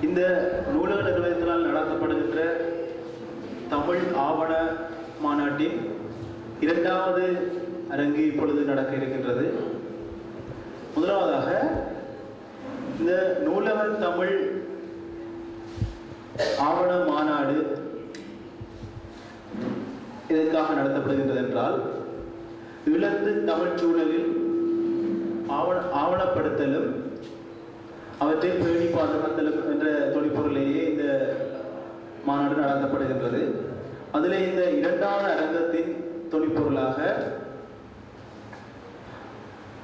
இந்த நூலக நிறுவனத்தினால் நடத்தப்படுகின்ற தமிழ் ஆவண மாநாட்டின் இரண்டாவது அரங்கு இப்பொழுது நடக்க இருக்கின்றது. முதலாவதாக இந்த நூலக தமிழ் ஆவண மாநாடு எதற்காக நடத்தப்படுகின்றது என்றால், ஈழத்து தமிழ் சூழலில் ஆவணப்படுத்தலும் அவற்றை பேணி பாதுகாத்தலும் என்ற தொழிற்பொருளையே இந்த மாநாடு நடத்தப்படுகின்றது. அதில் இந்த இரண்டாவது அரங்கத்தின் தொழிற்பொருளாக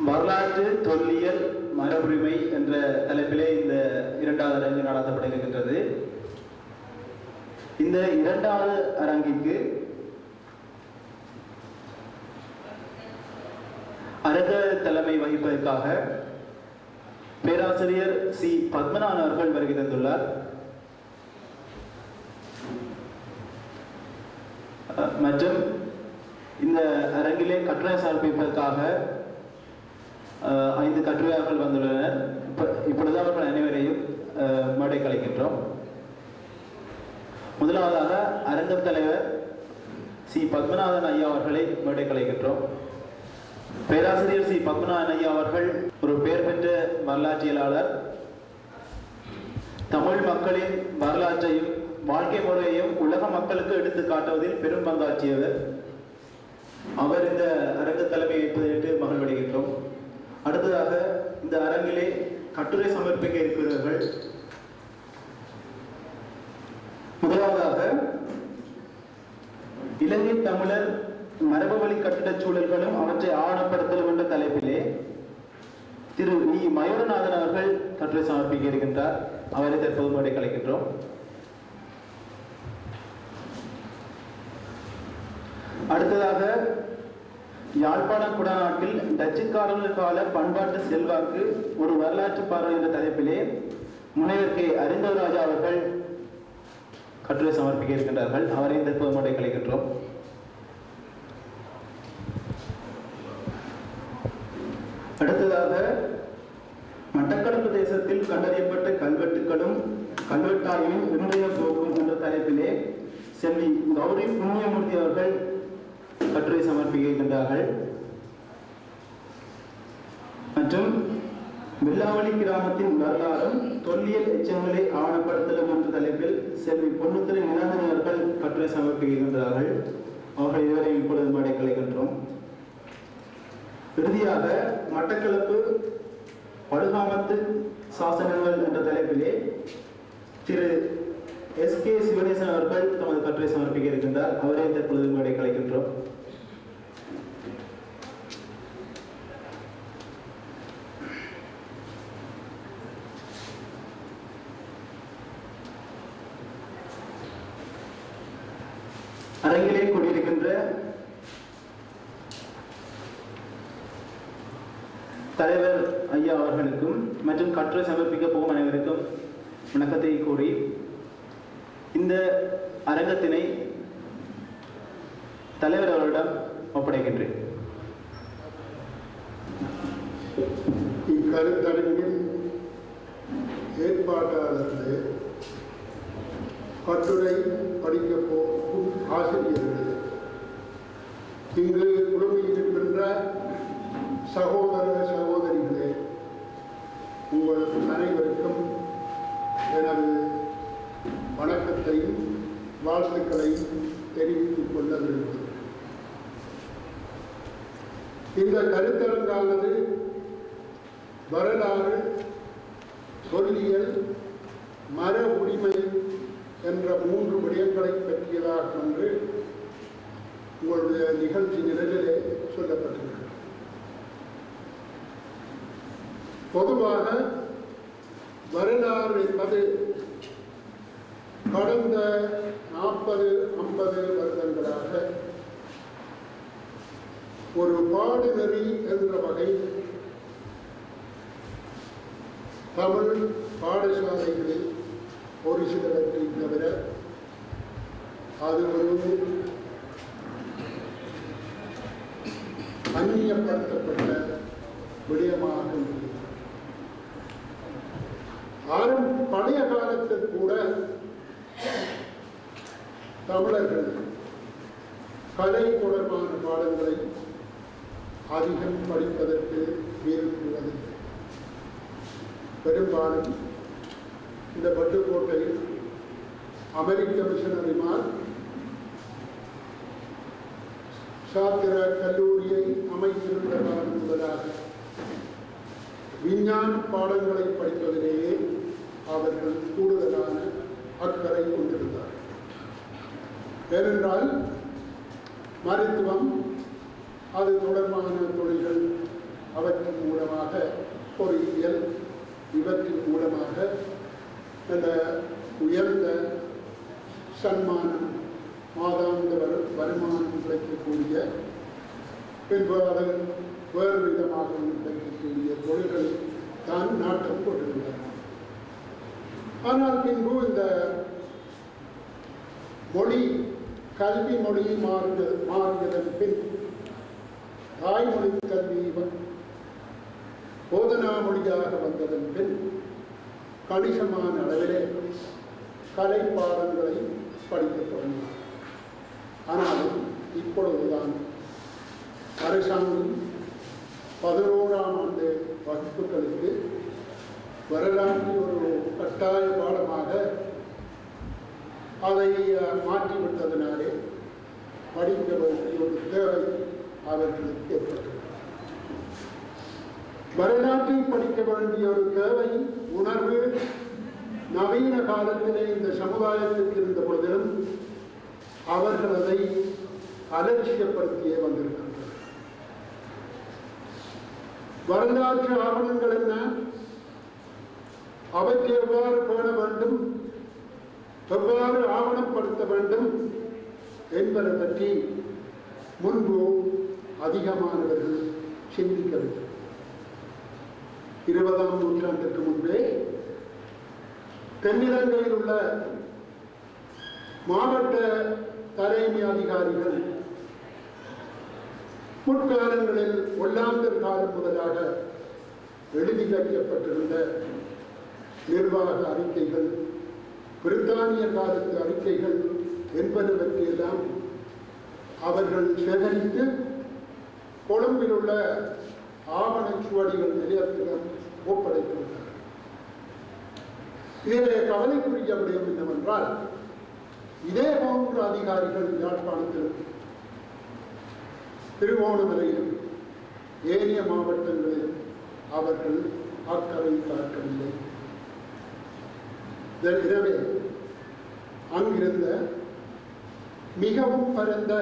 வரலாற்று தொல்லியல் மரபுரிமை என்ற தலைப்பிலே இந்த இரண்டாவது அரங்கு நடத்தப்படுகின்றது. இந்த இரண்டாவது அரங்கிற்கு அரங்க தலைமை வகிப்பதற்காக பேராசிரியர் சி பத்மநாதன் அவர்கள் வருகை தந்துள்ளார். மற்றும் இந்த அரங்கிலே கட்டுரை சமர்ப்பிப்பதற்காக 5 கட்டுரையாளர்கள் வந்துள்ளனர். இப்பொழுது அவர்கள் அனைவரையும் மேடைக்கு அழைக்கின்றோம். முதலாவதாக அரங்கம் தலைவர் சி பத்மநாதன் ஐயா அவர்களை மேடைக்கு அழைக்கின்றோம். பேராசிரியர் சி பத்மநாதன் ஐயா அவர்கள் ஒரு பெயர் பெற்ற வரலாற்றியலாளர். தமிழ் மக்களின் வரலாற்றையும் வாழ்க்கை முறையையும் உலக மக்களுக்கு எடுத்து காட்டுவதில் பெரும் பங்காற்றியவர். அவர் இந்த அரங்க தலைமை ஏற்பதற்கு மகிழ்வடைகின்றோம். அடுத்ததாக இந்த அரங்கிலே கட்டுரை சமர்ப்பிக்க இருக்கிறவர்கள். முதலாவதாக இலங்கை தமிழர் மரபு வழி கட்டிடச் சூழல்களும் அவற்றை ஆவணப்படுத்தலும் என்ற தலைப்பிலே திரு வி மயூரநாதன் அவர்கள் கட்டுரை சமர்ப்பிக்க இருக்கின்றார். அவரை தற்போது மேடைக்கு அழைக்கின்றோம். அடுத்ததாக யாழ்ப்பாண குடநாட்டில் டச்சுக்காரர்கள் கால பண்பாட்டு செல்வாக்கு ஒரு வரலாற்று பார்வை என்ற தலைப்பிலே முனைவர் கே அரிந்தவராஜா அவர்கள் கட்டுரை சமர்ப்பிக்க இருக்கின்றார்கள். அவரை தற்போது மேடைக்கு அழைக்கின்றோம். அடுத்ததாக மட்டக்களப்பு தேசத்தில் கண்டறியப்பட்ட கல்வெட்டுகளும் கல்வெட்டாயும் இன்றைய போக்கும் என்ற தலைப்பிலே செல்வி கௌரி புண்ணியமூர்த்தி அவர்கள் கட்டுரை சமர்ப்பிக்கின்றார்கள். மற்றும் வெள்ளாவளி கிராமத்தின் வரலாறும் தொல்லியல் எச்சங்களை ஆவணப்படுத்தலும் என்ற தலைப்பில் செல்வி பொன்னுத்துறை நிரந்தனி அவர்கள் கட்டுரை சமர்ப்பிக்கின்றார்கள். அவர்கள் இதுவரை இப்பொழுது மேடைக்கு அழைக்கின்றோம். இறுதியாக மட்டக்களப்பு படுகாமத்து சாசனங்கள் என்ற தலைப்பிலே திரு எஸ் கே சிவனேசன் அவர்கள் தமது கட்டுரை சமர்ப்பிக்க இருக்கின்றார். அவரை தற்பொழுது மேடைக்கு அழைக்கின்றோம். அரங்கிலே கூடியிருக்கின்ற தலைவர் ஐயா அவர்களுக்கும் மற்றும் கட்டுரை சமர்ப்பிக்க போகும் அனைவருக்கும் வணக்கத்தை கூறி இந்த அரங்கத்தினை தலைவர் அவர்களிடம் ஒப்படைக்கின்றேன். இக்கருத்தரங்கில் ஏற்பாட்டாளர்களே, கட்டுரை படிக்க போகும் ஆசிரியர்களே, இங்கு குழுமியிருக்கின்ற சகோதர சகோதரிகளே, உங்கள் அனைவருக்கும் எனது வணக்கத்தையும் வாழ்த்துக்களையும் தெரிவித்துக் கொள்ள விரும்புகிறேன். இந்த கருத்தரங்கானது வரலாறு, தொல்லியல், மர உரிமை என்ற 3 விடயங்களை பற்றியதாக என்று உங்களுடைய நிகழ்ச்சி நிரலிலே சொல்லப்பட்டிருக்கிறது. பொதுவாக வரலாறு என்பது கடந்த 40-50 வருடங்களாக ஒரு பாடநெறி என்ற வகை தமிழ் பாடசாலைகளில் ஒரு சிலவற்றை தவிர அது ஒரு அந்நியப்படுத்தப்பட்ட விடயமாக பழைய காலத்தில் கூட தமிழர்கள் கலை தொடர்பான பாடங்களை அதிகம் படிப்பதற்கு விரும்புவதில்லை. பெரும்பாலும் இந்த பட்டுக்கோட்டையில் அமெரிக்க மிஷனரிமார் சாத்திர கல்லூரியை அமைத்திருந்த காலம் முதலாக விஞ்ஞான பாடங்களை படிப்பதிலேயே அவர்கள் கூடுதலான அக்கறை கொண்டிருந்தார்கள். ஏனென்றால் மருத்துவம், அது தொடர்பான தொழில்கள், அவற்றின் மூலமாக பொறியியல், இவற்றின் மூலமாக நல்ல உயர்ந்த சன்மானம், மாதாந்த வருமானம் கிடைக்கக்கூடிய, பின்பு அதை வேறு விதமாக கிடைக்கக்கூடிய தொழில்கள் தான் நாட்டம் கொண்டிருந்தார்கள். ஆனால் பின்பு இந்த மொழி, கல்வி மொழி மாறியதன் பின் தாய்மொழி கல்வி போதனா மொழியாக வந்ததன் பின் கணிசமான அளவிலே கலை பாடங்களை படிக்கத் தொடங்கினார். ஆனாலும் இப்பொழுதுதான் அரசாங்கம் 11ஆம் ஆண்டு வகுப்புகளுக்கு வரலாற்று ஒரு கட்டாய பாடமாக அதை மாற்றிவிட்டதினாலே படிக்க வேண்டிய ஒரு தேவை அவர்களுக்கு ஏற்பட்டது. வரலாற்றை படிக்க வேண்டிய ஒரு தேவை உணர்வு நவீன காலத்திலே இந்த சமுதாயத்திற்கு இருந்த பொழுதிலும் அவர்கள் அதை அலட்சியப்படுத்தியே வந்திருக்கின்றனர். வரலாற்று ஆவணங்கள் என்ன, அவற்றை எவ்வாறு பேண வேண்டும், எவ்வாறு ஆவணப்படுத்த வேண்டும் என்பதை பற்றி முன்பு அதிகமானவர்கள் சிந்திக்கவில்லை. 20ஆம் நூற்றாண்டுக்கு முன்பே தென்னிலங்கையில் உள்ள மாவட்ட தலைமை அதிகாரிகள் முற்காலங்களில் ஒல்லாந்தர் காலம் முதலாக எழுதி வைக்கப்பட்டிருந்த நிர்வாக அறிக்கைகள், பிரித்தானிய காலத்து அறிக்கைகள் என்பனவற்றையெல்லாம் அவர்கள் சேகரித்து கொழும்பில் உள்ள ஆவண சுவடிகள் நிலையத்திடம் ஒப்படைத்துள்ளனர். இதிலே கவலைக்குரிய விடயம் என்னவென்றால், இதே போன்ற அதிகாரிகள் யாழ்ப்பாணத்திலும் திருவோணமலையிலும் ஏனைய மாவட்டங்களிலும் அவர்கள் அக்கறை காட்டவில்லை. எனவே அங்கிருந்த மிகவும் பரந்த,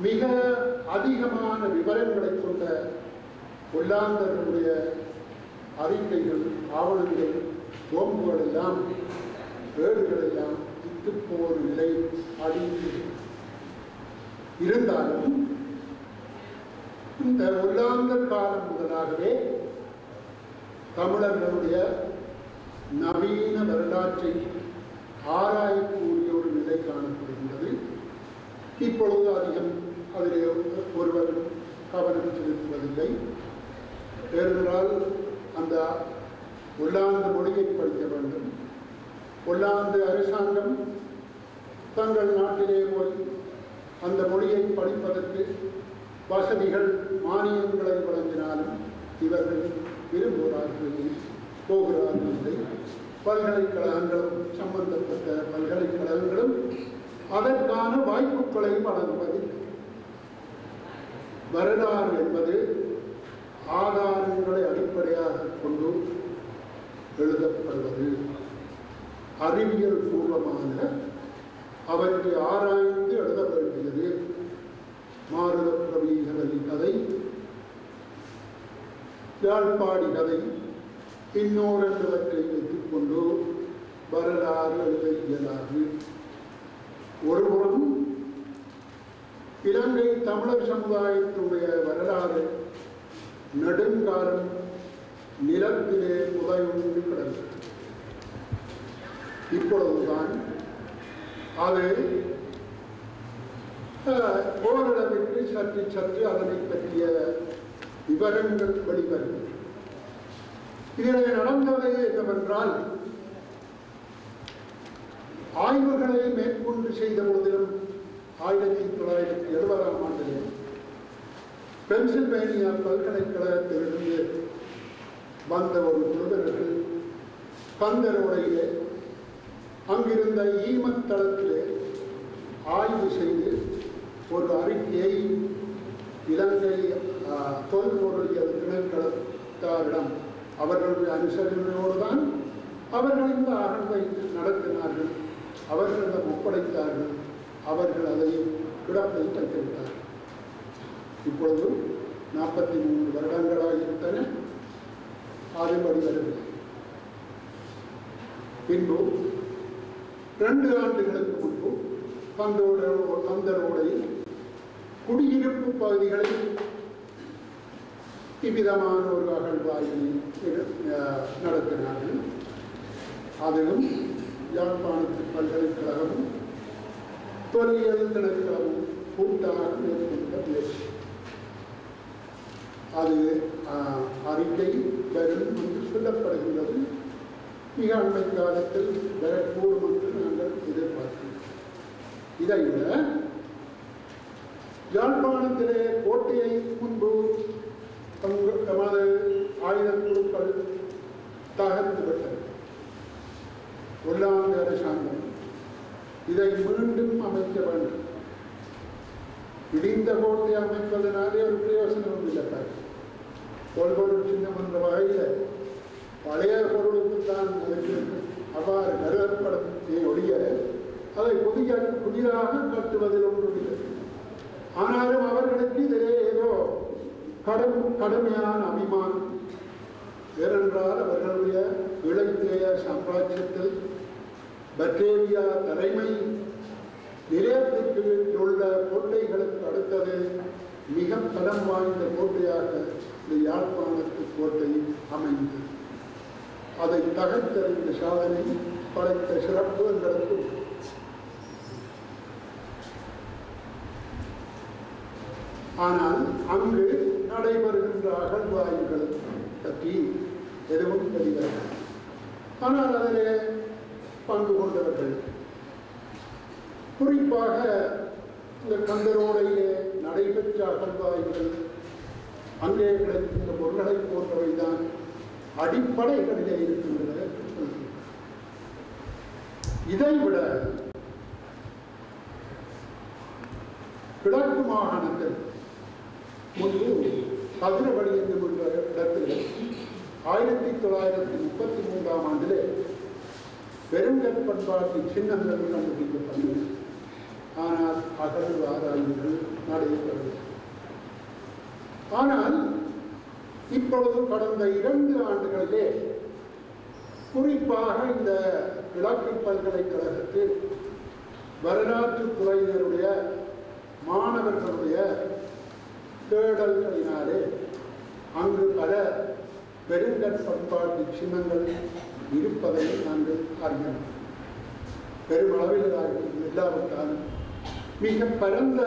மிக அதிகமான விவரங்களை கொண்ட ஒல்லாந்தர்களுடைய அறிக்கைகள், ஆவணங்கள், ஓம்புகள் எல்லாம், ஏடுகள் எல்லாம் விட்டுப்போன நிலை அடிந்து இருந்தாலும் இந்த ஒல்லாந்தர் காலம் முதலாகவே தமிழர்களுடைய நவீன வரலாற்றை ஆராயக்கூடிய ஒரு நிலை காணப்படுகின்றது. இப்பொழுது அதிகம் அதிலே ஒருவர் கவனம் செலுத்துவதில்லை. ஏனென்றால் அந்த ஒல்லாந்து மொழியை படிக்க வேண்டும். ஒல்லாந்து அரசாங்கம் தங்கள் நாட்டிலே போய் அந்த மொழியை படிப்பதற்கு வசதிகள், மானியங்களை வழங்கினாலும் இவர்கள் விரும்புகிறார்கள், போகிறார்கள். பல்கலைக்கழகங்களும், சம்பந்தப்பட்ட பல்கலைக்கழகங்களும் அதற்கான வாய்ப்புகளை வழங்குவதில்லை. வரலாறு என்பது ஆதாரங்களை அடிப்படையாக கொண்டு எழுதப்படுவது, அறிவியல் பூர்வமான அவற்றை ஆராய்ந்து எழுத வேண்டியது. மாருத பிரவீகரின் கதை, யாழ்ப்பாடி கதை, இன்னொருவற்றை வைத்துக் கொண்டு வரலாறு எழுத இயலாது. ஒருபுறம் இலங்கை தமிழர் சமுதாயத்தினுடைய வரலாறு நெடுங்காலம் நிலத்திலே புதையுண்டு கிடந்தது. இப்பொழுதுதான் அது ஓரளவிற்கு சற்று அதனை பற்றிய விவரங்கள் வெளிவருகிறது. இதில் நடந்தது என்னவென்றால், ஆய்வுகளை மேற்கொண்டு செய்த பொழுதிலும் 1970ஆம் ஆண்டிலே பென்சில்வேனியா பல்கலைக்கழகத்திலிருந்து வந்த ஒரு குழுவினர்கள் கந்தரோடையிலே அங்கிருந்த ஈமத்தளத்திலே ஆய்வு செய்து ஒரு அறிக்கையை இலங்கை தொல்பொருளியல் திணைக்களத்தாரிடம் அவர்களுடைய அனுசரணையோடு தான் அவர்கள் இந்த ஆய்வை நடத்தினார்கள். அவர்களிடம் ஒப்படைத்தார்கள். அவர்கள் அதை கிடப்பில் வைத்துவிட்டார்கள். இப்பொழுது 43 வருடங்களாகிவிட்டன. அதுபடி வரவில்லை. பின்பு 2 ஆண்டுகளுக்கு முன்பு கந்தரோடையில் குடியிருப்பு பகுதிகளில் இவ்விதமான ஒரு அகழ்வாய்வினை நடத்தினார்கள். அதிலும் யாழ்ப்பாணத்து பல்கலைக்கழகமும் தொல்லியல் திணைக்களமும் கூட்டாக மேற்கொண்ட முயற்சி. அது அறிக்கை வரும் என்று சொல்லப்படுகின்றது. மிக அண்மை காலத்தில் வரக்கூடும் என்று நாங்கள் எதிர்பார்க்கிறோம். இதைவிட யாழ்ப்பாணத்திலே கோட்டையை முன்பு தமது ஆயுத குழுக்கள் தகர்த்து விட்டது. ஒல்லாந்து அரசாங்கம் இதை மீண்டும் அமைக்க வேண்டும். இடிந்த கோட்டை அமைப்பதனாலே ஒரு பிரயோசனம் இல்லை. தொல்பொருள் சின்னம் என்ற வகையில் பழைய பொருளுக்கு தான் அவ்வாறு கருதப்படத்தை ஒழிய அதை புதிதாக கட்டுவதில் ஒன்றுமில்லை. ஆனாலும் அவர்களுக்கு இதிலே ஏதோ கடுமையான அபிமானம். ஏனென்றால் அவர்களுடைய இளைஞய சாம்ராஜ்யத்தில் பட்டேரியா தலைமை நிலையத்திற்கு உள்ள கோட்டைகளுக்கு அடுத்தது மிக பலம் வாய்ந்த கோட்டையாக இந்த யாழ்ப்பாணத்து கோட்டை அமைந்தது. அதை தகர்த்தறிந்த சாதனை படைத்த சிறப்பு எங்களுக்கு. ஆனால் அங்கு நடைபெறுகின்ற அகழ்வாய்வுகள் பற்றி எதுவும் தெரிகிறது. ஆனால் அதிலே பங்கு கொண்டவர்கள் குறிப்பாக இந்த கந்தரோடையிலே நடைபெற்ற அகழ்வாய்வுகள் அங்கே கிடைக்கின்ற பொருள்களை போன்றவைதான் அடிப்படைகளிலே இருக்கின்றன. இதைவிட கிழக்கு மாகாணத்தில் முன்பு கதிரவடி என்கின்ற இடத்தில் 1933ஆம் ஆண்டிலே பெருங்கற்பண்பாட்டு சின்னங்கள் கண்டுபிடிக்கப்பட்டன. ஆனால் அகழ்வு ஆராய்வுகள் நடைபெறவில்லை. ஆனால் இப்பொழுது கடந்த 2 ஆண்டுகளிலே குறிப்பாக இந்த கிழக்கு பல்கலைக்கழகத்தில் வரலாற்று துறையினருடைய மாணவர்களுடைய தேடல்களினாலே அங்கு பல பெருங்கற்பண்பாட்டு சின்னங்கள் இருப்பதை நாங்கள் அறிகிறோம். பெருமளவில் இல்லாவிட்டாலும் மிக பரந்த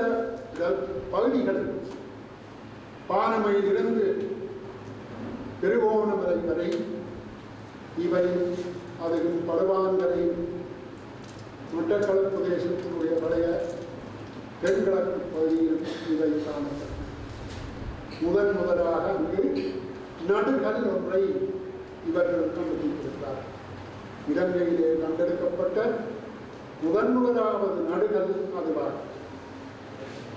பகுதிகளில் பானமையிலிருந்து திருகோணமலை வரை இவை அதுவும் படுவான்களை மட்டக்களப்பு பிரதேசத்தினுடைய பழைய தென்கிழக்கு பகுதியில் இவை காணப்பட்டன. முதலாக அங்கு நடுகல் ஒன்றை இவர்கள் கண்டுபிடித்திருக்கிறார். இலங்கையிலே கண்டெடுக்கப்பட்ட முதலாவது நடுகல் அதுவாகும்.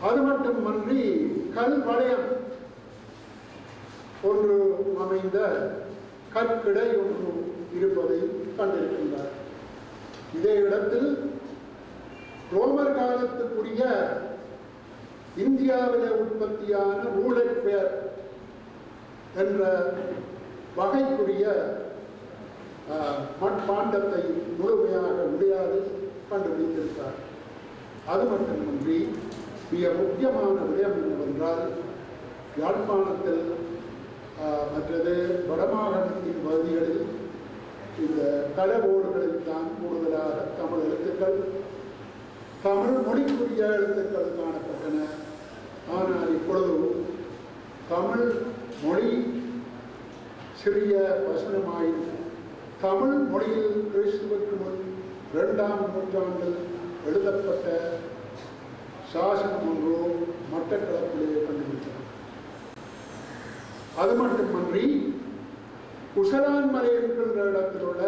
அது மட்டுமன்றி கல் வளையம் ஒன்று அமைந்த கற்கிடை ஒன்று இருப்பதை கண்டிருக்கின்றார். இதே இடத்தில் ரோமர் காலத்துக்குரிய இந்தியாவிலே உற்பத்தியான ரூலட் பேர் என்ற வகைக்குரிய மண்பாண்டத்தை முழுமையாக முடியாது கண்டுபிடித்திருக்கிறார். அது மட்டுமின்றி மிக முக்கியமான விடயம் என்னவென்றால், யாழ்ப்பாணத்தில் மற்றது வடமாகாணத்தின் பகுதிகளில் இந்த கலவோடுகளில் தான் கூடுதலாக தமிழ் எழுத்துக்கள், தமிழ் மொழிக்குரிய எழுத்துக்கள் காணப்பட்டன. ஆனால் இப்பொழுது தமிழ் மொழி சிறிய வசனமாய் தமிழ் மொழியில் கிறிஸ்துவுக்கு முன் 2ஆம் நூற்றாண்டில் எழுதப்பட்ட சாசனம் ஒன்றோ மட்டக்களப்பிலே கண்டுபிடித்தார். அது மட்டுமன்றி குசலான் மலை என்கின்ற இடத்தில் உள்ள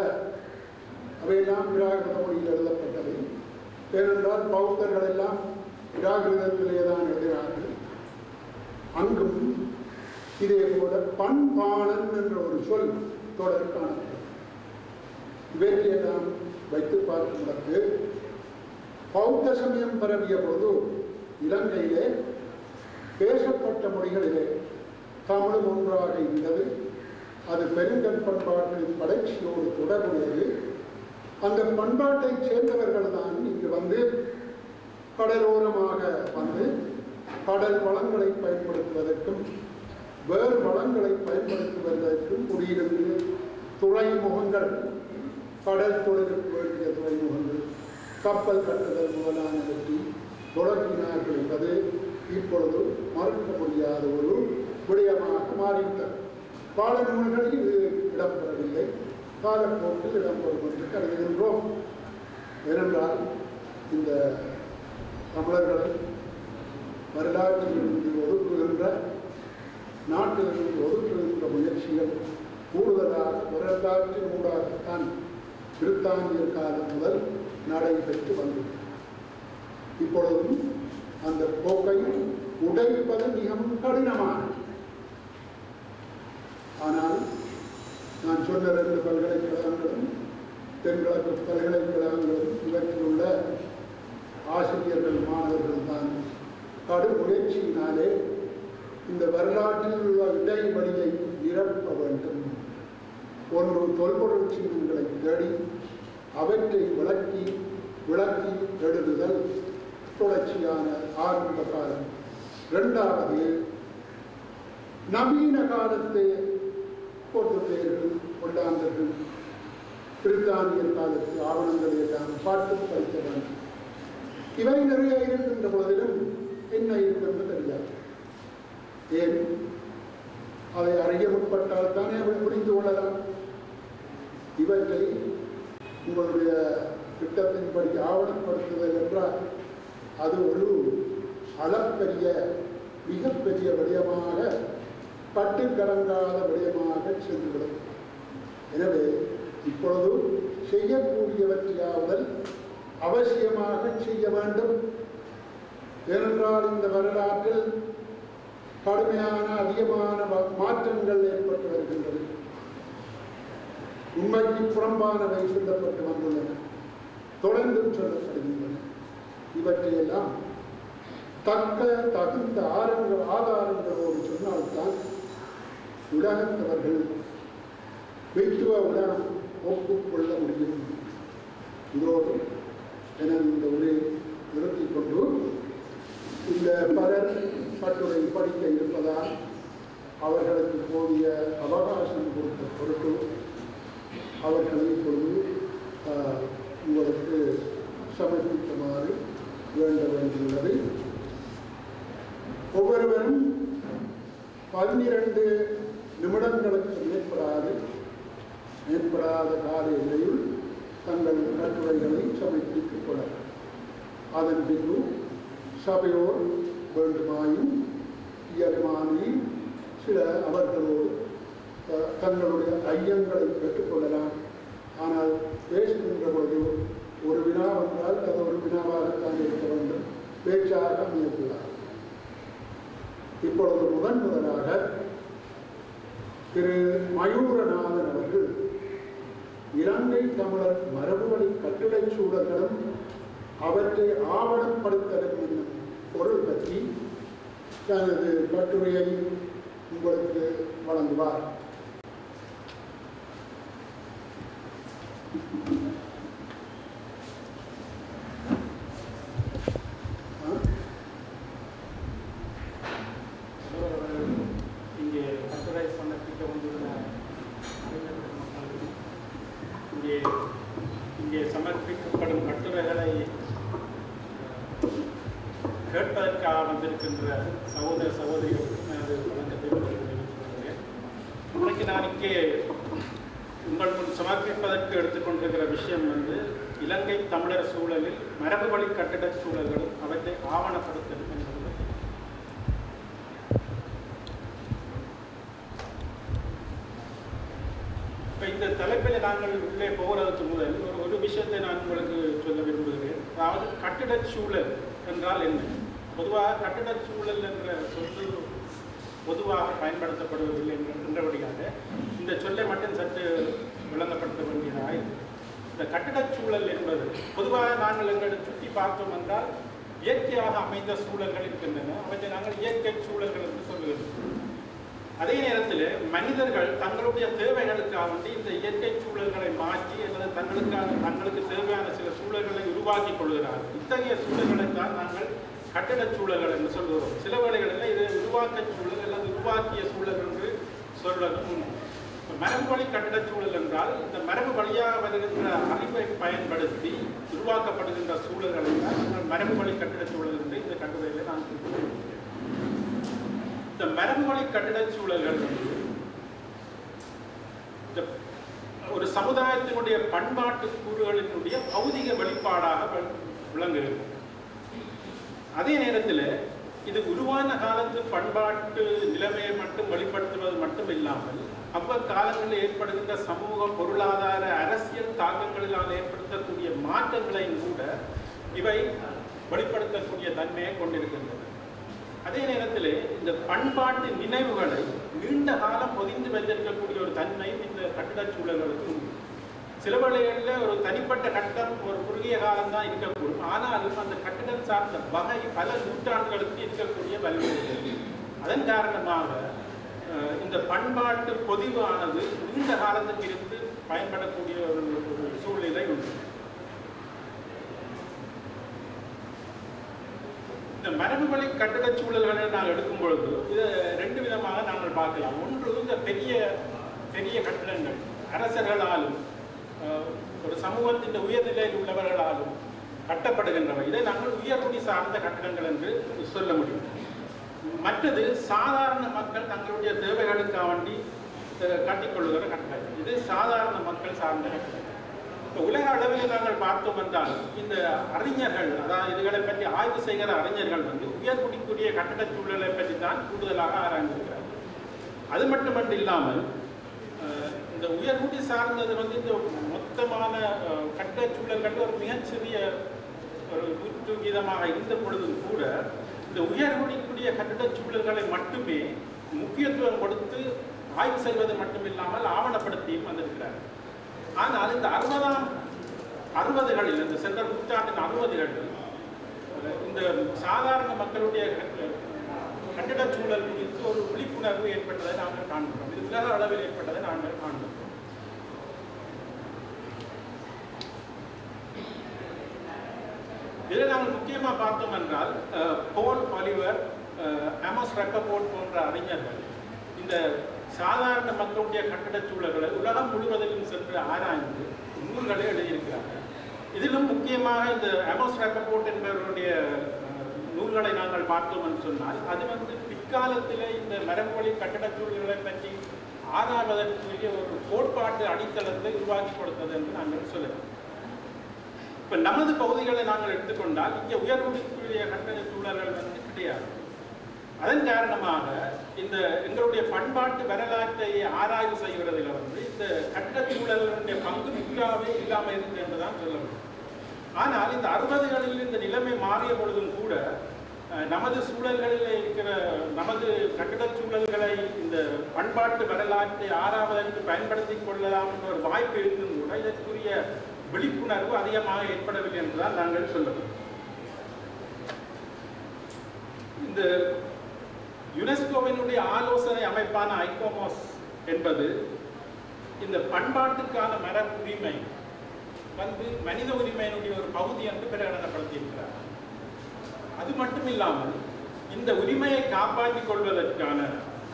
அவையெல்லாம் பிராகிருத மொழியில் எழுதப்பட்டவை. ஏனென்றால் பௌத்தர்கள் எல்லாம் பிராகிருதத்திலே தான் எழுதினார்கள். அங்கும் இதே போல பண்பாளன் என்ற ஒரு சொல் தொடர் காணப்படும். இவற்றையெல்லாம் வைத்து பார்க்கும்போது பௌத்த சமயம் பரவிய பொழுது இலங்கையிலே பேசப்பட்ட மொழிகளிலே தமிழும் ஒன்றாக இருந்தது. அது பெருங்கல் பண்பாட்டின் படைச்சியோடு தொடர்புடையது. அந்த பண்பாட்டை சேர்ந்தவர்கள் தான் இங்கு வந்து கடலோரமாக வந்து கடல் வளங்களை பயன்படுத்துவதற்கும் வேறு வளங்களை பயன்படுத்துவதற்கும் குடியிருந்து துறைமுகங்கள், கடல் தொழிலுக்கு வேண்டிய துறைமுகங்கள், கப்பல் கட்டுதல் முதலானவற்றை தொடங்கினார்கள் என்பது இப்பொழுது மறுக்க முடியாத ஒரு விடயமாக மாறிவிட்டது. பால நூல்களில் இது இடம்பெறவில்லை, காலப்போக்கில் இடம்பெறும் என்று கருதுகின்றோம். ஏனென்றால் இந்த தமிழர்களை வரலாற்றிலிருந்து ஒதுக்குகின்ற, நாட்டிலிருந்து ஒதுக்குகின்ற முயற்சிகள் கூடுதலாக வரலாற்றின் ஊடாகத்தான் பிரித்தானியர் காலம் முதல் நடைபெற்று வந்தது. இப்பொழுதும் அந்த போக்கை உடைப்பது மிகவும் கடினமானது. ஆனால் நான் சொன்ன 2 பல்கலைக்கழகங்களும் தென்கிழக்கு பல்கலைக்கழகங்களும் இவற்றில் உள்ள ஆசிரியர்கள் மாணவர்கள் தான் கடும் முயற்சியினாலே இந்த வரலாற்றில் உள்ள இடைவெளியை நிரப்ப வேண்டும். ஒன்று தொல்பொருள் சின்னங்களை தேடி அவற்றை விளக்கி எழுதுதல் தொடர்ச்சியான ஆரம்ப காலம். 2வது நவீன காலத்தை போர்த்துகேயர்கள், கொண்டாந்தர்கள் பிரித்தானியர் காலத்து ஆவணங்களை எல்லாம் பார்த்து படிக்க வேண்டும். இவை நிறைய இருக்கின்ற போதிலும் என்ன இருக்கிறது தெரியாது. ஏன் அதை அறிய முற்பட்டால் தானே அவள் புரிந்து கொள்ளலாம். இவற்றை உங்களுடைய திட்டத்தின்படி ஆவணப்படுத்துதல் என்றால் அது ஒரு அளப்பெரிய மிகப்பெரிய விடயமாக, பட்டுக்கடங்காத விடயமாக சென்றுவிடும். எனவே இப்பொழுது செய்யக்கூடியவற்றையாவதல் அவசியமாக செய்ய வேண்டும். ஏனென்றால் இந்த வரலாற்றில் கடுமையான அதிகமான மாற்றங்கள் ஏற்பட்டு வருகின்றது. உண்மைக்கு புறம்பானவை சொல்லப்பட்டு வந்துள்ளன, தொடர்ந்தும் சொல்லப்படுகின்றன. இவற்றையெல்லாம் தகுந்த ஆதாரங்களோடு சொன்னால்தான் உலகத்தவர்கள் வைத்துவ உலகம் ஒப்புக்கொள்ள முடியும். இதோடு எனது இந்த உரையை நிறுத்திக் கொண்டு, இந்த பலர் கட்டுரை படிக்க இருப்பதால் அவர்களுக்கு போதிய அவகாசம் கொடுத்த பொருட்டு அவர்களை இப்பொழுது உங்களுக்கு சமர்ப்பிக்குமாறு வேண்ட வேண்டியுள்ளது. ஒவ்வொருவரும் 12 நிமிடங்களுக்கு மேற்படாத கால எல்லையில் தங்கள் கட்டுரைகளை சமர்ப்பித்துக் கொள்ளலாம். அதன் பின்பு சபையோர் வேண்டுமாயின் இயலுமானில் சில அவர்களோடு தங்களுடைய ஐயங்களை பெற்றுக்கொள்ளலாம். ஆனால் பேசுகின்ற பொழுது ஒரு வினா வந்தால் அது ஒரு வினாவாகத்தான் இருக்க வேண்டும், பேச்சாக அமையக்கூடாது. இப்பொழுது முதலாக திரு மயூரநாதன் அவர்கள் இலங்கை தமிழர் மரபுவழி கட்டுரை சூழல்களும் அவற்றை ஆவணப்படுத்தலும் என்னும் பொருள் பற்றி தனது கட்டுரையை உங்களுக்கு வழங்குவார். இங்கே கட்டுரை சமர்ப்பிக்க வந்துள்ள இங்கே சமர்ப்பிக்கப்படும் கட்டுரைகளை கேட்பதற்காக வந்திருக்கின்ற சகோதர சகோதரிகளுக்கும் அது வழங்கத்தை தெரிவித்துக் கொள்கிறேன். இன்றைக்கு நான் இங்கே உங்கள் முன் சமர்ப்பிப்பதற்கு எடுத்துக்கொண்டிருக்கிற விஷயம் இலங்கை தமிழர் சூழலில் மரபு வழி கட்டிட சூழல்களும் அவற்றை ஆவணப்படுத்தலும் என்பது. இப்போ இந்த தலைப்பில் நாங்கள் உள்ளே போகிறதுக்கு முதல் ஒரு விஷயத்தை நான் உங்களுக்கு சொல்ல விரும்புகிறேன். அதாவது கட்டிடச் சூழல் என்றால் என்ன? பொதுவாக கட்டிடச் சூழல் என்ற சொல் பொதுவாக பயன்படுத்தப்படுவதில்லை என்றபடியாக இந்த சொல்லை மட்டும் சற்று விளங்கப்படுத்த வேண்டியதாக. இந்த கட்டிடச் சூழல் என்பது பொதுவாக நாங்கள் எங்களை சுற்றி பார்த்தோம் என்றால் இயற்கையாக அமைந்த சூழல்கள் இருக்கின்றன. அவற்றை நாங்கள் இயற்கை சூழல்கள் என்று சொல்லுகிறோம். அதே நேரத்தில் மனிதர்கள் தங்களுடைய தேவைகளுக்காக இந்த இயற்கை சூழல்களை மாற்றி அல்லது தங்களுக்கு தேவையான சில சூழல்களை உருவாக்கி கொள்கிறார்கள். இத்தகைய சூழல்களை தான் நாங்கள் கட்டிடச் சூழல்கள் என்று சொல்கிறோம். சில வேளைகளில் இது உருவாக்க சூழல் அல்லது உருவாக்கிய சூழல் என்று சொல்வதும் உண்டு. மரபு வழி கட்டிடச் சூழல் என்றால் இந்த மரபு வழியாக வருகின்ற அறிவை பயன்படுத்தி உருவாக்கப்படுகின்ற சூழல்களை தான் நாங்கள் மரபு வழி கட்டிடச் சூழல் என்று இந்த கட்டுரையில் நான் குறிப்பிடுகிறேன். இந்த மரபு வழி கட்டிடச் சூழல்கள் இந்த ஒரு சமுதாயத்தினுடைய பண்பாட்டு கூறுகளினுடைய பௌதிக வெளிப்பாடாக விளங்குகிறது. அதே நேரத்தில் இது உருவான காலத்து பண்பாட்டு நிலைமையை மட்டும் வெளிப்படுத்துவது மட்டும் இல்லாமல் அவ்வக்காலங்களில் ஏற்படுகின்ற சமூக பொருளாதார அரசியல் தாக்கங்களினால் ஏற்படுத்தக்கூடிய மாற்றங்களையும் கூட இவை வெளிப்படுத்தக்கூடிய தன்மையை கொண்டிருக்கின்றன. அதே நேரத்தில் இந்த பண்பாட்டு நினைவுகளை நீண்ட காலம் பொதிந்து வைத்திருக்கக்கூடிய ஒரு தன்மையும் இந்த கட்டிடச் சூழல்களுக்கு உண்டு. சில வேளைகளில் ஒரு தனிப்பட்ட கட்டம் ஒரு குறுகிய காலம்தான் இருக்கக்கூடும். ஆனாலும் அந்த கட்டிடம் சார்ந்த வகை பல நூற்றாண்டுகளுக்கு இருக்கக்கூடிய வலிமை. அதன் காரணமாக இந்த பண்பாட்டு பொதிவானது நீண்ட காலத்துக்கு இருந்து பயன்படக்கூடிய ஒரு சூழ்நிலை உண்டு. இந்த மரபு வழி கட்டிடச் சூழல்களை நாங்கள் எடுக்கும் பொழுது இதை ரெண்டு விதமாக நாங்கள் பார்க்கலாம். ஒன்று இந்த பெரிய பெரிய கட்டிடங்கள் அரசர்களாலும் ஒரு சமூகத்தின் உயர்நிலையில் உள்ளவர்களாலும் கட்டப்படுகின்றவை. இதை நாங்கள் உயர்குடி சார்ந்த கட்டிடங்கள் என்று சொல்ல முடியும். மற்றது சாதாரண மக்கள் தங்களுடைய தேவைகளுக்காக வேண்டி கட்டிக்கொள்ளுகிற கட்டிடங்கள். இது சாதாரண மக்கள் சார்ந்த கட்டிடங்கள். உலக அளவில் நாங்கள் பார்த்தோம் என்றால் இந்த அறிஞர்கள், அதாவது இதுகளை பற்றி ஆய்வு செய்கிற அறிஞர்கள் உயர்குடிக்குரிய கட்டிடச் சூழலை பற்றி தான் கூடுதலாக ஆராய்ந்திருக்கிறார்கள். அது மட்டுமன்று இல்லாமல் இந்த உயர்குடி சார்ந்தது இந்த மொத்தமான கட்டிடச் சூழல்கள் ஒரு மிகச்சிறிய ஒரு 100% இருந்த பொழுதும் கூட இந்த உயர்குடிக்குரிய கட்டிடச் சூழல்களை மட்டுமே முக்கியத்துவம் கொடுத்து ஆய்வு செய்வது மட்டுமில்லாமல் ஆவணப்படுத்தியும் வந்திருக்கிறார்கள். ஆனால் இந்த 60களில் இந்த சென்ற நூற்றாண்டின் 60களில் இந்த சாதாரண மக்களுடைய கட்டிடச் சூழல் குறித்து ஒரு விழிப்புணர்வு ஏற்பட்டதை நாங்கள் காண்கிறோம். இது உலக அளவில் ஏற்பட்டதை நாங்கள் காண்கிறோம். இதில் நாங்கள் முக்கியமாக பார்த்தோம் என்றால் போல் ஆலிவர், ஆமோஸ் ரக்கப்போர்ட் போன்ற அறிஞர்கள் இந்த சாதாரண மக்களுடைய கட்டிடச் சூழல்களை உலகம் முழுவதிலும் சென்று ஆராய்ந்து நூல்களை எழுதியிருக்கிறார்கள். இதிலும் முக்கியமாக இந்த ஆமோஸ் ரக்கப்போர்ட் என்பவருடைய நூல்களை நாங்கள் பார்த்தோம் என்று சொன்னால் அது பிற்காலத்திலே இந்த மரபுவழி கட்டிடச் சூழல்களை பற்றி ஆராய்வதற்குரிய ஒரு கோட்பாட்டு அடித்தளத்தை உருவாக்கி கொடுத்தது என்று நாங்கள் சொல்லலாம். இப்போ நமது பகுதிகளை நாங்கள் எடுத்துக்கொண்டால் இங்கே உயர்குடிக்குரிய கட்டிடச் சூழல்கள் கிடையாது. அதன் காரணமாக இந்த எங்களுடைய பண்பாட்டு வரலாற்றை ஆராய்வு செய்கிறதில் இந்த கட்டிடச் சூழல்களுடைய பங்கு மிகவே இல்லாமல் இருக்கு என்றுதான் சொல்ல முடியும். ஆனால் இந்த 60களில் இந்த நிலைமை மாறிய பொழுதும் கூட நமது சூழல்களில் இருக்கிற நமது கட்டிடச் சூழல்களை இந்த பண்பாட்டு வரலாற்றை ஆராய்வதற்கு பயன்படுத்திக் கொள்ளலாம் என்ற ஒரு வாய்ப்பு இருந்தும் கூட இதற்குரிய விழிப்புணர்வு அதிகமாக ஏற்படவில்லை என்றுதான் நாங்கள் சொல்லலாம். இந்த யுனெஸ்கோவினுடைய ஆலோசனை அமைப்பான ஐகோமோஸ் என்பது இந்த பண்பாட்டுக்கான மரபு உரிமை மனித உரிமையினுடைய ஒரு பகுதி என்று பிரகடனப்படுத்தியிருக்கிறார். அது மட்டும் இல்லாமல் இந்த உரிமையை காப்பாற்றிக் கொள்வதற்கான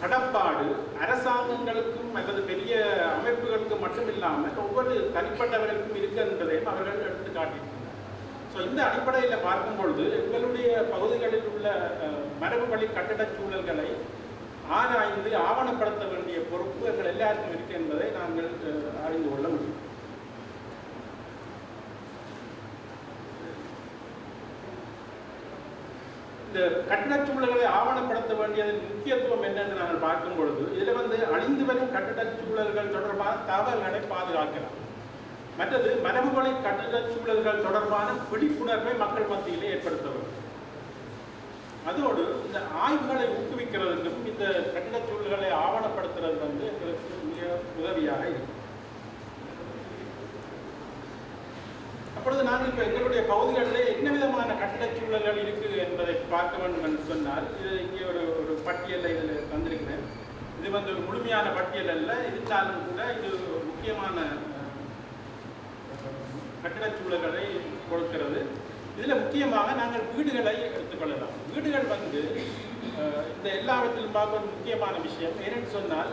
கடப்பாடு அரசாங்கங்களுக்கும் அல்லது பெரிய அமைப்புகளுக்கும் மட்டும் இல்லாமல் ஒவ்வொரு தனிப்பட்டவர்களுக்கும் இருக்கு என்பதையும் அவர்கள் எடுத்து காட்டியிருக்கிறார். ஸோ இந்த அடிப்படையில் பார்க்கும் பொழுது எங்களுடைய பகுதிகளில் உள்ள மரபு வழி கட்டிடச் சூழல்களை ஆராய்ந்து ஆவணப்படுத்த வேண்டிய பொறுப்பு எங்கள் எல்லாருக்கும் இருக்கு என்பதை நாங்கள் அறிந்து கொள்ள முடியும். இந்த கட்டிடச் சூழல்களை ஆவணப்படுத்த வேண்டியதன் முக்கியத்துவம் என்னென்று நாங்கள் பார்க்கும் பொழுது இதில் அழிந்து வரும் கட்டிடச் சூழல்கள் தொடர்பான தகவல்களை பாதுகாக்கலாம். மற்றது மரபுவழி கட்டிடச் சூழல்கள் தொடர்பான விழிப்புணர்வை மக்கள் மத்தியிலே ஏற்படுத்த வேண்டும். அதோடு இந்த ஆய்வுகளை ஊக்குவிக்கிறதுக்கும் இந்த கட்டிடச் சூழல்களை ஆவணப்படுத்துறது எங்களுக்கு மிக உதவியாக இருக்கும். அப்பொழுது நாங்கள் இப்போ எங்களுடைய பகுதிகளிலே என்ன விதமான கட்டிடச் சூழல்கள் இருக்கு என்பதை பார்க்க வேண்டும் என்று சொன்னால் இது இங்கே ஒரு பட்டியலை இதில் தந்திருக்கிறேன். இது ஒரு முழுமையான பட்டியல் அல்ல, இருந்தாலும் கூட இது முக்கியமான கட்டிடச் சூழல்களை கொடுக்கிறது. இதில் முக்கியமாக நாங்கள் வீடுகளை எடுத்துக்கொள்ளலாம். வீடுகள் இந்த எல்லாவற்றிலும் பார்க்க ஒரு முக்கியமான விஷயம் ஏனென்று சொன்னால்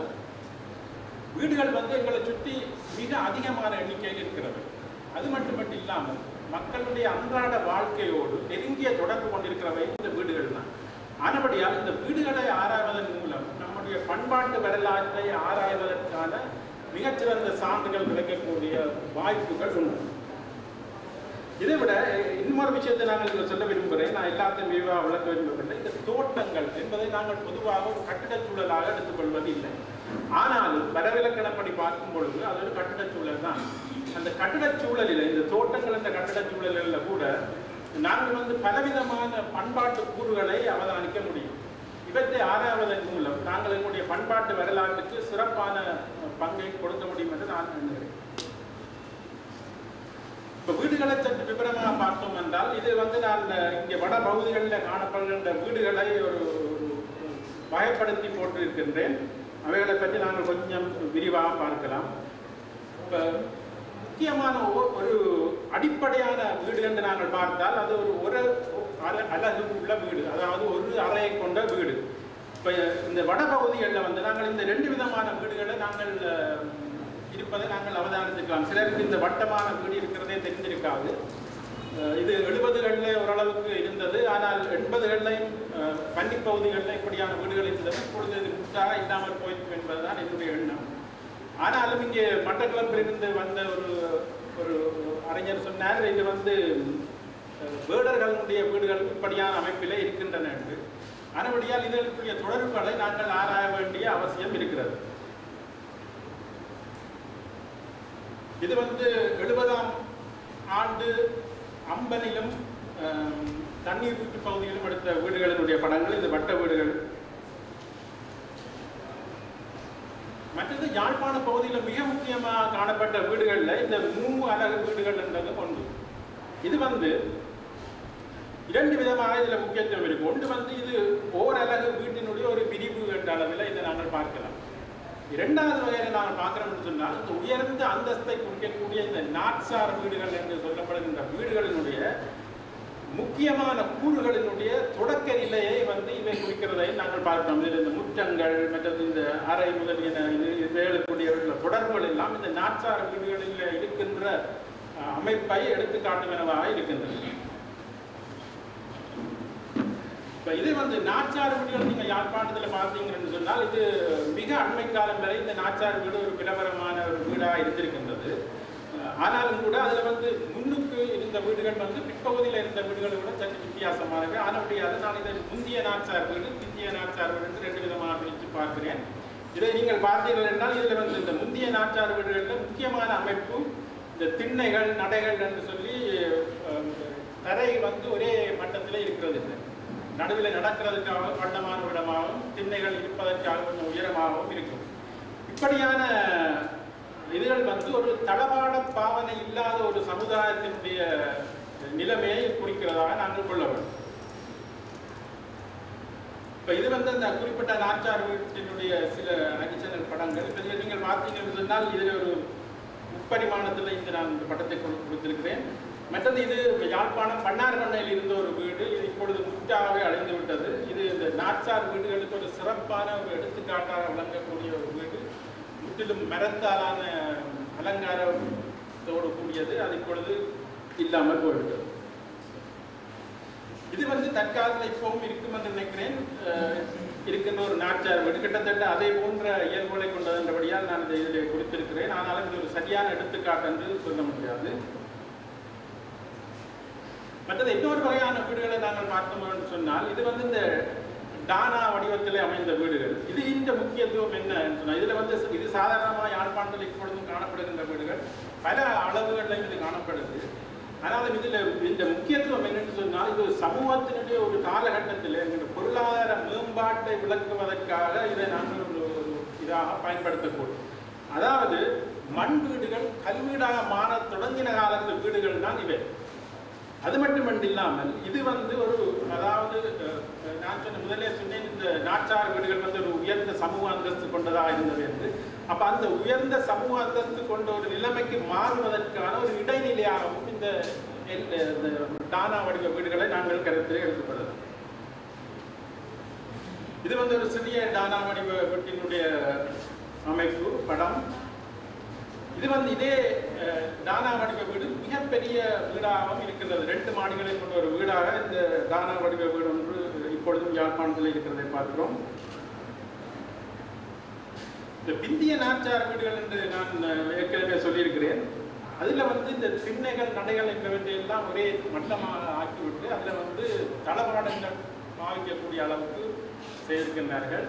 வீடுகள் எங்களை சுற்றி மிக அதிகமான எண்ணிக்கையில் இருக்கிறது. அது மட்டுமட்டு இல்லாமல் மக்களுடைய அன்றாட வாழ்க்கையோடு நெருங்கிய தொடர்பு கொண்டிருக்கிறவை இந்த வீடுகள் தான். ஆனபடியால் இந்த வீடுகளை ஆராய்வதன் மூலம் நம்முடைய பண்பாட்டு வரலாற்றை ஆராய்வதற்கான மிகச்சிறந்த சான்றுகள் கிடைக்கக்கூடிய வாய்ப்புகள் உண்டு. இதை விட இன்னொரு விஷயத்தை நாங்கள் சொல்ல விரும்புகிறேன். நான் எல்லாத்தையும் விரிவாக விளக்க விரும்பவில்லை. இந்த தோட்டங்கள் என்பதை நாங்கள் பொதுவாக ஒரு கட்டிடச் சூழலாக எடுத்துக்கொள்வது இல்லை. ஆனாலும் வரவிலக்கணப்படி பார்க்கும் பொழுது அது ஒரு கட்டிடச் சூழல் தான். அந்த கட்டிடச் சூழலில் இந்த தோட்டங்கள் என்ற கட்டிடச் சூழலில் கூட நாங்கள் பலவிதமான பண்பாட்டு கூறுகளை அவதானிக்க முடியும். இவற்றை ஆராய்வதன் மூலம் நாங்கள் எங்களுடைய பண்பாட்டு வரலாற்றுக்கு சிறப்பான பங்கை கொடுக்க முடியும் என்று நான் எண்ணுகிறேன். இப்போ வீடுகளை சற்று விவரமாக பார்த்தோம் என்றால் இது நான் இங்கே வட பகுதிகளில் காணப்படுகின்ற வீடுகளை ஒரு வகைப்படுத்தி போட்டிருக்கின்றேன். அவைகளை பற்றி நாங்கள் கொஞ்சம் விரிவாக பார்க்கலாம். இப்போ முக்கியமான ஒரு அடிப்படையான வீடு என்று நாங்கள் பார்த்தால் அது ஒரு அலகு உள்ள வீடு, அதாவது ஒரு அறையை கொண்ட வீடு. இப்போ இந்த வட பகுதிகளில் நாங்கள் இந்த 2 விதமான வீடுகளை நாங்கள் இருப்பதை நாங்கள் அவதானித்திருக்கலாம். சிலருக்கு இந்த வட்டமான வீடு இருக்கிறதே தெரிந்திருக்காது. இது 70களில் ஓரளவுக்கு இருந்தது. ஆனால் 80களில் பன்னிப்பகுதிகளில் இப்படியான வீடுகள் இருந்தது. இப்பொழுது இது முற்றாக இல்லாமல் போயிருக்கு என்பதுதான் என்னுடைய எண்ணம். ஆனாலும் இங்கே மட்டக்களப்பிலிருந்து வந்த ஒரு அறிஞர் சொன்னார், இது வேடர்களுடைய வீடுகள் இப்படியான அமைப்பிலே இருக்கின்றன என்று. ஆனபடியால் இதற்குரிய தொடர்புகளை நாங்கள் ஆராய வேண்டிய அவசியம் இருக்கிறது. இது 70ஆம் ஆண்டு அம்பனிலும் தண்ணீர் வீட்டு பகுதியிலும் எடுத்த வீடுகளினுடைய படங்கள். இந்த வட்ட வீடுகள். மற்றது யாழ்ப்பாண பகுதியில் மிக முக்கியமாக காணப்பட்ட வீடுகளில் இந்த 3 அலகு வீடுகள் என்றது ஒன்று. இது 2 விதமாக இதில் முக்கியத்துவம் இருக்கு. ஒன்று இது ஓரலகு வீட்டினுடைய ஒரு பிரிவு என்ற அளவில் இதை நாங்கள் பார்க்கலாம். இரண்டாவது வகையில் நாங்கள் பார்க்கிறோம்னு சொன்னால் இந்த உயர்ந்த அந்தஸ்தை குறிக்கக்கூடிய இந்த நாட்சார் வீடுகள் என்று சொல்லப்படுகின்ற வீடுகளினுடைய முக்கியமான கூறுகளினுடைய தொடக்க நிலையை இவை குறிக்கிறதை நாங்கள் பார்க்கிறோம். இதில் இந்த முற்றங்கள் மற்றது இந்த அறை முதலியன இவைகளுக்குரிய தொடர்புகள் எல்லாம் இந்த நாட்சார் வீடுகளில் இருக்கின்ற அமைப்பை எடுத்துக்காட்டுவனவாக இருக்கின்றன. இப்போ இது நாச்சார் வீடுகள் நீங்கள் யாழ்ப்பாணத்தில் பார்த்தீங்கன்னு சொன்னால் இது மிக அண்மை காலம் வரை இந்த நாச்சார் வீடு ஒரு பிரபலமான ஒரு வீடாக இருந்திருக்கின்றது. ஆனாலும் கூட அதில் முன்னுக்கு இருந்த வீடுகள் பிற்பகுதியில் இருந்த வீடுகளை விட சற்று வித்தியாசமானவை. ஆனபடியாக நான் இதை முந்திய நாச்சார் வீடு பிந்திய நாச்சார் வீடு என்று 2 விதமாக பிரித்து பார்க்கிறேன். இதை நீங்கள் பார்த்தீர்கள் என்றால் இதில் இந்த முந்திய நாச்சார் வீடுகளில் முக்கியமான அமைப்பு இந்த திண்ணைகள் நடைகள் என்று சொல்லி தரை ஒரே மட்டத்தில் இருக்கிறது இல்லை. நடுவில் நடக்கிறதுக்காக வட்டமான இடமாகவும் திண்ணைகள் இருப்பதற்காக கொஞ்சம் உயரமாகவும் இருக்கும். இப்படியான இதுகள் ஒரு தளபாட பாவனை இல்லாத ஒரு சமுதாயத்தினுடைய நிலைமையை குறிக்கிறதாக நாங்கள் கொள்ள வேண்டும். இப்போ இது அந்த குறிப்பிட்ட நாச்சார் வீட்டினுடைய சில அடிஷனல் படங்கள். இப்போ இதில் நீங்கள் பார்த்தீங்கன்னு சொன்னால் இதில் ஒரு முப்பரிமாணத்தில் நான் இந்த படத்தை கொடுத்திருக்கிறேன். மற்றது இது யாழ்ப்பாணம் பன்னார்கண்ணையில் இருந்த ஒரு வீடு. இது இப்பொழுது முற்றாகவே அழிந்து விட்டது. இது இந்த நாச்சார் வீடுகளுக்கு ஒரு சிறப்பான ஒரு எடுத்துக்காட்டாக விளங்கக்கூடிய ஒரு வீடு. முற்றிலும் மரத்தாலான அலங்காரத்தோடு கூடியது. அது இப்பொழுது இல்லாமல் போய்விட்டது. இது தற்காலத்தில் இப்பவும் இருக்கும் என்று நினைக்கிறேன். இருக்கின்ற ஒரு நாச்சார் வீடு கிட்டத்தட்ட அதே போன்ற இயல்புகளை கொண்டதென்றபடியால் நான் இதில் குறித்திருக்கிறேன். ஆனாலும் இது ஒரு சரியான எடுத்துக்காட்டு என்று சொல்ல முடியாது. மற்றது இன்னொரு வகையான வீடுகளை நாங்கள் பார்த்தோம் என்று சொன்னால், இது வந்து இந்த டானா வடிவத்தில் அமைந்த வீடுகள். இது இந்த முக்கியத்துவம் என்ன சொன்னால், இதில் இது சாதாரணமாக யாழ்ப்பாணத்தில் இப்பொழுதும் காணப்படுகின்ற வீடுகள் பல அளவுகளில் இது காணப்படுது. ஆனாலும் இதில் இந்த முக்கியத்துவம் என்னென்னு சொன்னால், இது சமூகத்தினுடைய ஒரு காலகட்டத்தில் எங்களுடைய பொருளாதார மேம்பாட்டை விளக்குவதற்காக இதை நாங்கள் ஒரு இதாக பயன்படுத்தக்கூடும். அதாவது மண் வீடுகள் கல்வீடாக மாற தொடங்கின காலத்து வீடுகள் தான் இவை. அது மட்டுமன்று இல்லாமல் இது வந்து ஒரு, அதாவது நான் முதலே சொன்னேன், இந்த நாச்சார் வீடுகள் வந்து ஒரு உயர்ந்த சமூக அந்தஸ்து கொண்டதாக இருந்தது என்று. அப்ப அந்த உயர்ந்த சமூக அந்தஸ்து கொண்ட ஒரு நிலைமைக்கு மாறுவதற்கான ஒரு இடைநிலையாகவும் இந்த டானா வடிவ வீடுகளை நாங்கள் கருத்தில் எடுத்துக்கொள்ளலாம். இது வந்து ஒரு சிறிய டானா வடிவ வீட்டினுடைய அமைப்பு படம். இது வந்து இதே டானா வடிவ வீடு மிகப்பெரிய வீடாகவும் இருக்கின்றது. 2 மாடிகளை கொண்ட ஒரு வீடாக இந்த டானா வடிவ வீடு ஒன்று இப்பொழுதும் யாழ்ப்பாணத்தில் இருக்கிறதை பார்க்கிறோம். இந்த பிந்திய நாச்சார் வீடுகள் என்று நான் ஏற்கனவே சொல்லியிருக்கிறேன். அதில் வந்து இந்த திண்ணைகள் நடைகள் என்பவற்றை எல்லாம் ஒரே மட்டமாக ஆக்கிவிட்டு அதில் வந்து தளபாடங்கள் பாவிக்கக்கூடிய அளவுக்கு செய்திருக்கின்றார்கள்.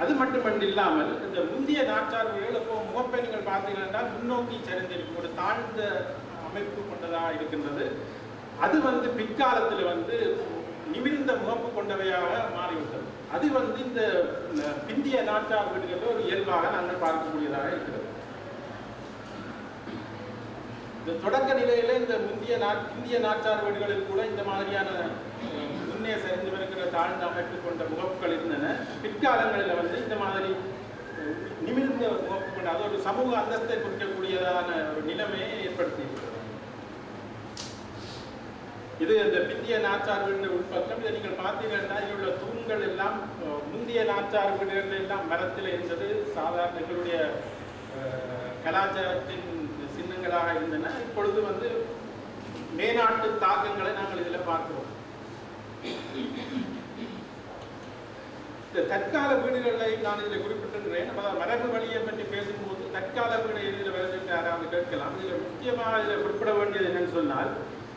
அது மட்டுமன்று இல்லாமல் இந்த முந்தைய நாச்சார் வீடுகள் இப்போ முகப்பை நீங்கள் பார்த்தீங்கன்னா முன்னோக்கி சரிந்திருக்கும் ஒரு தாழ்ந்த அமைப்பு கொண்டதாக இருக்கின்றது. அது வந்து பிற்காலத்தில் வந்து நிமிர்ந்த முகப்பு கொண்டவையாக மாறிவிட்டது. அது வந்து இந்த பிந்திய நாச்சார் வீடுகளில் ஒரு இயல்பாக நாங்கள் பார்க்கக்கூடியதாக இருக்கிறது. இந்த தொடக்க நிலையில இந்த இந்திய நாச்சார் வீடுகளில் கூட இந்த மாதிரியான முன்னே சரிந்து வருகிற தாழ்ந்த அமைப்பு கொண்ட முகப்புகள் இருந்தன. பிற்காலங்களில் வந்து இந்த மாதிரி நிமிர்ந்த முகப்பு கொண்ட, அது ஒரு சமூக அந்தஸ்தை குறிக்கக்கூடியதான ஒரு நிலைமையை ஏற்படுத்தி இருக்கிறது. இது இந்த பிந்திய நாச்சார் வீடு உட்பக்கம். இதை நீங்கள் பார்த்தீங்கன்னா இதில் உள்ள தூண்கள் எல்லாம் முந்தைய நாச்சார் வீடுகள் எல்லாம் மரத்தில் இருந்தது. சாதாரண எங்களுடைய கலாச்சாரத்தின் சின்னங்களாக இருந்தன. இப்பொழுது வந்து மேநாட்டு தாக்கங்களை நாங்கள் இதில் பார்க்கிறோம். இந்த தற்கால வீடுகளை நான் இதில் குறிப்பிட்டிருக்கிறேன். மரபு வழியை பற்றி பேசும்போது தற்கால வீடு இதில் வருது யாராவது கேட்கலாம். இதில் முக்கியமாக இதில் குறிப்பிட வேண்டியது என்னன்னு சொன்னால்,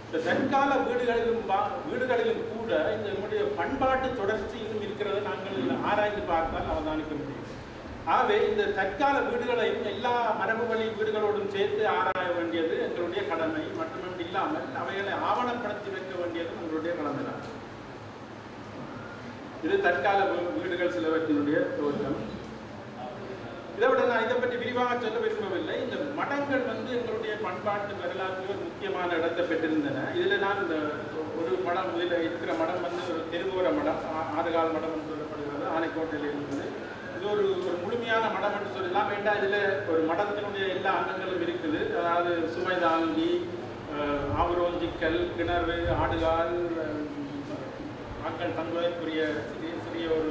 இந்த தற்கால வீடுகளிலும் கூட இந்த நம்முடைய பண்பாட்டு தொடர்ச்சி இன்னும் இருக்கிறத நாங்கள் ஆராய்ந்து பார்த்தால் அவதானிக்க முடியும். ஆகவே இந்த தற்கால வீடுகளையும் எல்லா மரபு வழி வீடுகளோடும் சேர்த்து ஆராய வேண்டியது எங்களுடைய கடமை. மட்டுமன்று இல்லாமல் அவைகளை ஆவணப்படுத்தி வைக்க வேண்டியது எங்களுடைய கடமை தான். இது தற்கால வீடுகள் சிலவற்றினுடைய தோற்றம். இதை விட நான் இதை பற்றி விரிவாக சொல்ல விரும்பவில்லை. இந்த மடங்கள் வந்து எங்களுடைய பண்பாட்டு வரலாற்றில் ஒரு முக்கியமான இடத்தை பெற்றிருந்தன. இதில் நான் இந்த ஒரு மடம், இதில் இருக்கிற மடம் வந்து ஒரு தெருவோர மடம், ஆறுகால் மடம் என்று சொல்லப்படுகிறது, ஆனைக்கோட்டையில் இருந்தது. இது ஒரு முழுமையான மடம் என்று சொல்லலாம். வேண்டாம், இதில் ஒரு மடத்தினுடைய எல்லா அங்கங்களும் இருக்குது. அதாவது சுமை தாங்கி, ஆவுரோஞ்சிக்கல், கிணறு, ஆடுகால், மக்கள் தங்குவதற்குரிய சிறிய ஒரு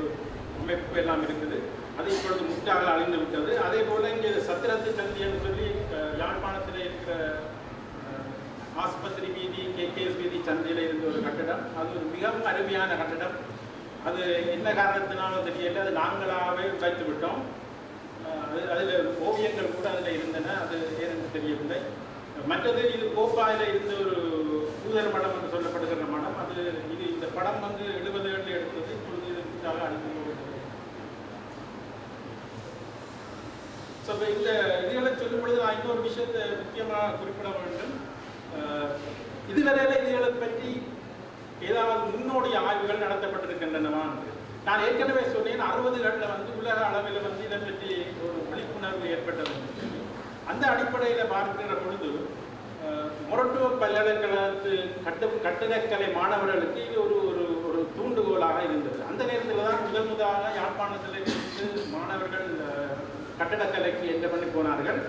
அமைப்பு எல்லாம் இருக்குது. அது இப்பொழுது முற்றாக அழிந்து விட்டது. அதே போல இங்கே சத்திரத்து சந்தி என்று சொல்லி யாழ்ப்பாணத்தில் இருக்கிற ஆஸ்பத்திரி வீதி, கேகேஎஸ் வீதி சந்தையில் இருந்த ஒரு கட்டடம். அது ஒரு மிகவும் அருமையான கட்டடம். அது என்ன காரணத்தினாலும் தெரியல, அது நாங்களாகவே வைத்து விட்டோம். அதில் ஓவியங்கள் கூட அதில் இருந்தன. அது ஏன்னு தெரியவில்லை. மற்றது இது கோப்பாயில் இருந்த ஒரு பூதர் மடம் என்று சொல்லப்படுகிற மடம். அது இந்த படம் வந்து 70 எடுத்தது. இப்பொழுது இது முற்றாக அழிந்து போகிறது. ஸோ இந்த இதுகளை சொல்லும் பொழுது நான் இன்னொரு விஷயத்தை முக்கியமாக குறிப்பிட வேண்டும். இதுவரையில் இதுகளை பற்றி ஏதாவது முன்னோடி ஆய்வுகள் நடத்தப்பட்டிருக்கின்றனவா என்று நான் ஏற்கனவே சொன்னேன். 60களில் வந்து உலக அளவில் வந்து இதை பற்றி ஒரு விழிப்புணர்வு ஏற்பட்டது. அந்த அடிப்படையில் பார்க்கிற பொழுது மொரட்டுவ பல்கலைக்கழகத்து கட்டிடக்கலை மாணவர்களுக்கு இது ஒரு தூண்டுகோலாக இருந்தது. அந்த நேரத்தில் தான் முதலாக யாழ்ப்பாணத்தில் இருந்து மாணவர்கள் கட்டிடக்கலைக்கு என்ற பண்ணி போனார்கள்.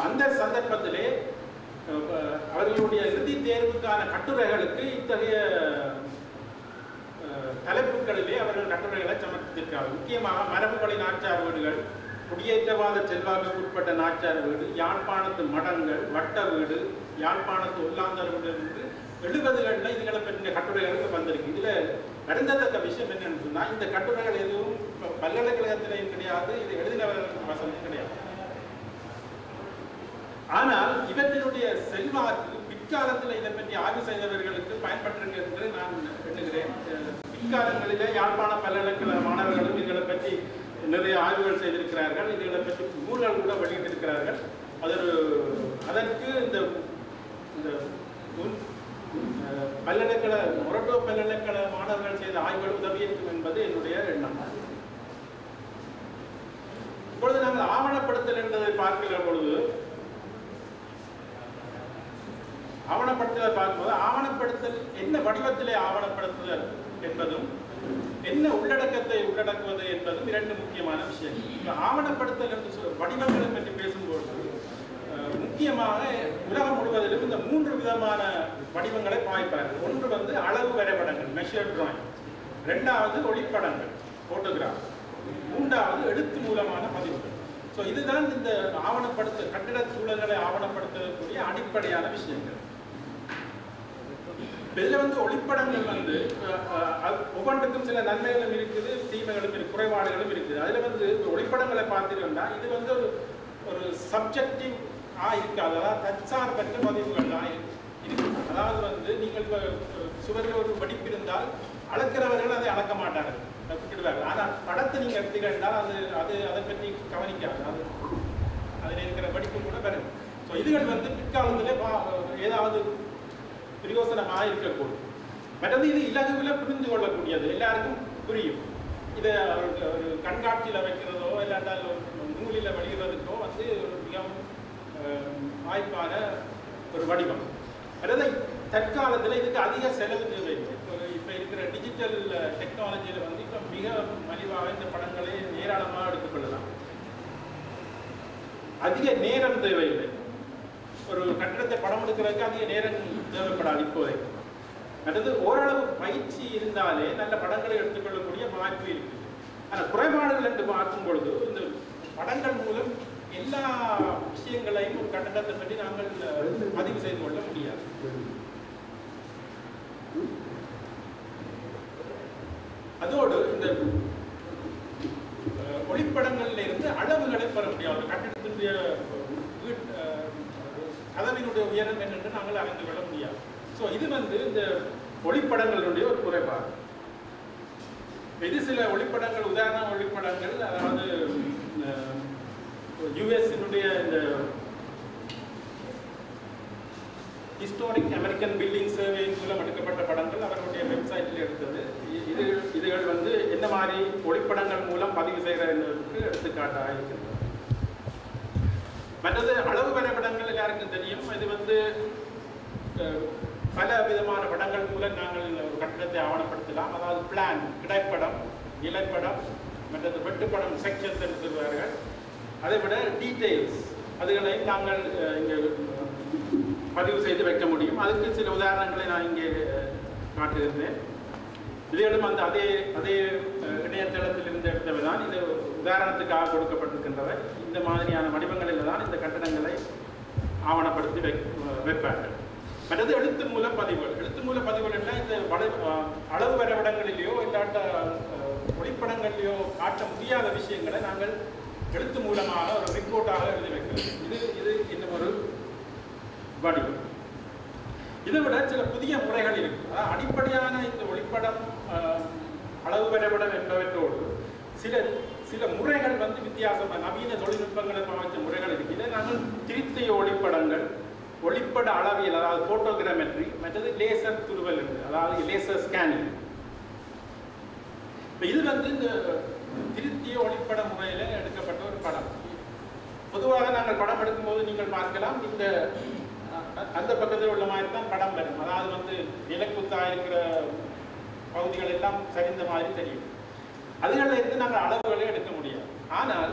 அந்த சந்தர்ப்பத்திலே அவர்களுடைய இறுதி தேர்வுக்கான கட்டுரைகளுக்கு இத்தகைய தலைப்புகளிலே அவர்கள் கட்டுரைகளை சமர்ப்பித்திருக்கிறார்கள். முக்கியமாக மரபுவழி நாச்சார் வீடுகள், குடியேற்றவாத செல்வாக்கு உட்பட்ட நாச்சார் வீடு, யாழ்ப்பாணத்து மடங்கள், வட்ட வீடு, யாழ்ப்பாணத்து ஒல்லாந்தர் வீடு என்று 70களில் இதுகளை பற்றிய கட்டுரைகளுக்கு வந்திருக்கு. இதில் வருந்தத்தக்க விஷயம் என்னன்னு சொன்னால், இந்த கட்டுரைகள் எதுவும் இப்போ பல்கலைக்கழகத்திலையும் கிடையாது, இது எழுதினவர்களுக்கு வசதியும் கிடையாது. ஆனால் இவற்றினுடைய செல்வாக்கு பிற்காலத்தில் இதை பற்றி ஆய்வு செய்தவர்களுக்கு பயன்பட்டிருக்கு என்று நான் எண்ணுகிறேன். பிற்காலங்களிலே யாழ்ப்பாண பல்கலைக்கழக மாணவர்களும் இதுகளை பற்றி நிறைய ஆய்வுகள் செய்திருக்கிறார்கள், இதுகளை பற்றி நூல்கள் கூட வெளியிட்டிருக்கிறார்கள். அதற்கு இந்த மொரட்டோ பல்கலைக்கழக மாணவர்கள் செய்த ஆய்வுகள் உதவி இருக்கும் என்பது என்னுடைய எண்ணம். இப்பொழுது நாங்கள் ஆவணப்படுத்தல் என்பதை பார்க்கிற பொழுது ஆவணப்படுத்தல் என்ன வடிவத்திலே ஆவணப்படுத்துதல் என்பதும் என்ன உள்ளடக்கத்தை உள்ளடக்குவது என்பதும் இரண்டு முக்கியமான விஷயம். ஆவணப்படுத்தல் என்று வடிவங்களை பற்றி பேசும்போது முக்கியமாக உலகம் முழுவதிலும் இந்த 3 விதமான வடிவங்களை பாய்ப்பார்கள். ஒன்று அளவு வரைபடங்கள், மெஷர் டிராயிங். 2வது ஒளிப்படங்கள், போட்டோகிராஃப். 3வது எழுத்து மூலமான பதிவுகள். ஸோ இதுதான் இந்த கட்டிட சூழல்களை ஆவணப்படுத்தக்கூடிய அடிப்படையான விஷயங்கள். இதில் ஒளிப்படங்கள் ஒவ்வொன்றுக்கும் சில நன்மைகளும் இருக்குது, தீமைகளும் இருக்குது, குறைபாடுகளும் இருக்குது. அதில் ஒளிப்படங்களை பார்த்துட்டோம்னா இது ஒரு சப்ஜெக்டிவ் இருக்காது, அதாவது தற்சார்பற்ற பதிவுகள் தான் இருக்கு. அதாவது நீங்கள் இப்போ சுவரில் ஒரு வெடிப்பு இருந்தால் அளக்கிறவர்கள் அதை அளக்க மாட்டார்கள், விட்டுடுவார்கள். ஆனால் படத்தை நீங்கள் எடுத்துக்கிட்டால் அதை பற்றி கவனிக்காது, அதில் இருக்கிற வெடிப்பு கூட பெறும். ஸோ இதுகள் பிற்காலத்தில் ஏதாவது பிரயோசனமாக இருக்கக்கூடும். மற்றது இது இலகுவில் புரிந்து கொள்ளக்கூடியது, எல்லாருக்கும் புரியும். இதை ஒரு கண்காட்சியில் வைக்கிறதோ இல்லாட்டால் நூலில் வெளியிடுறதுக்கோ மிகவும் வாய்ப்பான ஒரு வடிவம். அதாவது தற்காலத்தில் இதுக்கு அதிக செலவு தேவை. இப்போ இருக்கிற டிஜிட்டல் டெக்னாலஜியில் இப்போ மிக மலிவாக இந்த படங்களை ஏராளமாக எடுத்துக்கொள்ளலாம். அதிக நேரம் தேவையில்லை. ஒரு கட்டிடத்தை படம் எடுக்கிறதுக்கு அதிக நேரம் தேவைப்படாது இப்போதைக்கு. அடுத்து ஓரளவு பயிற்சி இருந்தாலே நல்ல படங்களை எடுத்துக்கொள்ளக்கூடிய வாய்ப்பு இருக்கு. ஆனால் குறைபாடுகள் என்று பார்க்கும் பொழுது இந்த படங்கள் மூலம் எல்லா விஷயங்களையும் ஒரு கட்டிடத்தை பற்றி நாங்கள் பதிவு செய்து கொள்ள முடியாது. அதோடு இந்த ஒளிப்படங்கள்ல இருந்து அளவுகளை பெற முடியாது. ஒரு கட்டிடத்தினுடைய கதவினுடைய உயரம் என்னென்று நாங்கள் அறிந்து கொள்ள முடியாது. ஸோ இது இந்த ஒளிப்படங்களுடைய ஒரு குறைபாடு. இது சில ஒளிப்படங்கள், உதாரண ஒளிப்படங்கள், அதாவது யுஎஸ்னுடைய இந்த ஹிஸ்டாரிக் அமெரிக்கன் பில்டிங் சர்வே மூலம் எடுக்கப்பட்ட படங்கள் அவர்களுடைய வெப்சைட்டில் எடுத்தது. இதுகள் என்ன மாதிரி ஒளிப்படங்கள் மூலம் பதிவு செய்கிறதுக்கு எடுத்துக்காட்டாக இருக்கிறது. மற்றது அளவு வரைபடங்கள் எல்லாருக்கும் தெரியும். இது பல விதமான படங்கள் மூலம் நாங்கள் ஒரு கட்டிடத்தை ஆவணப்படுத்தலாம். அதாவது பிளான், கிடைப்படம், இலைப்படம், மற்றது வெட்டுப்படம், செக்ஷன்ஸ் என்று சொல்வார்கள். அதை விட டீட்டெயில்ஸ் அதுகளையும் நாங்கள் இங்கே பதிவு செய்து வைக்க முடியும். அதுக்கு சில உதாரணங்களை நான் இங்கே காட்டுகிறேன். இதுகளும் அதே இணையதளத்தில் இருந்து எடுத்தவை தான். இது உதாரணத்துக்காக கொடுக்கப்பட்டிருக்கின்றவை. இந்த மாதிரியான வடிவங்களில் தான் இந்த கட்டடங்களை ஆவணப்படுத்தி வைப்பார்கள். மற்றது எழுத்து மூல பதிவுகள். எழுத்து மூல பதிவுகள் எல்லாம் இந்த அளவு வரைபடங்களிலேயோ இல்லாட்ட ஒளிப்படங்களிலேயோ காட்ட முடியாத விஷயங்களை நாங்கள் எழுத்து மூலமாக ஒரு ரிப்போர்ட்டாக எழுதி வைக்கிறது. இது இன்னும் ஒரு வடிவம். இதை விட சில புதிய முறைகள் இருக்கு. அடிப்படையான இந்த ஒளிப்படம், அளவு வரைபடம் என்பவற்றோடு சில முறைகள் வித்தியாசமாக நவீன தொழில்நுட்பங்களை பாவித்த முறைகள் இருக்கு. இதை நாங்கள் திருத்திய ஒளிப்படங்கள், ஒளிப்பட அளவியல், அதாவது போட்டோகிராமெட்ரி, மற்றது லேசர் துருவல் என்று, அதாவது லேசர் ஸ்கேனிங். இது இந்த திருத்திய ஒளிப்பட முறையில் எடுக்கப்பட்ட ஒரு படம். பொதுவாக நாங்கள் படம் எடுக்கும்போது நீங்கள் பார்க்கலாம், இந்த அந்த பக்கத்தில் உள்ள மாதிரி தான் படம் வரும். அதாவது நிலக்குத்தாக இருக்கிற பகுதிகள் எல்லாம் சரிந்த மாதிரி தெரியும். அதுகளில் இருந்து நாங்கள் அளவுகளை எடுக்க முடியாது. ஆனால்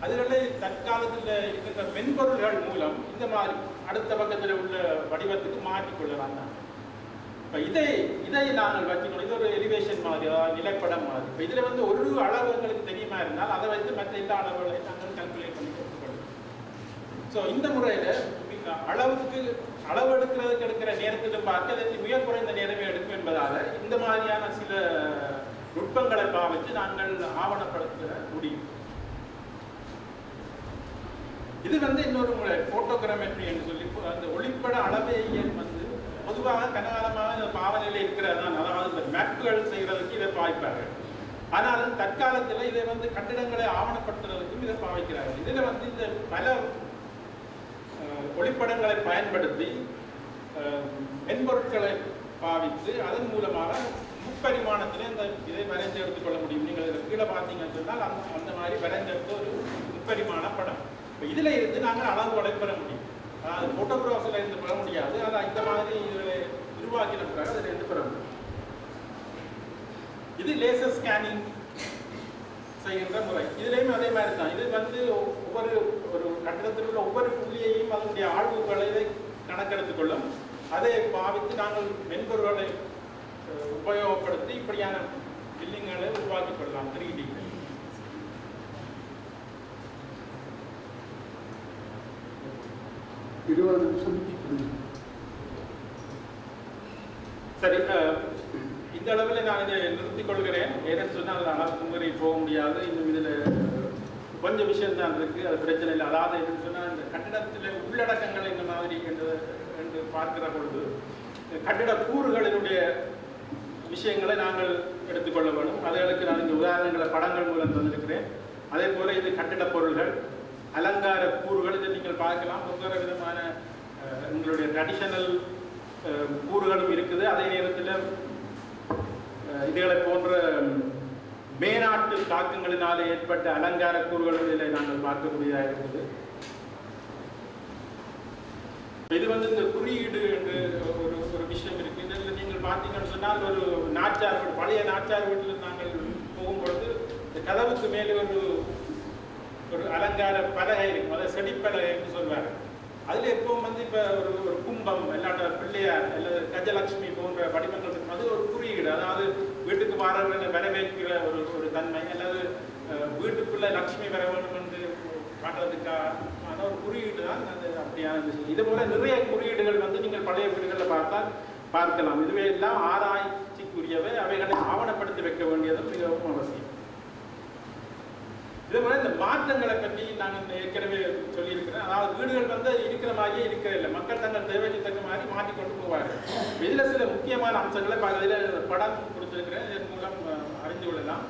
அதுகளை தற்காலத்தில் இருக்கின்ற மென்பொருள்கள் மூலம் இந்த மாதிரி அடுத்த பக்கத்தில் உள்ள வடிவத்துக்கு மாற்றிக்கொள்ளலாம் தான். இப்போ இதை நாங்கள் வச்சுக்கணும். இது ஒரு எலிவேஷன் மாதிரி, அதாவது நிலப்படம் மாதிரி. இப்போ இதில் ஒரு அளவு எங்களுக்கு தெரியுமா இருந்தால் அதை வைத்து மற்ற எல்லா அளவுகளை நாங்கள் கால்குலேட் பண்ணி கொடுத்துக்கொள்ளணும். ஸோ இந்த முறையில் அளவு எடுக்கிறதுக்கு எடுக்கிற நேரத்திலும் பார்த்து அதற்கு மிக குறைந்த நேரமே எடுக்கும் என்பதால் இந்த மாதிரியான சில நுட்பங்களை பாவித்து நாங்கள் ஆவணப்படுத்த முடியும். இது இன்னொரு முறை போட்டோகிராமெட்ரி என்று சொல்லி அந்த ஒளிப்பட அளவையியல் பொதுவாக கனகாலமாக இந்த பாவனையில் இருக்கிறது தான். அதாவது மேப்புகள் செய்கிறதுக்கு இதை பாவிப்பார்கள். ஆனால் தற்காலத்தில் இதை கட்டிடங்களை ஆவணப்படுத்துறதுக்கும் இதை பாவிக்கிறார்கள். இதில் இந்த பல ஒளிப்படங்களை பயன்படுத்தி மென்பொருட்களை பாவித்து அதன் மூலமாக முப்பரிமாணத்தில் இதை வரைந்து எடுத்துக்கொள்ள முடியும். நீங்கள் இதில் கீழே பார்த்தீங்கன்னு சொன்னால் அந்த மாதிரி வரைந்தெடுத்து ஒரு முப்பரிமாண படம். இப்போ இதில் இருந்து நாங்கள் அளவுகளை பெற முடியும். அதாவது ஃபோட்டோகிராஃபில் இருந்து பெற முடியாது. அதை இந்த மாதிரி இதில் உருவாக்கினதுக்காக அதில் இருந்து பெற முடியும். இது லேசர் ஸ்கேனிங் செய்கின்ற முறை. இதுலேயும் அதே மாதிரி தான். இது ஒவ்வொரு ஒரு கட்டிடத்தில் உள்ள ஒவ்வொரு புள்ளியையும் அதனுடைய ஆழ்வுகளை கணக்கெடுத்துக் கொள்ளும். அதை பாவித்து நாங்கள் மென்பொருள்களை உபயோகப்படுத்தி இப்படியான பில்டிங்களை உருவாக்கிக் கொள்ளலாம் 3D. சரி, இந்த அளவில் நான் இதை நிறுத்திக் கொள்கிறேன். ஏன்னு சொன்னால் அளவுக்கு முறை போக முடியாது. இன்னும் இதில் கொஞ்சம் விஷயம் தான் இருக்குது, அது பிரச்சனை இல்லை. அதாவது என்னன்னு சொன்னால் இந்த கட்டிடத்தில் உள்ளடக்கங்கள் இந்த மாதிரி என்று பார்க்கிற பொழுது கட்டிட கூறுகளினுடைய விஷயங்களை நாங்கள் எடுத்துக்கொள்ள வேண்டும். அதுகளுக்கு நான் இந்த உதாரணங்களை படங்கள் மூலம் தந்திருக்கிறேன். அதே போல இது கட்டிட பொருள்கள், அலங்கார கூறுகள், இதை நீங்கள் பார்க்கலாம். ஒவ்வொரு விதமான எங்களுடைய ட்ரெடிஷனல் கூறுகளும் இருக்குது. அதே நேரத்தில் இதுகளை போன்ற மேனாட்டு தாக்கங்களினாலே ஏற்பட்ட அலங்கார கூறுகளும் இதில் நாங்கள் பார்க்கக்கூடியதாக இருக்குது. இது இந்த குறியீடு என்று ஒரு விஷயம் இருக்கு. இதில் நீங்கள் பார்த்தீங்கன்னு சொன்னால் ஒரு நாச்சார் வீடு, பழைய நாச்சார் வீட்டில் நாங்கள் போகும்பொழுது இந்த கதவுக்கு மேலே ஒரு அலங்கார பலகை இருக்கும். அதை செடிப்பலகை என்று சொல்வார். அதில் எப்பவும் இப்போ ஒரு கும்பம் இல்லாட்ட பிள்ளையார் அல்லது கஜலட்சுமி போன்ற வடிவங்கள் இருக்கும். அது ஒரு குறியீடு. அதாவது வீட்டுக்கு வரவர்களை வரவேற்கிற ஒரு தன்மை, அல்லது வீட்டுக்குள்ள லட்சுமி வர வேண்டும் என்று காட்டுறதுக்கான ஒரு குறியீடு தான் அது. அப்படியான விஷயம். இது போல நிறைய குறியீடுகள் நீங்கள் பழைய வீடுகளில் பார்க்கலாம். இதுவே எல்லாம் ஆராய்ச்சிக்குரியவை. அவைகளை ஆவணப்படுத்தி வைக்க வேண்டியது மிகவும் அவசியம். இதே போல இந்த மாற்றங்களை பற்றி நாங்கள் ஏற்கனவே சொல்லியிருக்கிறேன். அதாவது வீடுகள் இருக்கிற மாதிரியே இருக்கிறதில்லை. மக்கள் தங்கள் தேவைக்கு தக்க மாதிரி மாற்றிக்கொண்டு போவார்கள். இதில் சில முக்கியமான அம்சங்களை இதில் படம் கொடுத்துருக்கிறேன். இதன் மூலம் அறிந்து கொள்ளலாம்.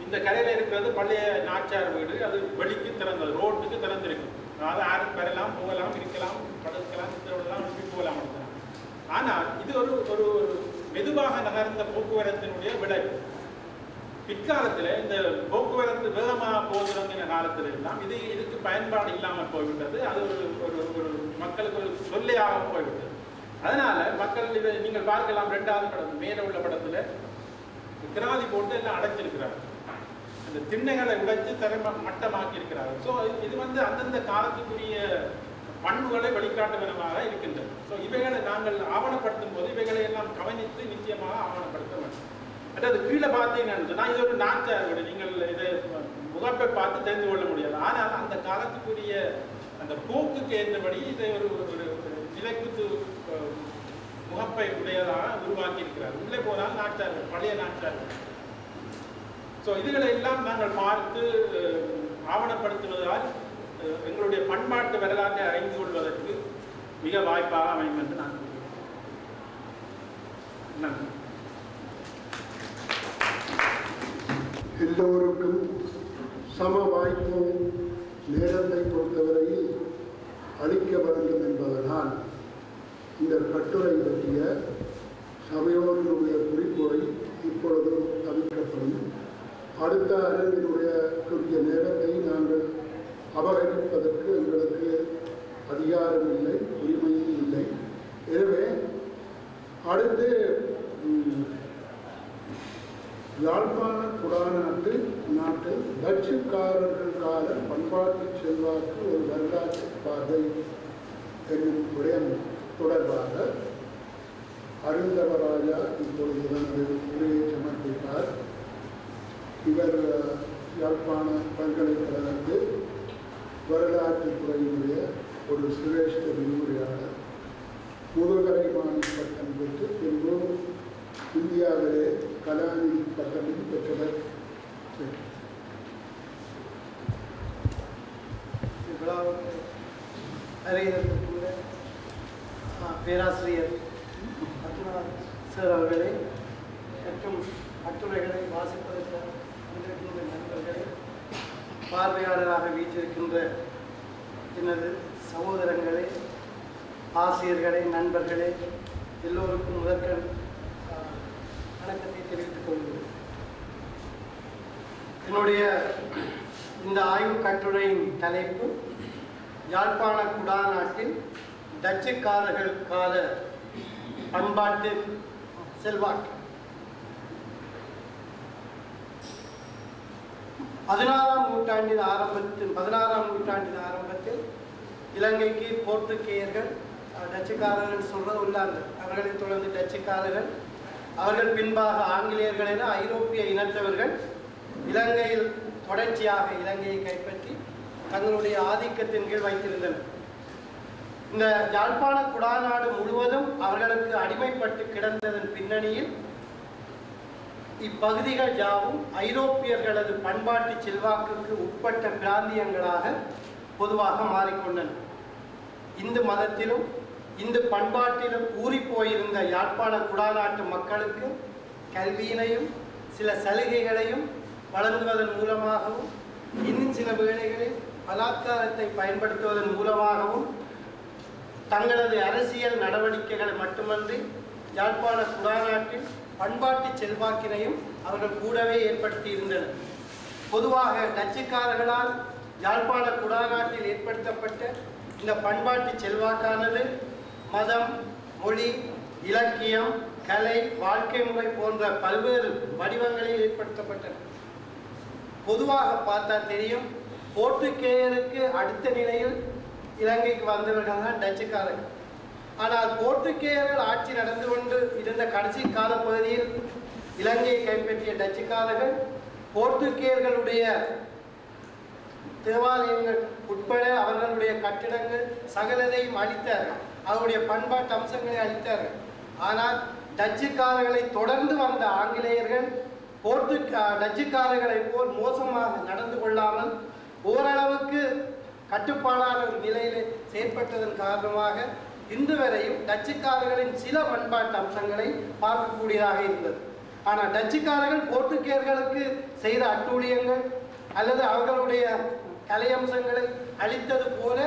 இந்த கரையில் இருக்கிறது பழைய நாச்சார் வீடு. அது வெளிக்கு திறந்தது, ரோட்டுக்கு திறந்திருக்கும். அதாவது யாரும் வரலாம், போகலாம், இருக்கலாம், படுக்கலாம், சித்திரவெல்லாம் போகலாம். ஆனால் இது ஒரு மெதுவாக நகர்ந்த போக்குவரத்தினுடைய விளைவு. பிற்காலத்தில் இந்த போக்குவரத்து வேகமாக போகிறங்கிற காலத்தில் எல்லாம் இதுக்கு பயன்பாடு இல்லாமல் போய்விட்டது. அது ஒரு மக்களுக்கு ஒரு சொல்லையாக போய்விட்டது. அதனால மக்கள் இதை நீங்கள் பார்க்கலாம். 2வது படம் மேலே உள்ள படத்தில் கிராதி போட்டு எல்லாம் அடைச்சிருக்கிறார்கள். அந்த திண்ணைகளை உடைத்து தரை மட்டமாக்கி இருக்கிறார்கள். ஸோ இது அந்தந்த காலத்துக்குரிய பண்புகளை வழிகாட்டு விதமாக இருக்கின்றது. ஸோ இவைகளை நாங்கள் ஆவணப்படுத்தும் போது இவைகளை எல்லாம் கவனித்து நிச்சயமாக ஆவணப்படுத்த வேண்டும். அதாவது கீழே பார்த்தீங்கன்னு சொன்னால் இது ஒரு நாச்சார் வீடு. நீங்கள் இதை முகப்பை பார்த்து தெரிந்து கொள்ள முடியாது. ஆனால் அந்த காலத்துக்குரிய அந்த போக்குக்கு ஏற்றபடி இதை ஒரு நிலைக்குத்து முகப்பை உடையதாக உருவாக்கி இருக்கிறார். உள்ளே போனால் நாச்சார் வீடு, பழைய நாச்சார் வீடு. ஸோ இதுகளை எல்லாம் நாங்கள் பார்த்து ஆவணப்படுத்துவதால் எங்களுடைய பண்பாட்டு வரலாற்றை அறிந்து கொள்வதற்கு மிக வாய்ப்பாக அமையும் என்று நான் நன்றி. எல்லோருக்கும் சம வாய்ப்பு நேரத்தை பொறுத்தவரையில் அளிக்க வேண்டும் என்பதனால் இந்த கட்டுரை பற்றிய சபையோரினுடைய குறிப்புரை இப்பொழுது தவிர்க்கப்படும். அடுத்த அரங்கினுடைய குறுகிய நேரத்தை நாங்கள் அபகரிப்பதற்கு எங்களுக்கு அதிகாரம் இல்லை, உரிமையும் இல்லை. எனவே அடுத்து யாழ்ப்பாண குடாநாட்டில் டச்சுக்காரர்கள் கால பண்பாட்டு செல்வாக்கு ஒரு வரலாற்று பார்வை என்னும் விடயம் தொடர்பாக அருந்தவராஜா இப்பொழுது தனது உரையை சமர்ப்பித்தார். இவர் யாழ்ப்பாண பல்கலைக்கழகத்தில் வரலாற்று துறையினுடைய ஒரு சிரேஷ்ட விரிவுரையாளர். முதுகலை மாணி பட்டம் பெற்று பின்பு இந்தியாவிலே கலாநிதி பட்டமும் பெற்றவர். பேராசிரியர் பத்மநாத் சார் அவர்களே மற்றும் கட்டுரைகளை வாசிப்பதற்கு வந்திருக்கின்ற நண்பர்களே, பார்வையாளராக வீற்றிருக்கின்ற எனது சகோதரங்களே, ஆசிரியர்களே, நண்பர்களே, எல்லோருக்கும் முதற்கண் வணக்கத்தை தெரிவித்துக் கொள்கிறேன். என்னுடைய இந்த ஆய்வு கட்டுரையின் தலைப்பு யாழ்ப்பாண குடாநாட்டில் டச்சுக்காரர்கள் கால பண்பாட்டு செல்வாக்கு. 16ஆம் நூற்றாண்டின் ஆரம்பத்தில் இலங்கைக்கு போர்த்துகேயர்கள், டச்சுக்காரர்கள் சொல்றது உள்ளார்கள், அவர்களை தொடர்ந்து டச்சுக்காரர்கள், அவர்கள் பின்பாக ஆங்கிலேயர்கள் என ஐரோப்பிய இனத்தவர்கள் இலங்கையில் தொடர்ச்சியாக இலங்கையை கைப்பற்றி தங்களுடைய ஆதிக்கத்தின் கீழ் வைத்திருந்தனர். இந்த யாழ்ப்பாண குடாநாடு முழுவதும் அவர்களுக்கு அடிமைப்பட்டு கிடந்ததன் பின்னணியில் இப்பகுதிகள் யாவும் ஐரோப்பியர்களது பண்பாட்டு செல்வாக்குக்கு உட்பட்ட பிராந்தியங்களாக பொதுவாக மாறிக்கொண்டன. இந்து மதத்திலும் இந்து பண்பாட்டிலும் ஊறி போயிருந்த யாழ்ப்பாண குடாநாட்டு மக்களுக்கு கல்வியினையும் சில சலுகைகளையும் வழங்குவதன் மூலமாகவும் இன்னும் சில வேளைகளில் பலாத்காரத்தை பயன்படுத்துவதன் மூலமாகவும் தங்களது அரசியல் நடவடிக்கைகளை மட்டுமன்றி யாழ்ப்பாண குடாநாட்டில் பண்பாட்டு செல்வாக்கினையும் அவர்கள் கூடவே ஏற்படுத்தி இருந்தனர். பொதுவாக டச்சுக்காரர்களால் யாழ்ப்பாண குடாநாட்டில் ஏற்படுத்தப்பட்ட இந்த பண்பாட்டு செல்வாக்கானது மதம், மொழி, இலக்கியம், கலை, வாழ்க்கை முறை போன்ற பல்வேறு வடிவங்களில் ஏற்படுத்தப்பட்டன. பொதுவாக பார்த்தா தெரியும், போர்த்துகேயருக்கு அடுத்த நிலையில் இலங்கைக்கு வந்தவர்கள் தான் டச்சுக்காரர்கள். ஆனால் போர்த்துகேயர்கள் ஆட்சி நடந்து கொண்டு இருந்த கடைசி கால பகுதியில் இலங்கையை கைப்பற்றிய டச்சுக்காரர்கள் போர்த்துகேயர்களுடைய தேவாலயங்கள் உட்பட அவர்களுடைய கட்டிடங்கள் சகலதையும் அழித்தார்கள், அவருடைய பண்பாட்டு அம்சங்களை அழித்தார்கள். ஆனால் டச்சுக்காரர்களை தொடர்ந்து வந்த ஆங்கிலேயர்கள் டச்சுக்காரர்களை போல் மோசமாக நடந்து கொள்ளாமல் ஓரளவுக்கு கட்டுப்பாடான ஒரு நிலையில் செயற்பட்டதன் காரணமாக இன்று வரையும் டச்சுக்காரர்களின் சில பண்பாட்டு அம்சங்களை பார்க்கக்கூடியதாக இருந்தது. ஆனால் டச்சுக்காரர்கள் போர்த்துகேயர்களுக்கு செய்த அட்டூழியங்கள் அல்லது அவர்களுடைய கலை அம்சங்களை அளித்தது போல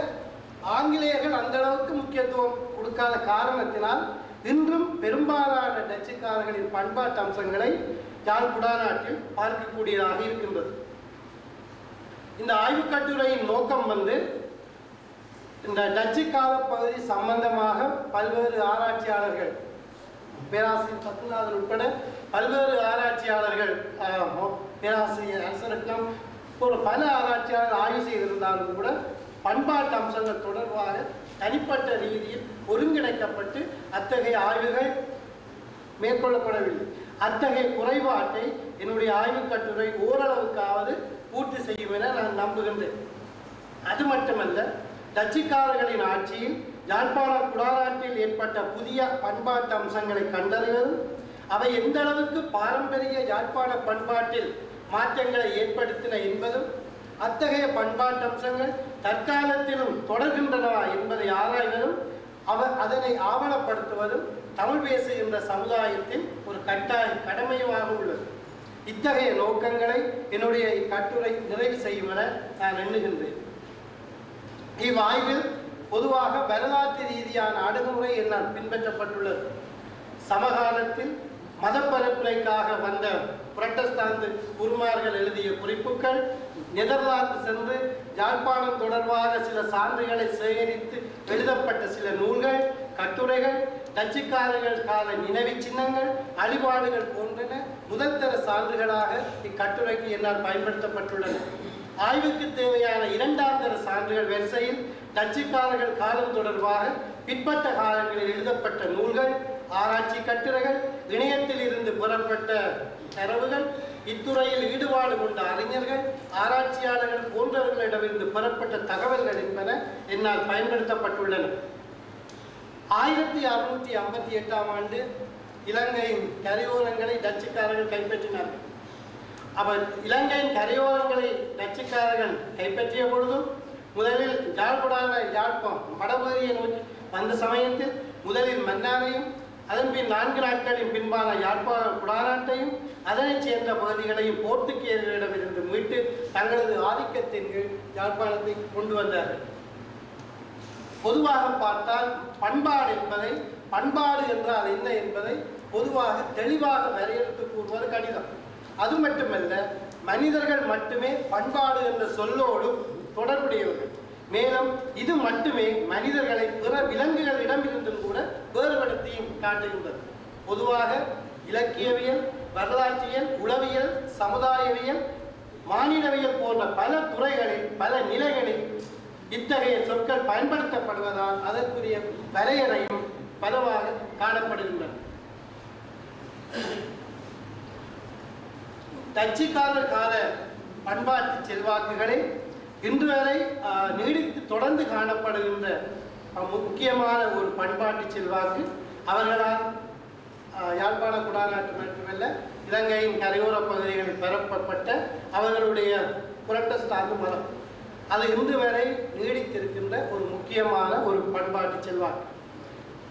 ஆங்கிலேயர்கள் அந்த அளவுக்கு முக்கியத்துவம் கொடுக்காத காரணத்தினால் இன்றும் பெரும்பாலான டச்சுக்காரர்களின் பண்பாட்டு அம்சங்களை யாழ் குடாநாட்டில் பார்க்கக்கூடியதாக இருக்கின்றது. இந்த ஆய்வு கட்டுரையின் நோக்கம் இந்த டச்சு கால பகுதி சம்பந்தமாக பல்வேறு ஆராய்ச்சியாளர்கள், பேராசிரியர் பத்மநாதன் உட்பட பல்வேறு ஆராய்ச்சியாளர்கள், பேராசிரியர் அரசரட்னம் ஒரு பல ஆராய்ச்சியாளர்கள் ஆய்வு செய்திருந்தாலும் கூட பண்பாட்டு அம்சங்கள் தொடர்பாக தனிப்பட்ட ரீதியில் ஒருங்கிணைக்கப்பட்டு அத்தகைய ஆய்வுகள் மேற்கொள்ளப்படவில்லை. அத்தகைய குறைபாட்டை என்னுடைய ஆய்வு கட்டுரை ஓரளவுக்காவது பூர்த்தி செய்யும் என நான் நம்புகின்றேன். அது மட்டுமல்ல, டச்சுக்காரர்களின் ஆட்சியில் யாழ்ப்பாண குடாநாட்டில் ஏற்பட்ட புதிய பண்பாட்டு அம்சங்களை கண்டறிவதும் அவை எந்த அளவுக்கு பாரம்பரிய யாழ்ப்பாண பண்பாட்டில் மாற்றங்களை ஏற்படுத்தின என்பதும் அத்தகைய பண்பாட்டு அம்சங்கள் தற்காலத்திலும் தொடர்கின்றனவா என்பதை ஆராய்வதும் அதனை ஆவணப்படுத்துவதும் தமிழ் பேசுகின்ற சமுதாயத்தின் ஒரு கட்டாய கடமையுமாக உள்ளது. இத்தகைய நோக்கங்களை என்னுடைய கட்டுரை நிறைவு செய்யும் என நான் எண்ணுகின்றேன். இவ்வாய்வில் பொதுவாக வரலாற்று ரீதியான அணுகுமுறை என்னால் பின்பற்றப்பட்டுள்ளது. சமகாலத்தில் மதப்பரப்புரைக்காக வந்த புரட்டஸ்தாந்து குருமார்கள் எழுதிய குறிப்புகள், நெதர்லாந்து சென்று யாழ்ப்பாணம் தொடர்பாக சில சான்றுகளை சேகரித்து எழுதப்பட்ட சில நூல்கள், கட்டுரைகள், டச்சுக்காரர்கள் கால நினைவு சின்னங்கள், அழிபாடுகள் போன்றன முதல் தர சான்றுகளாக இக்கட்டுரைக்கு என்னால் பயன்படுத்தப்பட்டுள்ளன. ஆய்வுக்கு தேவையான இரண்டாம் தர சான்றுகள் வரிசையில் டச்சுக்காரர்கள் காலம் தொடர்பாக பிற்பட்ட காலங்களில் எழுதப்பட்ட நூல்கள், ஆராய்ச்சி கட்டுரைகள், இணையத்தில் இருந்து பெறப்பட்ட தரவுகள், இத்துறையில் ஈடுபாடு கொண்ட அறிஞர்கள், ஆராய்ச்சியாளர்கள் போன்றவர்களிடமிருந்து பெறப்பட்ட தகவல்கள் என்பன என்னால் பயன்படுத்தப்பட்டுள்ளன. 1658ஆம் ஆண்டு இலங்கையின் கரையோரங்களை டச்சுக்காரர்கள் கைப்பற்றினார்கள். அவர் இலங்கையின் கரையோரங்களை டச்சுக்காரர்கள் கைப்பற்றிய பொழுதும் முதலில் யாழ்ப்பாணம் வடபகுதியை நோக்கி வந்த சமயத்தில் முதலில் மன்னாரையும் அதன் பின் 4 நாட்களின் பின்பான யாழ்ப்பாண குடாநாட்டையும் அதனைச் சேர்ந்த பகுதிகளையும் போர்த்துகேயர்களிடமிருந்து மீட்டு தங்களது ஆதிக்கத்தின் கீழ் யாழ்ப்பாணத்தை கொண்டு வந்தார்கள். பொதுவாக பார்த்தால் பண்பாடு என்றால் என்ன என்பதை பொதுவாக தெளிவாக வரையறுத்து கூறுவது கடினம். அது மட்டுமல்ல, மனிதர்கள் மட்டுமே பண்பாடு என்ற சொல்லோடு தொடர்புடையவர்கள். மேலும் இது மட்டுமே மனிதர்களை பிற விலங்குகளிடமிருந்தும் கூட வேறுபடுத்தியும் காட்டுகின்றது. பொதுவாக இலக்கியவியல், வரலாற்றியல், உளவியல், சமுதாயவியல், மானிடவியல் போன்ற பல துறைகளில் பல நிலைகளில் இத்தகைய சொற்கள் பயன்படுத்தப்படுவதால் அதற்குரிய வரையறையும் பலவாக காணப்படுகின்றன. டச்சுக்காரர் கால பண்பாட்டு செல்வாக்குகளை இன்று வரை நீடித்து தொடர்ந்து காணப்படுகின்ற முக்கியமான ஒரு பண்பாட்டு செல்வாக்கு அவர்களால் யாழ்ப்பாண குடாநாட்டு மட்டுமல்ல இலங்கையின் கரையோர பகுதிகளில் பெறப்பட்ட அவர்களுடைய புரட்டஸ்டாந்து மதம், அது இன்று வரை நீடித்திருக்கின்ற ஒரு முக்கியமான ஒரு பண்பாட்டு செல்வாக்கு.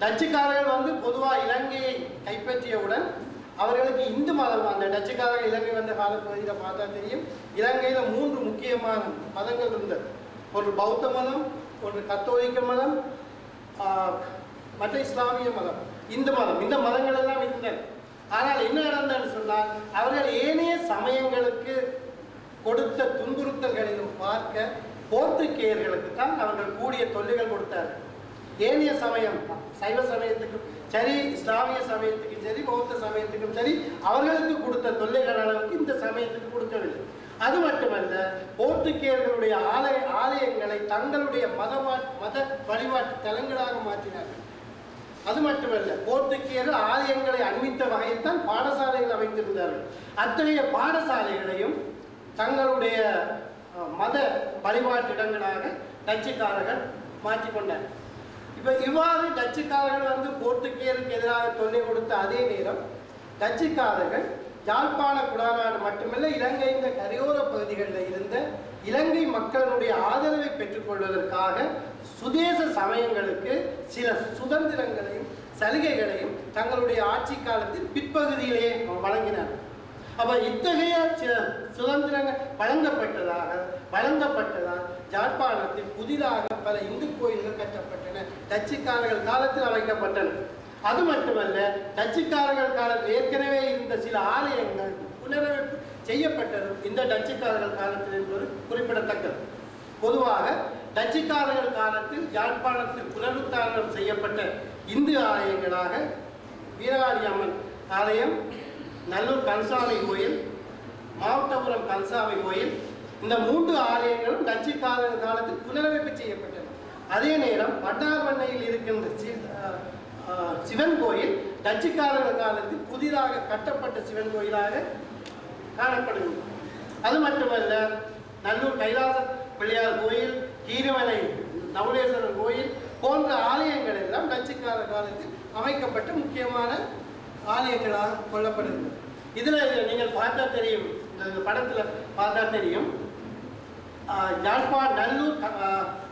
டச்சுக்காரர்கள் பொதுவாக இலங்கையை கைப்பற்றியவுடன் அவர்களுக்கு இந்து மதம், அந்த டச்சுக்காரர்கள் இலங்கை வந்த காலப்பகுதியில் பார்த்தா தெரியும், இலங்கையில் 3 முக்கியமான மதங்கள் இருந்தது. ஒன்று பௌத்த மதம், ஒன்று கத்தோலிக்க மதம், மற்ற இஸ்லாமிய மதம், இந்து மதம். இந்த மதங்கள் எல்லாம் இருந்தன. ஆனால் என்ன நடந்ததுன்னு சொன்னால், அவர்கள் ஏனைய சமயங்களுக்கு கொடுத்த துன்புறுத்தல்களிலும் பார்க்க போர்த்துகேயர்களுக்கு தான் அவர்கள் கூடிய தொல்லைகள் கொடுத்தார்கள். ஏனைய சமயம், சைவ சமயத்துக்கும் சரி, இஸ்லாமிய சமயத்துக்கும் சரி, பௌத்த சமயத்துக்கும் சரி, அவர்களுக்கு கொடுத்த தொல்லைகள் அளவுக்கு இந்த சமயத்துக்கு கொடுக்கவில்லை. அது மட்டுமல்ல, போர்த்துகேயர்களுடைய ஆலயங்களை தங்களுடைய மத வழிபாட்டு தலங்களாக மாற்றினார்கள். அது மட்டுமல்ல, போர்த்துகேயர்கள் ஆலயங்களை அண்மித்த வகையில் தான் பாடசாலைகள் அமைத்திருந்தார்கள். அத்தகைய பாடசாலைகளையும் தங்களுடைய மத வழிபாட்டு இடங்களாக டச்சுக்காரர்கள் மாற்றிக்கொண்டார்கள். இவ்வாறு டச்சுக்காரர்கள் போர்த்துகேயருக்கு எதிராக தொல்லை கொடுத்த அதே நேரம் டச்சுக்காரர்கள் யாழ்ப்பாண குடாநாடு மட்டுமல்ல இலங்கையின் கரையோர பகுதிகளில் இருந்த இலங்கை மக்களுடைய ஆதரவை பெற்றுக்கொள்வதற்காக சுதேச சமயங்களுக்கு சில சுதந்திரங்களையும் சலுகைகளையும் தங்களுடைய ஆட்சி காலத்தில் பிற்பகுதியிலேயே வழங்கினார்கள். அப்ப இத்தகைய சில சுதந்திரங்கள் வழங்கப்பட்டதால் யாழ்ப்பாணத்தில் புதிதாக பல இந்து கோயில்கள் கட்டப்பட்டன, டச்சுக்காரர்கள் காலத்தில் அமைக்கப்பட்டன. அது மட்டுமல்ல, டச்சுக்காரர்கள் காலத்தில் ஏற்கனவே இருந்த சில ஆலயங்கள் புனரமைப்பு செய்யப்பட்டது இந்த டச்சுக்காரர்கள் காலத்தில் என்பது குறிப்பிடத்தக்கது. பொதுவாக டச்சுக்காரர்கள் காலத்தில் யாழ்ப்பாணத்தில் புனருத்தாரணம் செய்யப்பட்ட இந்து ஆலயங்களாக வீரகாளி அம்மன் ஆலயம், நல்லூர் கன்சாமி கோயில், மாவட்டபுரம் கன்சாமி கோயில், இந்த 3 ஆலயங்களும் டச்சுக்காரர்கள் காலத்தில் புனரமைப்பு செய்யப்பட்டன. அதே நேரம் பண்டார்வண்ணையில் இருக்கின்ற சிவன் கோயில் டச்சுக்காரர்கள் காலத்தில் புதிதாக கட்டப்பட்ட சிவன் கோயிலாக காணப்படுகிறது. அது மட்டுமல்ல, நல்லூர் கைலாச பிள்ளையார் கோயில், கீரிமலை நவுலேஸ்வரர் கோயில் போன்ற ஆலயங்கள் எல்லாம் டச்சுக்காரர் காலத்தில் அமைக்கப்பட்ட முக்கியமான ஆலயங்களாக கொள்ளப்படுகிறது. இதில் நீங்கள் பார்த்தா தெரியும், இந்த படத்தில் பார்த்தா தெரியும்,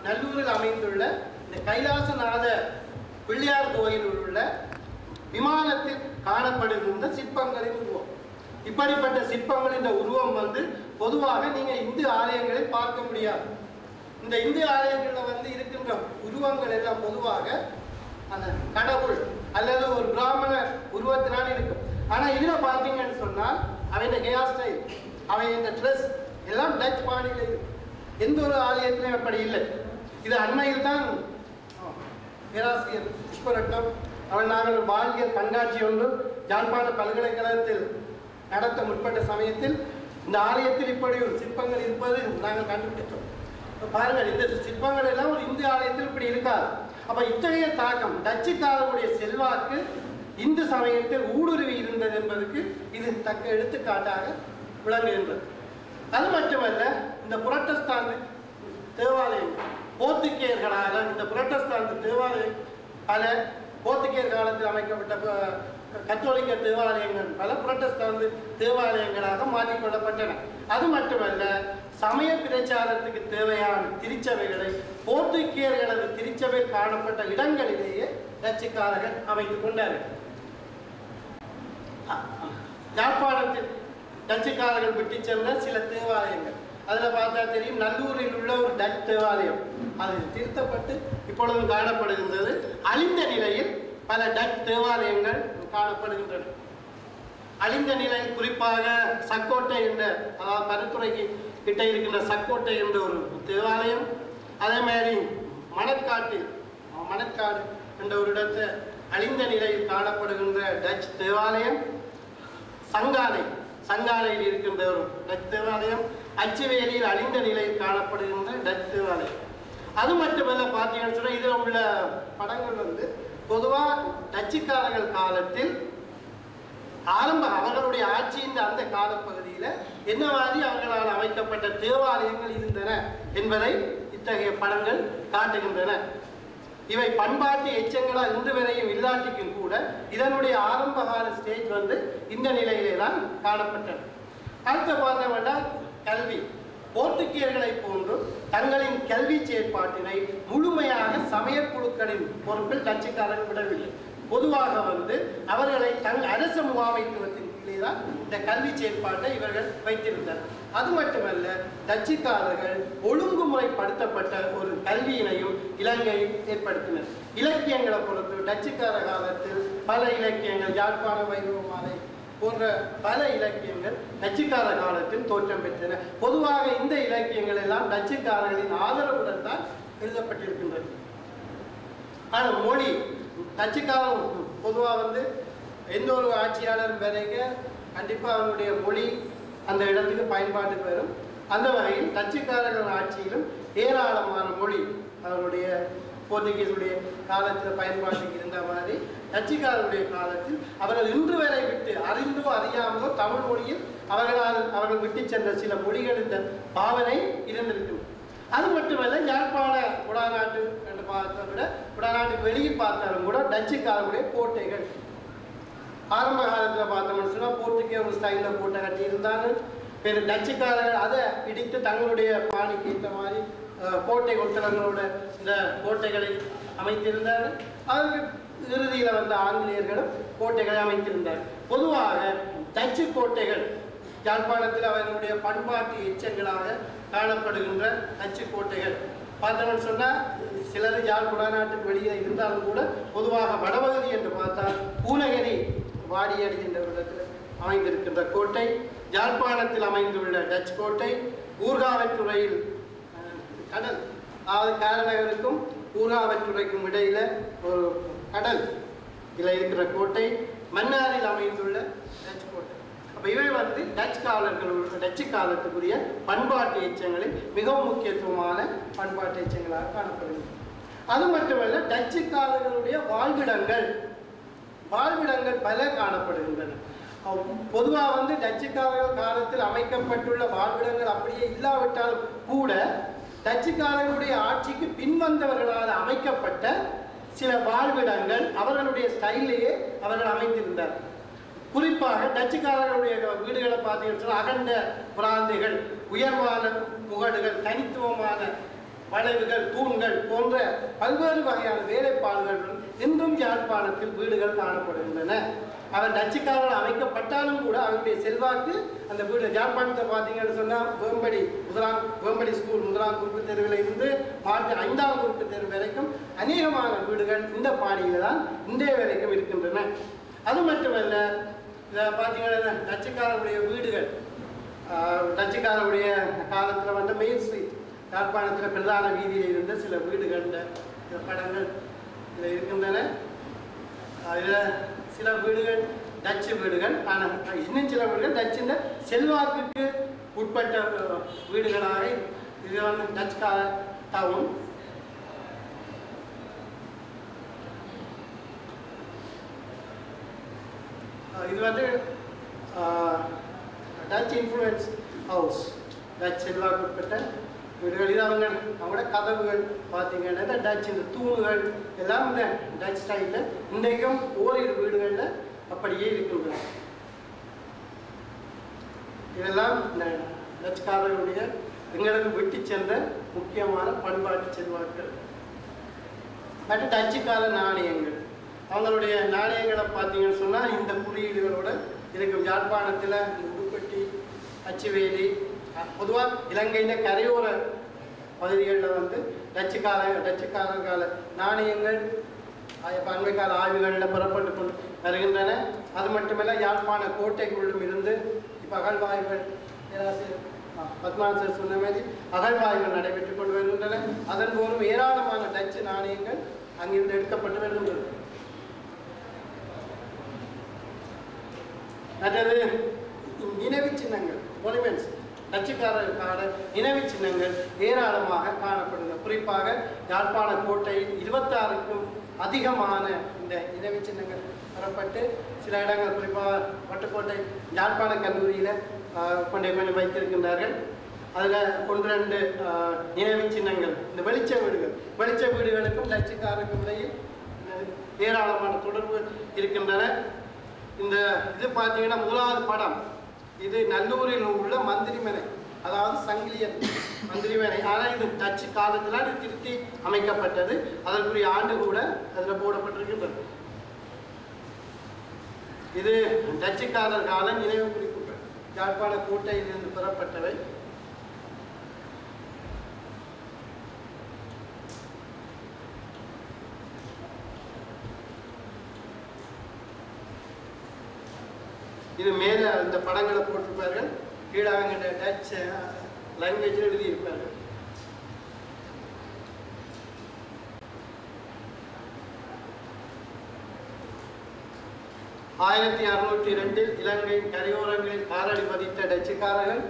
நல்லூரில் அமைந்துள்ள இந்த கைலாசநாத பிள்ளையார் கோயிலில் உள்ள விமானத்தில் காணப்படுகின்ற சிற்பங்களின் உருவம். இப்படிப்பட்ட சிற்பங்களின் உருவம் பொதுவாக நீங்கள் இந்து ஆலயங்களில் பார்க்க முடியாது. இந்த இந்து ஆலயங்களில் இருக்கின்ற உருவங்கள் எல்லாம் பொதுவாக அந்த கடவுள் அல்லது ஒரு பிராமண உருவத்தினால் இருக்கும். ஆனால் இதில் பார்த்தீங்கன்னு சொன்னால் அவன் ஹேர் ஸ்டைல், அவன் ட்ரெஸ் எல்லாம் டச் பாணியில் இருக்கு. எந்த ஒரு ஆலயத்திலையும் அப்படி இல்லை. இது அண்மையில் தான் பேராசிரியர் புஷ்பரட்னம் அவள் நாங்கள் வாழ்வியல் கண்காட்சி ஒன்று யாழ்ப்பாண பல்கலைக்கழகத்தில் நடத்த முற்பட்ட சமயத்தில் இந்த ஆலயத்தில் இப்படி ஒரு சிற்பங்கள் இருப்பது நாங்கள் கண்டுபிடித்தோம். பாருங்கள், இந்த சிற்பங்கள் எல்லாம் ஒரு இந்து ஆலயத்தில் இப்படி இருக்காது. அப்ப இத்தகைய தாக்கம் டச்சுக்காரருடைய செல்வாக்கு இந்து சமயத்தில் ஊடுருவி இருந்தது என்பதற்கு இது தக்க எடுத்துக்காட்டாக விளங்குகின்றது. அது மட்டுமல்ல, இந்த புரட்டஸ்தாந்து தேவாலயம் போர்த்துகேயர்களால் இந்த புரட்டஸ்தாந்து தேவாலயம் பல போர்த்துகேயர் காலத்தில் அமைக்கப்பட்ட கத்தோலிக்க தேவாலயங்கள் பல புரட்டஸ்தாந்து தேவாலயங்களாக மாற்றிக்கொள்ளப்பட்டன. அது மட்டுமல்ல, சமய பிரச்சாரத்துக்கு தேவையான திருச்சபைகளை போர்த்துகேயர்களது திருச்சபை காணப்பட்ட இடங்களிலேயே டச்சுக்காரர்கள் அமைத்துக் கொண்டார்கள். யாழ்ப்பாணத்தில் டச்சுக்காரர்கள் விட்டு சென்ற சில தேவாலயங்கள் அதில் பார்த்தா தெரியும். நல்லூரில் உள்ள ஒரு டச் தேவாலயம் அது திருத்தப்பட்டு இப்பொழுது காணப்படுகின்றது. அழிந்த நிலையில் பல டச் தேவாலயங்கள் காணப்படுகின்றன. அழிந்த நிலையில் குறிப்பாக சக்கோட்டை என்ற, அதாவது பருத்துறைக்கு கிட்ட இருக்கின்ற சக்கோட்டை என்ற ஒரு தேவாலயம், அதே மாதிரி மணக்காடு என்ற ஒரு இடத்தை அழிந்த நிலையில் காணப்படுகின்ற டச் தேவாலயம், சங்கானையில் இருக்கின்ற ஒரு டச் தேவாலயம், அச்சுவேலியில் அழிந்த நிலையில் காணப்படுகின்ற டச் தேவாலயம். அது மட்டுமல்ல, பார்த்தீங்கன்னு சொன்னால் இதில் உள்ள படங்கள் பொதுவாக டச்சுக்காரர்கள் காலத்தில் அவர்களுடைய ஆட்சியின் அந்த காலப்பகுதியில் என்ன மாதிரி அவர்களால் அமைக்கப்பட்ட தேவாலயங்கள் இருந்தன என்பதை இத்தகைய படங்கள் காட்டுகின்றன. இவை பண்பாட்டு எச்சங்களாக இன்று வரையும் இல்லாட்டிக்கும் கூட இதனுடைய ஆரம்பகால ஸ்டேஜ் இந்த நிலையிலே தான் காணப்பட்டது. அடுத்த பார்த்தோம்னா கல்வி. போர்த்துகேயர்களை போன்று தங்களின் கல்வி செயற்பாட்டினை முழுமையாக சமய குழுக்களின் பொறுப்பில் டச்சுக்காரர்கள் விடவில்லை. பொதுவாக அவர்களை அரச முகாமைத்துவத்தின் கீழே தான் இந்த கல்வி செயற்பாட்டை இவர்கள் வைத்திருந்தனர். அது மட்டுமல்ல, டச்சுக்காரர்கள் ஒழுங்குமுறைப்படுத்தப்பட்ட ஒரு கல்வியினையும் இலங்கையில் ஏற்படுத்தினர். இலக்கியங்களை பொறுத்து டச்சுக்கார காலத்தில் பல இலக்கியங்கள், யாழ்ப்பாண வைரவமாலை போன்ற பல இலக்கியங்கள் டச்சுக்கார காலத்தில் தோற்றம் பெற்றன. பொதுவாக இந்த இலக்கியங்கள் எல்லாம் டச்சுக்காரர்களின் ஆதரவுடன் தான் எழுதப்பட்டிருக்கின்றது. ஆனால் மொழி டச்சுக்காரன் பொதுவாக எந்த ஒரு ஆட்சியாளரும் வரைக்கும் கண்டிப்பாக அவருடைய மொழி அந்த இடத்துக்கு பயன்பாட்டுக்கு வரும். அந்த வகையில் டச்சுக்காரர்கள் ஆட்சியிலும் ஏராளமான மொழி அவருடைய போர்த்துகீஸுடைய காலத்தில் பயன்பாட்டுக்கு இருந்த மாதிரி டச்சுக்காரருடைய காலத்தில் அவர்கள் இன்று வரை விட்டு அறிந்தோ அறியாமலோ தமிழ் மொழியில் அவர்கள் விட்டு சென்ற சில மொழிகள் இந்த பாவனை இருந்திருக்கும். அது மட்டுமல்ல, யாழ்ப்பாண குடாநாட்டு என்று பார்த்ததை விட குடாநாட்டுக்கு வெளியில் பார்த்தாலும் கூட டச்சுக்காரருடைய கோட்டைகள் ஆரம்ப காலத்தில் பார்த்தோம்னு சொன்னால் போர்த்துகே ஒரு ஸ்டைலில் கோட்டை கட்டி இருந்தாங்க. பிற டச்சுக்காரர்கள் அதை பிடித்து தங்களுடைய பாணிக்கு ஏற்ற மாதிரி கோட்டை கொத்தளங்களோட இந்த கோட்டைகளை அமைத்திருந்தார்கள். அதற்கு இறுதியில் ஆங்கிலேயர்களும் கோட்டைகளை அமைத்திருந்தார்கள். பொதுவாக டச்சு கோட்டைகள் யாழ்ப்பாணத்தில் அவர்களுடைய பண்பாட்டு எச்சங்களாக காணப்படுகின்ற டச்சு கோட்டைகள் பார்த்தோம்னு சொன்னால் சிலர் யாழ் குடாநாட்டுக்கு வெளியில் இருந்தாலும் கூட பொதுவாக வடபகுதி என்று பார்த்தால் பூநகரி வாடியடி என்ற இடத்தில் அமைந்திருக்கின்ற கோட்டை, யாழ்ப்பாணத்தில் அமைந்துள்ள டச் கோட்டை, ஊர்காவற்றுறையில் கடல், அதாவது காரநகருக்கும் ஊர்காவற்றுறைக்கும் இடையில ஒரு கடல் இதில் இருக்கிற கோட்டை, மன்னாரில் அமைந்துள்ள டச் கோட்டை. அப்போ இவை டச்சு காலத்துக்குரிய பண்பாட்டு எச்சங்களில் மிகவும் முக்கியத்துவமான பண்பாட்டு எச்சங்களாக காணப்படுகிறது. அது மட்டுமல்ல, டச்சுக்காரர்களுடைய வாழ்விடங்கள் பல காணப்படுகின்றன. பொதுவாக டச்சுக்காரர்கள் காலத்தில் அமைக்கப்பட்டுள்ள வாழ்விடங்கள் அப்படியே இல்லாவிட்டாலும் கூட டச்சுக்காரர்களுடைய ஆட்சிக்கு பின்வந்தவர்களால் அமைக்கப்பட்ட சில வாழ்விடங்கள் அவர்களுடைய ஸ்டைலையே அவர்கள் அமைத்திருந்தார். குறிப்பாக டச்சுக்காரர்களுடைய வீடுகளை பார்த்தீங்கன்னா அகண்ட பிராந்திகள், உயர்வான முகடுகள், தனித்துவமான வளைவுகள், தூண்கள் போன்ற பல்வேறு வகையான வேலைப்பாடுகள் இன்றும் யாழ்ப்பாணத்தில் வீடுகள் காணப்படுகின்றன. அவர் டச்சுக்காரர்கள் அமைக்கப்பட்டாலும் கூட அவருடைய செல்வாக்கு அந்த வீடு யாழ்ப்பாணத்தை பார்த்தீங்கன்னு சொன்னால் வேம்படி ஸ்கூல் 1ஆம் குறுக்கு தெருவில் இருந்து 5ஆம் குறுக்கு தெரு வரைக்கும் அநேகமான வீடுகள் இந்த பாணியில் தான் இன்றைய வரைக்கும் இருக்கின்றன. அது மட்டுமல்ல, பார்த்தீங்கன்னா டச்சுக்காரருடைய வீடுகள், டச்சுக்காரருடைய காலத்தில் மெயின் ஸ்ட்ரீட் யாழ்ப்பாணத்தில் பிரதான வீதியில் இருந்த சில வீடுகள் படங்கள் இதில் இருக்கின்றன. இதில் சில வீடுகள் டச்சு வீடுகள், ஆனால் இன்னும் சில வீடுகள் டச்சின் செல்வாக்குக்கு உட்பட்ட வீடுகளாக இது டச் டவுன். இது டச் இன்ஃப்ளூயன்ஸ் ஹவுஸ், டச் செல்வாக்கு உட்பட்ட வீடுகள். இது அவங்களோட கதவுகள் பார்த்தீங்கன்னா டச், இந்த தூணுகள் எல்லாம் இந்த டச் ஸ்டைலில் இன்றைக்கும் ஓரிரு வீடுகளில் அப்படியே இருக்கின்றன. இதெல்லாம் டச்சுக்காரர்களுடைய எங்களுக்கு விட்டு சென்ற முக்கியமான பண்பாட்டு செல்வாக்கள். மற்ற டச்சுக்கார நாணயங்கள், அவங்களுடைய நாணயங்களை பார்த்தீங்கன்னு சொன்னால் இந்த குறியீடுகளோட இருக்கும். யாழ்ப்பாணத்தில் உடுப்பட்டி, அச்சுவேலி, பொதுவாக இலங்கையின் கரையோர பகுதிகளில் டச்சுக்காரர் நாணயங்கள் அண்மை கால ஆய்வுகளில் பெறப்பட்டு கொண்டு வருகின்றன. அது மட்டுமல்ல, யாழ்ப்பாண கோட்டைக்குள்ளும் இருந்து இப்போ அகழ்வாய்வுகள் பத்மாசர் சொன்ன மாதிரி அகழ்வாய்வுகள் நடைபெற்றுக் கொண்டு வருகின்றன. அதன் போதும் ஏராளமான டச்சு நாணயங்கள் அங்கிருந்து எடுக்கப்பட்டு வருகின்றன. மற்றது நினைவு சின்னங்கள், மொனுமெண்ட்ஸ், டச்சுக்காரர்களுக்கான நினைவு சின்னங்கள் ஏராளமாக காணப்படுகின்றன. குறிப்பாக யாழ்ப்பாண கோட்டையில் 26க்கும் அதிகமான இந்த நினைவு சின்னங்கள் பெறப்பட்டு சில இடங்கள், குறிப்பாக வட்டுக்கோட்டை யாழ்ப்பாண கல்லூரியில் கொஞ்சம் வைத்திருக்கின்றார்கள். அதில் 1-2 நினைவு சின்னங்கள், இந்த வெளிச்ச வீடுகளுக்கும் டச்சுக்காரருக்கும் இடையில் ஏராளமான தொடர்பு இருக்கின்றன. இது பார்த்தீங்கன்னா முதலாவது படம், இது நல்லூரில் உள்ள மந்திரிமனை, அதாவது சங்கிலியன் மந்திரிமனை. ஆனால் இது டச்சு காலத்தில் இது திருத்தி அமைக்கப்பட்டது. அதற்குரிய ஆண்டு கூட அதில் போடப்பட்டிருக்கின்றது. இது டச்சுக்காரர் கால நினைவு குறிப்புகள், யாழ்ப்பாண கோட்டையிலிருந்து பெறப்பட்டவை. இது மேலே இந்த படங்களை போட்டிருப்பார்கள், கீழே அவங்க டச் லாங்குவேஜில் எழுதியிருப்பார்கள். ஆயிரத்தி 602 இலங்கையின் கரையோரங்களில் காலடி பதித்த டச்சுக்காரர்கள்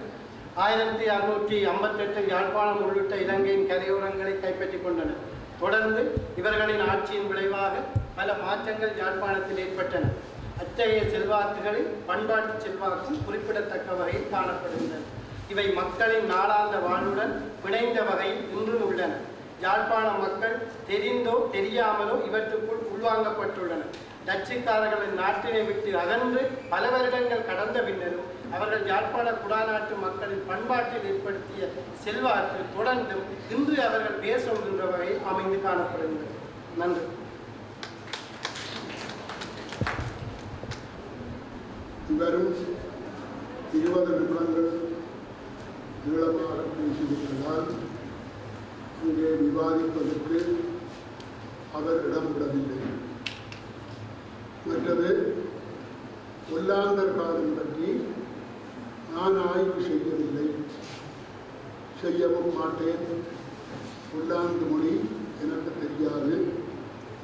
1658 யாழ்ப்பாணம் உள்ளிட்ட இலங்கையின் கரையோரங்களை கைப்பற்றிக் கொண்டனர். தொடர்ந்து இவர்களின் ஆட்சியின் விளைவாக பல மாற்றங்கள் யாழ்ப்பாணத்தில் ஏற்பட்டன. அத்தகைய செல்வாக்குகளில் பண்பாட்டு செல்வாக்கும் குறிப்பிடத்தக்க வகையில் காணப்படுகின்றன. இவை மக்களின் நாளாந்த வாழ்வுடன் பிணைந்த வகையில் இன்றும் உள்ளன. யாழ்ப்பாண மக்கள் தெரிந்தோ தெரியாமலோ இவற்றுக்குள் உள்வாங்கப்பட்டுள்ளனர். டச்சுக்காரர்களின் நாட்டினை விட்டு அகன்று பல வருடங்கள் கடந்த பின்னரும் அவர்கள் யாழ்ப்பாண குடாநாட்டு மக்களின் பண்பாட்டில் ஏற்படுத்திய செல்வாக்கு தொடர்ந்தும் இன்று அவர்கள் பேசுகின்ற வகையில் அமைந்து காணப்படுகின்றன. நன்றி. இவரும் 20 நிமிடங்கள் நீளமாக பேசியிருப்பதால் இங்கே விவாதிப்பதற்கு அவர் இடம் விடவில்லை. மற்றது ஒல்லாந்தர் காலம் பற்றி நான் ஆய்வு செய்யவில்லை, செய்யவும் மாட்டேன். ஒல்லாந்து மொழி எனக்கு தெரியாது,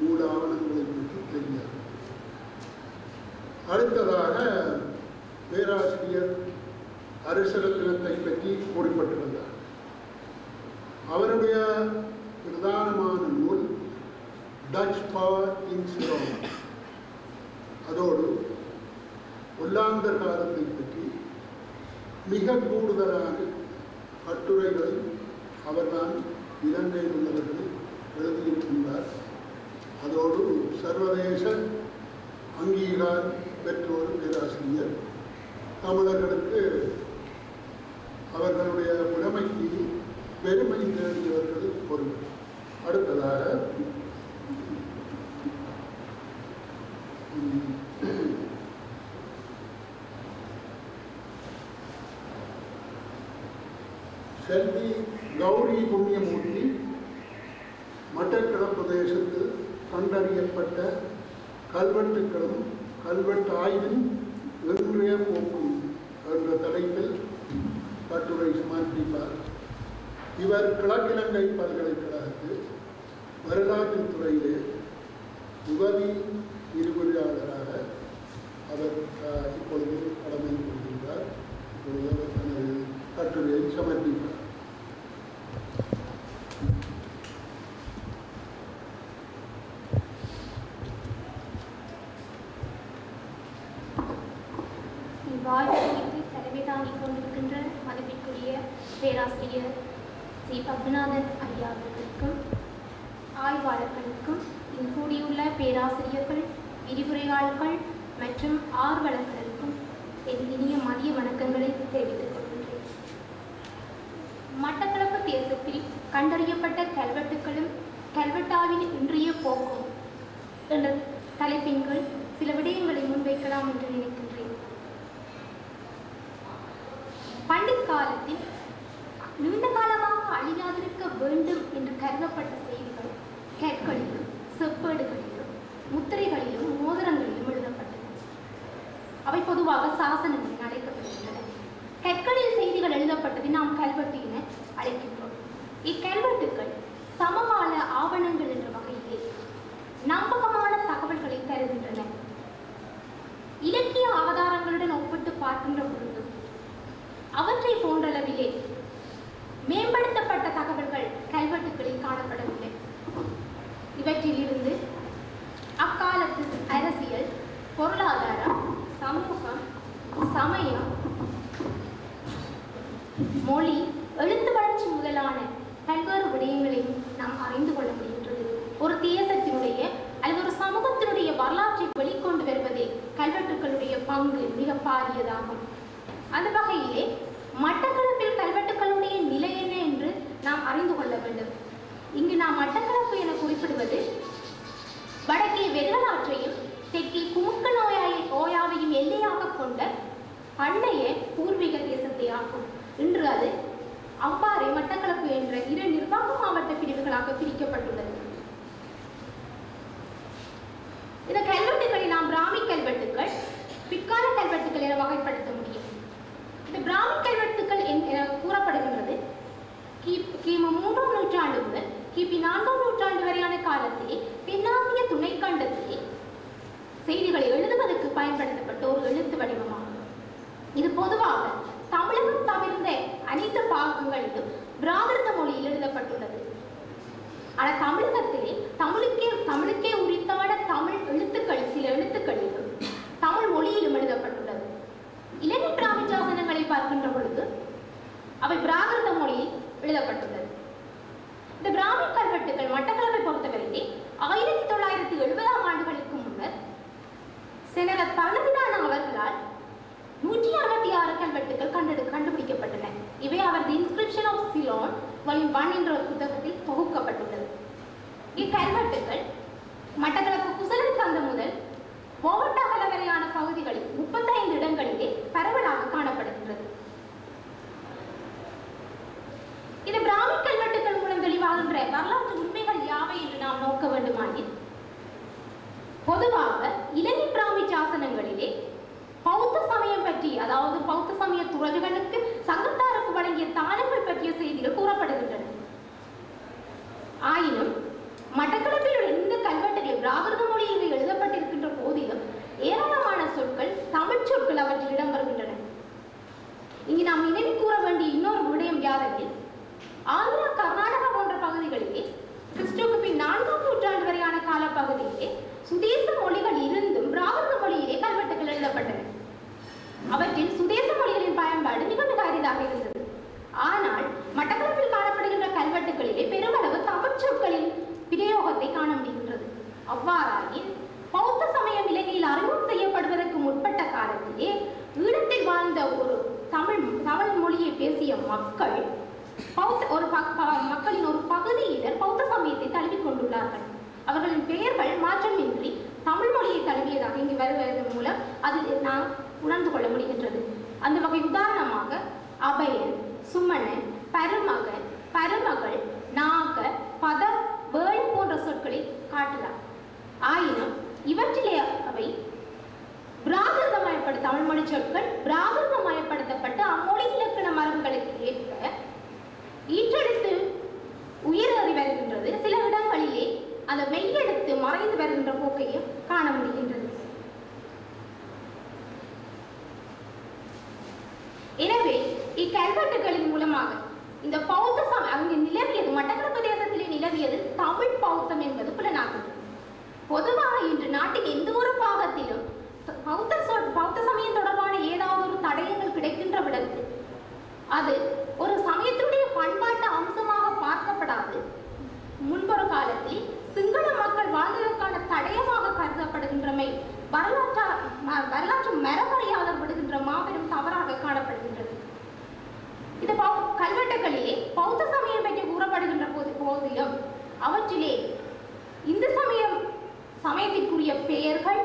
மூல ஆவணங்களை பற்றி தெரியாது. அடுத்ததாக பேராசிரியர் அரசரத்தினத்தை பற்றி கூறப்பட்டிருந்தார். அவருடைய பிரதானமான நூல் டச் பவர் இன் சிரோமா. அதோடு ஒல்லாந்தர் காலத்தை பற்றி மிக கூடுதலான கட்டுரைகளை அவர்தான் இலங்கையில் உள்ளவர்கள் எழுதியிருக்கின்றார். அதோடு சர்வதேச அங்கீகாரம் பெற்ற ஒரு பேராசிரியர். தமிழர்களுக்கு அவர்களுடைய உடைமைக்கு பெருமை தேடியவர்கள் பொருள். அடுத்ததாக செல்வி கௌரி புண்ணியமூர்த்தி மட்டக்களப்பு பிரதேசத்தில் கண்டறியப்பட்ட கல்வெட்டுக்களும் கல்வெட்டு ஆய்வின் இன்றைய போக்கும் என்ற தலைப்பில் கட்டுரை சமர்ப்பிப்பார். இவர் கிழக்கிழங்கை பல்கலைக்கழகத்தில் வரலாற்றுத் துறையிலே உதவி விரிவுரையாளராக அவர் இப்பொழுது கடமை கொள்கின்றார். இப்பொழுது அவர் தனது கட்டுரையை சமர்ப்பிப்பார். இவ்வாய்வுக்கு தலைமை தாங்கிக் கொண்டிருக்கின்ற மதிப்பிற்குரிய பேராசிரியர் சி. பத்மநாதன் ஐயா அவர்களுக்கும் ஆய்வாளர்களுக்கும் இங்கு கூடியுள்ள பேராசிரியர்கள், விரிவுரையாளர்கள் மற்றும் ஆர்வலர்களுக்கும் என் இனிய மதிய வணக்கங்களை தெரிவித்துக் கொள்கின்றேன். மட்டக்களப்பு தேசத்தில் கண்டறியப்பட்ட கல்வெட்டுகளும் கல்வெட்டாவின் இன்றைய போக்கும் என்ற தலைப்பின் கீழ் சில விடயங்களை முன்வைக்கலாம் என்று நினைக்கின்றேன். பண்டித் காலத்தில் நீண்ட காலமாக அழியாதிருக்க வேண்டும் என்று கருதப்பட்ட செய்திகள் கற்களிலும் செப்பேடுகளிலும் முத்திரைகளிலும் மோதிரங்களிலும் எழுதப்பட்டது. அவை பொதுவாக சாசனங்கள் அழைக்கப்படுகின்றன. கற்களில் செய்திகள் எழுதப்பட்டதை நாம் கல்வெட்டு என அழைக்கின்றோம். இக்கல்வெட்டுக்கள் சமகால ஆவணங்கள் என்ற வகையிலே நம்பகமான தகவல்களை தருகின்றன. இலக்கிய ஆதாரங்களுடன் ஒப்பிட்டு பார்க்கின்ற பொழுது அவற்றை போன்றளவிலே மேம்படுத்தப்பட்ட தகவல்கள் கல்வெட்டுகளில் காணப்படவில்லை. இவற்றிலிருந்து அக்காலத்து அரசியல், பொருளாதாரம், சமூகம், சமயம், மொழி, எழுத்து வளர்ச்சி முதலான பல்வேறு விடயங்களையும் நாம் அறிந்து கொள்ள முடிகின்றது. ஒரு தேசத்தினுடைய அல்லது ஒரு சமூகத்தினுடைய வரலாற்றை வெளிக்கொண்டு வருவதில் கல்வெட்டுக்களுடைய பங்கு மிக பாரியதாகும். அந்த வகையிலே மட்டக்களப்பில் கல்வெட்டுக்களுடைய நிலை என்ன என்று நாம் அறிந்து கொள்ள வேண்டும். இங்கு நாம் மட்டக்களப்பு என குறிப்பிடுவது வடக்கே வெறுகலாற்றையும் தெற்கே குமுக்க ஓயாவையும் எல்லையாக கொண்ட பண்டைய பூர்வீக தேசத்தை ஆகும். இன்று அது அவ்வாறே மட்டக்களப்பு என்ற 2 நிர்வாக மாவட்ட பிரிவுகளாக பிரிக்கப்பட்டுள்ளது. இந்த கல்வெட்டுக்களை நாம் பிராமி கல்வெட்டுக்கள், பிற்கால கல்வெட்டுக்கள் என வகைப்படுத்த முடியும். இந்த பிராமி கல்வெட்டுக்கள் கூறப்படுகின்றது கிமு 3ஆம் நூற்றாண்டு முதல் கிபி 4ஆம் நூற்றாண்டு வரையான காலத்திலே தென்னாசிய துணைக்கண்டத்திலே செய்திகளை எழுதுவதற்கு பயன்படுத்தப்பட்ட ஒரு எழுத்து வடிவமாகும். இது பொதுவாக தமிழகம் தவிர்ந்த அனைத்து பாகங்களிலும் பிராகிருத மொழியில் எழுதப்பட்டுள்ளது. ஆனால் தமிழகத்திலே தமிழுக்கே உரித்தான தமிழ் எழுத்துக்கள் சில எழுத்துக்களிலும் தமிழ் மொழியிலும் எழுதப்பட்டுள்ளது. இலங்கை பிராமி சாசனங்களை பார்க்கின்ற பொழுது அவை பிராகிருத மொழியில் எழுதப்பட்டுள்ளது. இந்த பிராமி கல்வெட்டுகள் மட்டக்களப்பை பொறுத்தவரையிலே 1970ஆம் ஆண்டுகளுக்கு முன்னர் செனரத் பழனிதான அவர்களால் 166 கல்வெட்டுகள் கண்டுபிடிக்கப்பட்டன. இவை அவர் தி இன்ஸ்கிரிப்ஷன் ஆஃப் சிலோன் வால்யூம் 1 என்ற ஒரு புத்தகத்தில் தொகுக்கப்பட்டுள்ளது. இக்கல்வெட்டுகள் மட்டக்களப்பு குசலன் கந்த முதல் போவட்டாகல வரையான பகுதிகளில் 35 இடங்களிலே பரவலாக காணப்படுகின்றது. இந்த பிராமி கல்வெட்டுகள் மூலம் தெளிவாகின்ற வரலாற்று உண்மைகள் யாவை என்று நாம் நோக்க வேண்டுமாயின், பொதுவாக இலங்கை பிராமி சாசனங்களிலே பௌத்த சமயம் பற்றி, அதாவது பௌத்த சமய துறவிகளுக்கு சங்கத்தாருக்கு வழங்கிய தானங்கள் பற்றிய செய்திகள் கூறப்படுகின்றன. ஆயினும் மட்டக்களப்பில் உள்ள இந்த கல்வெட்டுகள் பிராகிருத மொழியில் எழுதப்பட்டிருக்கின்ற போதிலும் ஏராளமான சொற்கள் தமிழ் சொற்கள் அவற்றில் இடம்பெறுகின்றன. இங்கு நாம் நினைவு கூற வேண்டிய இன்னொரு விடயம் யாதெனில், ஆந்திரா, கர்நாடகா போன்ற பகுதிகளிலே கிறிஸ்துவுக்கு பின் 4ஆம் நூற்றாண்டு வரையான காலப்பகுதியிலே சுதேச மொழிகள் இருந்தும் பிராகிருத மொழியிலே கல்வெட்டுகள் எழுதப்பட்டன. அவற்றில் சுதேச மொழிகளின் பயன்பாடு மிக மிக அரிதாக இருந்தது. ஆனால் மட்டக்களப்பில் காணப்படுகின்ற கல்வெட்டுகளிலே பெருமளவு தமிழ் சொற்களின் பிரயோகத்தை காண முடிகின்றது. அவ்வாறாயின் பௌத்த சமயம் இலங்கையில் அறிமுகம் செய்யப்படுவதற்கு முற்பட்ட காலத்திலே ஈழத்தில் வாழ்ந்த ஒரு தமிழ் மொழியை பேசிய மக்கள் மக்களின் ஒரு பகுதியினர் பௌத்த சமயத்தை தழுவிக் கொண்டுள்ளார்கள். அவர்களின் பெயர்கள் மாற்றமின்றி தமிழ் மொழியை தழுவியதாக இங்கு வருவதன் மூலம் அதில் நாம் உணர்ந்து கொள்ள முடிகின்றது. அந்த வகை உதாரணமாக அபயன், சுமணன், பருமகன், பருமகள், நாக, பத, வேள் போன்ற சொற்களை காட்டலாம். ஆயினும் இவற்றிலே அவை பிராகிருதமயப்பட்ட தமிழ் மொழி சொற்கள் பிராகிருதமயப்படுத்தப்பட்டு அம்மொழி இலக்கண மரபுகளுக்கு ஏற்ப ஈற்றெழுத்து உயிரறி வருகின்றது. சில இடங்களிலே அந்த மெய்யெழுத்து மறைந்து வருகின்ற போக்கையும் காண முடிகின்றது. எனவே இக்கல்வெட்டுகளின் மூலமாக இந்த பௌத்த அங்கு நிலவியது, மட்டக்களப்பு தேசத்திலே நிலவியது தமிழ் பௌத்தம் என்பது புலனாகிறது. பொதுவாக இன்று நாட்டின் எந்த ஒரு பாகத்திலும் பௌத்த சமயம் தொடர்பான ஏதாவது ஒரு தடயங்கள் கிடைக்கின்ற விடத்தில் அது ஒரு சமயத்தினுடைய பண்பாட்டு அம்சமாக பார்க்கப்படாது. முன்பொரு காலத்தில் சிங்கள மக்கள் வாழ்ந்ததற்கான தடயமாக கருதப்படுகின்றமை வரலாற்று மரபறியாளர் விடுகின்ற மாபெரும் தவறாக காணப்படுகின்றது. இது கல்வெட்டுகளிலே பௌத்த சமயம் பற்றி கூறப்படுகின்ற போதிலும் அவற்றிலே இந்து சமயத்திற்குரிய பெயர்கள்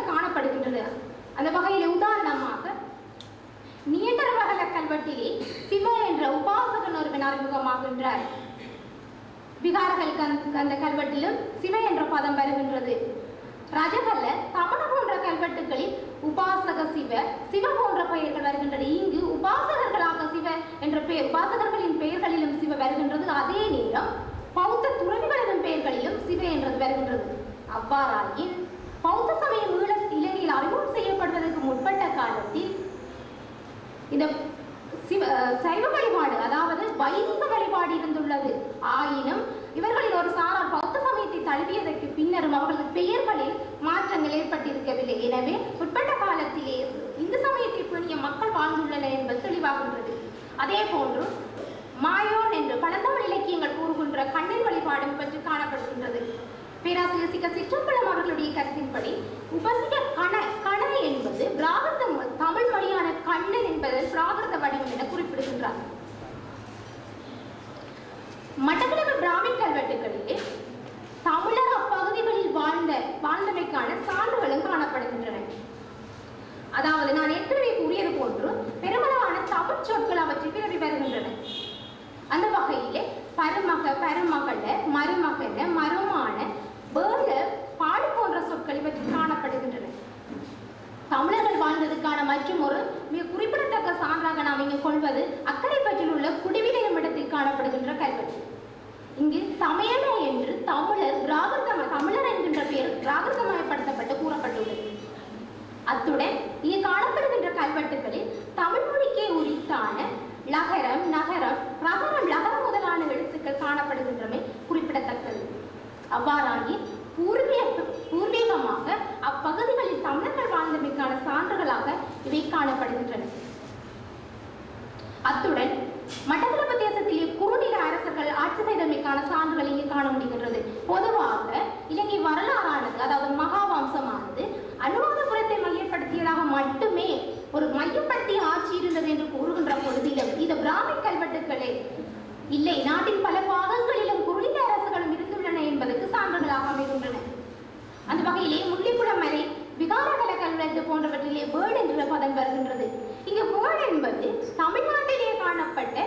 காணப்படுகின்றன. அந்த வகையில் உதாரணமாக நியண்டர்வகல கல்வெட்டிலே சிவ என்ற உபாசகன் ஒருவன் அறிமுகமாகின்றார். விகாரகல் அந்த கல்வெட்டிலும் சிவ என்ற பதம் வருகின்றது. ரஜகல்ல தமண போன்ற கல்வெட்டுகளில் உபாசக சிவ போன்ற பெயர்கள் வருகின்றது. இங்கு உபாசகர்களாக சிவ என்ற பெயர் உபாசகர்களின் பெயர்களிலும் சிவ வருகின்றது. அதே நேரம் பௌத்த துறவிகளின் பெயர்களிலும் சிவ என்றது வருகின்றது. அவ்வாறாயின் பௌத்த சமயம் இலங்கையில் அறிமுகம் செய்யப்படுவதற்கு முற்பட்ட காலத்தில் இந்த சைவ வழிபாடு, அதாவது வைதிக வழிபாடு இருந்துள்ளது. ஆயினும் இவர்களில் ஒரு சாரார் பௌத்த சமயத்தை தழுவியதற்கு பின்னரும் அவர்களது பெயர்களில் மாற்றங்கள் ஏற்பட்டிருக்கவில்லை. எனவே முற்பட்ட காலத்திலே இந்து சமயத்தை பேணிய மக்கள் வாழ்ந்துள்ளனர் என்பது தெளிவாகின்றது. அதே போன்று மாயோன் என்று பழந்தமிழ் இலக்கியங்கள் கூறுகின்ற கண்ணன் வழிபாடும் பற்றி காணப்படுகின்றது. பேராசிரியர் சிக்க சிற்றம்பலம் அவர்களுடைய கருத்தின்படி உபசிக கண என்பது பிராகிருத தமிழ் மொழியான கண்ணன் என்பதில் பிராகிருத வடிவம் என குறிப்பிடுகின்றார். மட்டக்களப்பு பிராமின் கல்வெட்டுகளிலே தமிழர் அப்பகுதிகளில் வாழ்ந்தமைக்கான சான்றுகளும் காணப்படுகின்றன. அதாவது நான் ஏற்கனவே கூறியது போன்று பெருமளவான தமிழ் சொற்கள் அவற்றில் பிறவி வருகின்றன. அந்த வகையிலே பருமகள மருமகன மருமான வேள பாடு போன்ற சொற்கள் இவற்றில் காணப்படுகின்றன. தமிழர்கள் வாழ்ந்ததுக்கான மற்றும் ஒரு மிக குறிப்பிடத்தக்க சான்றாக நாம் இங்கு கொள்வது அக்கரைப்பற்றில் உள்ள குடிவிலையும் இடத்தில் காணப்படுகின்ற கல்வெட்டு. இங்கு தமிழன என்று தமிழர் என்கின்ற பெயர் பிராகிருதமயப்படுத்தப்பட்டு கூறப்பட்டுள்ளது. அத்துடன் இங்கு காணப்படுகின்ற கல்வெட்டுகளில் தமிழ் மொழிக்கே உரித்தான லகரம் நகரம் ரகரம் லகரம் முதலான எழுத்துக்கள் காணப்படுகின்றமை குறிப்பிடத்தக்கது. அவ்வாறாகி பூர்வீகமாக அப்பகுதிகளில் தமிழர்கள் வாழ்ந்தமைக்கான சான்றுகளாக இவை காணப்படுகின்றன. அத்துடன் மட்டக்களப்பு தேசத்திலே குறுநில அரசர்கள் ஆட்சி செய்தமைக்கான சான்றுகள் இங்கு காண முடிகின்றது. பொதுவாக இலங்கை வரலாறானது, அதாவது மகாவம்சமானது அனுராதபுரத்தை மையப்படுத்தியதாக மட்டுமே ஒரு மையப்படுத்திய ஆட்சி இருந்தது என்று கூறுகின்ற பொழுதிலும் இது பிராமின் கல்வெட்டுகளே இல்லை, நாட்டின் பல பாகங்களிலும் குறுநில அரசுகளும் இருந்துள்ளன என்பதற்கு சான்றுகளாக அமைகின்றன. அந்த வகையிலே முள்ளிக்குளம் மலை விகாரகல கல்வெட்டு போன்றவற்றிலே வேர்டு என்ற பதம் வருகின்றது. இங்கு வேர்டு என்பது தமிழ்நாட்டிலே காணப்பட்ட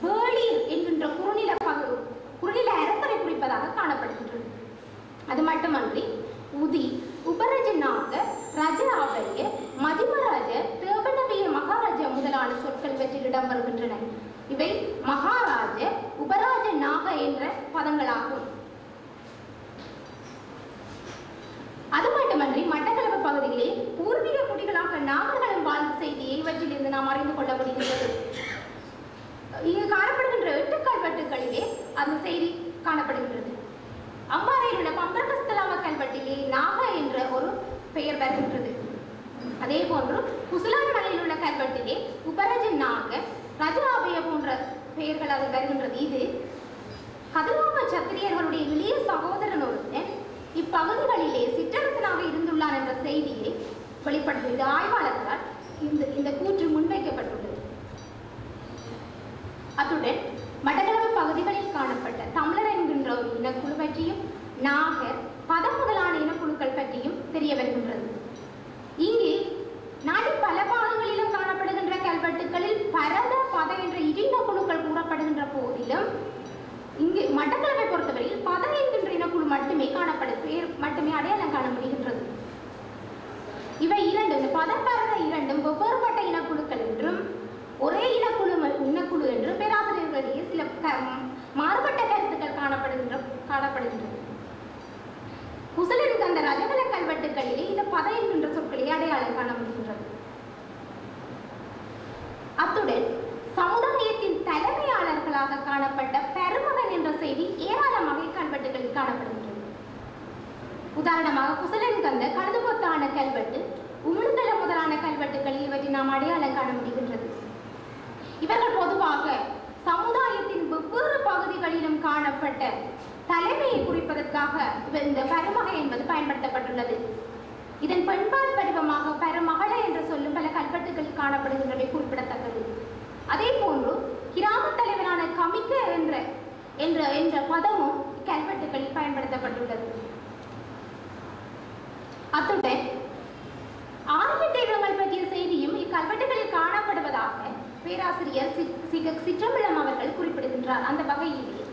வேளீர் என்கின்ற குறுநில அரசரை குறிப்பதாக காணப்படுகின்றது. அது மட்டுமன்றி உதி உபரஜனாக ரஜாபரிய மதிமராஜ தேவனவிய மகாராஜ முதலான சொற்கள் இவற்றில் இடம் வருகின்றன. இவை மகாராஜ உபராஜ நாக என்ற பதங்களாகும். அது மட்டுமன்றி மட்டக்களப்பு பகுதியிலே பூர்வீக குடிகளாக நாகர்களும் வாழ்ந்த செய்தியை இவற்றிலிருந்து நாம் அறிந்து கொள்ள முடிகின்றது. இங்கு காணப்படுகின்ற 8 கல்வெட்டுகளிலே அந்த செய்தி காணப்படுகின்றது. அம்பாறையில் உள்ள பம்பரகஸ்தலாம கல்வெட்டிலே நாக என்ற ஒரு பெயர் வருகின்றது. அதே போன்று குசலான் மலையில் உள்ள கல்வெட்டிலே உபரஜன் நாக ரஜாபய போன்ற பெயர்கள் அது வருகின்றது. இது கதிராம சத்திரியர்களுடைய இளைய சகோதரன் ஒருவன் இப்பகுதிகளிலே சிற்றரசனாக இருந்துள்ளான் என்ற செய்தியை வெளிப்படுத்துகிறது. ஆய்வாளர்களால் இந்த கூற்று முன்வைக்கப்பட்டுள்ளது. அத்துடன் மட்டக்களப்பு பகுதிகளில் காணப்பட்ட தமிழர் என்கின்ற ஒரு இனக்குழு பற்றியும் நாகர் பதம் முதலான இனக்குழுக்கள் பற்றியும் தெரிய வருகின்றது. இங்கு நாட்டின் பல பாகங்களிலும் காணப்படுகின்ற கல்வெட்டுகளில் பரத பத என்ற இன குழுக்கள் கூறப்படுகின்ற போதிலும் இங்கு மட்டக்களப்பை பொறுத்தவரையில் பத என்கின்ற இனக்குழு மட்டுமே மட்டுமே அடையாளம் காண முடிகின்றது. இவை இரண்டும் பதம் பரத இரண்டும் வெவ்வேறுபட்ட இனக்குழுக்கள் என்றும் ஒரே இனக்குழு என்றும் பேராசிரியர்களிடையே சில மாறுபட்ட கருத்துக்கள் காணப்படுகின்றன. குசலின் அந்த ரஜகல கல்வெட்டுகளிலே இந்த பத என்கின்ற சொற்களை அடையாளம் காண முடிகின்றது. அத்துடன் சமுதாயத்தின் தலைமையாளர்களாக காணப்பட்ட பெருமகன் என்ற செய்தி ஏராளமாக கல்வெட்டுகளில் காணப்படுகின்றது. உதாரணமாக குசலன் கந்த கழுதுபொத்தான கல்வெட்டு உமிழ்தல முதலான கல்வெட்டுகளில் இவற்றை நாம் அடையாளம் காண முடிகின்றது. இவர்கள் பொதுவாக சமுதாயத்தின் வெவ்வேறு பகுதிகளிலும் காணப்பட்ட தலைமையை குறிப்பதற்காக இந்த பருமகை என்பது பயன்படுத்தப்பட்டுள்ளது. இதன் பெண்பால் வடிவமாக பரமகள என்று சொல்லும் பல கல்வெட்டுகள் காணப்படுகின்றவை குறிப்பிடத்தக்கது. அதே போன்று கிராம தலைவரான கமிக்க என்ற பதமும் கல்வெட்டுகளில் பயன்படுத்தப்பட்டுள்ளது. அத்துடன் ஆரிய தெய்வங்கள் பற்றிய செய்தியும் இக்கல்வெட்டுகளில் காணப்படுவதாக பேராசிரியர் சிற்றம்பலம் அவர்கள் குறிப்பிடுகின்றார். அந்த வகையிலே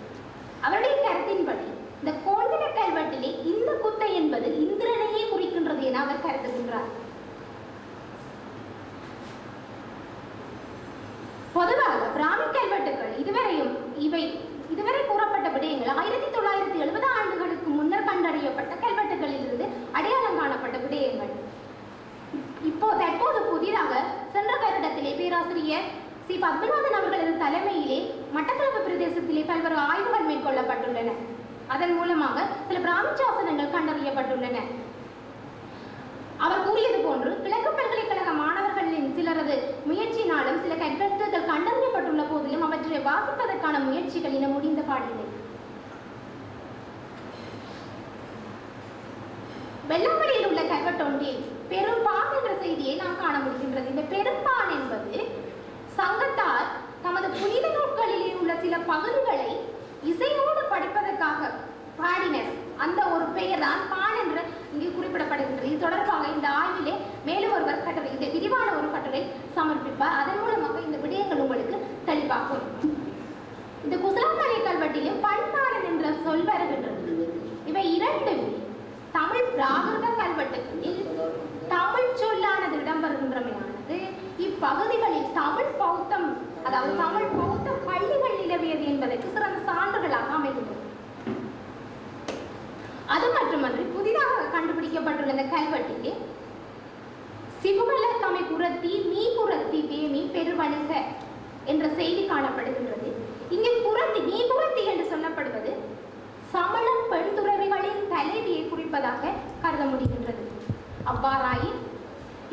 அவருடைய கருத்தின்படி இந்த கோண்டன கல்வெட்டிலே இந்த குத்தை என்பது இந்திரனையே குறிக்கின்றது என அவர் கருதுகின்றார். பொதுவாக பிராமி கல்வெட்டுகள் இதுவரை கூறப்பட்ட விடயங்கள் 1970 ஆண்டுகளுக்கு முன்னர் கண்டறியப்பட்ட கல்வெட்டுகளில் இருந்து அடையாளம் காணப்பட்ட விடயங்கள். தற்போது புதிதாக சென்ற வருடத்திலே பேராசிரியர் சி. பத்மநாதன் அவர்களது தலைமையிலே மட்டக்களப்பு பிரதேசத்திலே பல்வேறு ஆய்வுகள் மேற்கொள்ளப்பட்டுள்ளன. அதன் மூலமாக சில பிராமி சாசனங்கள் கண்டறியப்பட்டுள்ளன. அவர் கூறியது போன்று கிழக்கு பல்கலைக்கழக மாணவர்களின் சிலரது முயற்சியினாலும் சில கல்வெட்டுகள் கண்டறியப்பட்டுள்ள போதிலும் அவற்றை வாசிப்பதற்கான முயற்சிகள் என முடிந்த பாடில்லை. வெள்ளாவளியில் உள்ள கல்வெட்டொன்றில் பெரும்பான் என்ற செய்தியை நாம் காண முடிகின்றது. இந்த பெரும்பான் என்பது சங்கத்தார் தமது புனித நூல்களிலே உள்ள சில பகுதிகளை இசையோடு படிப்பதற்காக பாடினர். அந்த ஒரு பெயர் தான் பான் என்று இங்கே குறிப்பிடப்படுகின்றது. இது தொடர்பாக இந்த ஆய்விலே மேலும் ஒருவர் கட்டுரை, இந்த விரிவான ஒரு கட்டுரை சமர்ப்பிப்பார். அதன் மூலமாக இந்த விடயங்கள் உங்களுக்கு தெளிவாகும். இந்த குசலாமலை கல்வெட்டிலும் பண்பாளன் என்ற சொல் வருகின்றது. இவை இரண்டுமே தமிழ் பிராகிருத கல்வெட்டுகளில் தமிழ் சொல்லானது இடம்பெறுகின்றமையானது இப்பகுதிகளில் தமிழ் பௌத்தம், அதாவது தமிழ் பௌத்த பள்ளிகள் நிலவியது என்பதற்கு சிறந்த சான்றுகளாக அமைகின்றன. அது மட்டுமன்றி புதிதாக கண்டுபிடிக்கப்பட்டுள்ள இந்த கல்வெட்டிலே சிவமல தமை குரத்தி மீ குரத்தி வேமி பெருவணிக என்ற செய்தி காணப்படுகின்றது. இங்கே குரத்தி மீ குரத்தி என்று சொல்லப்படுவது சமண பெண் துறவிகளின் தலைவியை குறிப்பதாக கருத முடிகின்றது. அவ்வாறாயின்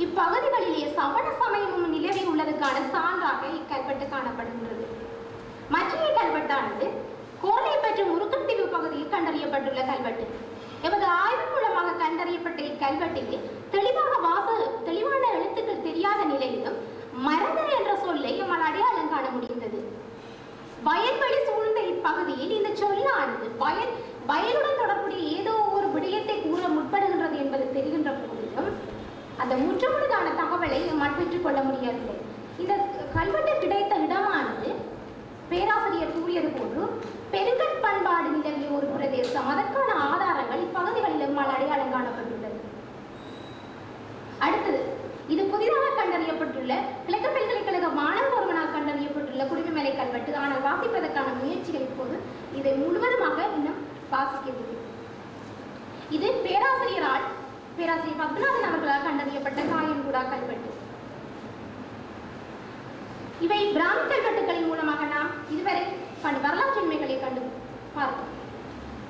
இப்பகுதிகளிலே சமண சமயமும் நிலவி உள்ளதுக்கான சான்றாக இக்கல்வெட்டு காணப்படுகின்றது. மற்ற கல்வெட்டானது கோலை மற்றும் முருக்கத்தீவு பகுதியில் கண்டறியப்பட்டுள்ள கல்வெட்டு. எமது ஆய்வு மூலமாக கண்டறியப்பட்ட இக்கல்வெட்டிலே தெளிவான எழுத்துக்கள் தெரியாத நிலையிலும் மரதர் என்ற சொல்லை நம்மால் அடையாளம் காண முடிந்தது. வயல்வெளி சூழ்ந்த இப்பகுதியில் இந்த சொல்லானது வயலுடன் தொடர்புடைய ஏதோ ஒரு விடயத்தை கூற முற்படுகின்றது என்பது தெரிகின்ற போதிலும் அந்த முற்றுமுழுதான தகவலை நம்மால் பெற்றுக் கொள்ள முடியவில்லை. இந்த கல்வெட்டு கிடைத்த இடமானது பேராசிரியர் கூறியது போன்று பெருங்கட் பண்பாடு நிலவிய ஒரு பிரதேசம். அதற்கான ஆதாரங்கள் இப்பகுதிகளில் நம்மால் அடையாளம் காணப்பட்டுள்ளது. அடுத்தது, இது புதிதாக கண்டறியப்பட்டுள்ள கிழக்கு பல்கலைக்கழக மாணவர் ஒருவனால் கண்டறியப்பட்டுள்ள குடிமைமலை கல்வெட்டு. ஆனால் வாசிப்பதற்கான முயற்சிகள் இப்போது இதை முழுவதுமாக இன்னும் வாசிக்கிறது. இது பேராசிரியர் பத்மநாதன் அவர்களால் கண்டறியப்பட்ட காயன்குடா கல்வெட்டு. இவை பிராமி கல்வெட்டுகளின் மூலமாக நாம் இதுவரை வரலாற்று உண்மைகளை கண்டு பார்த்தோம்.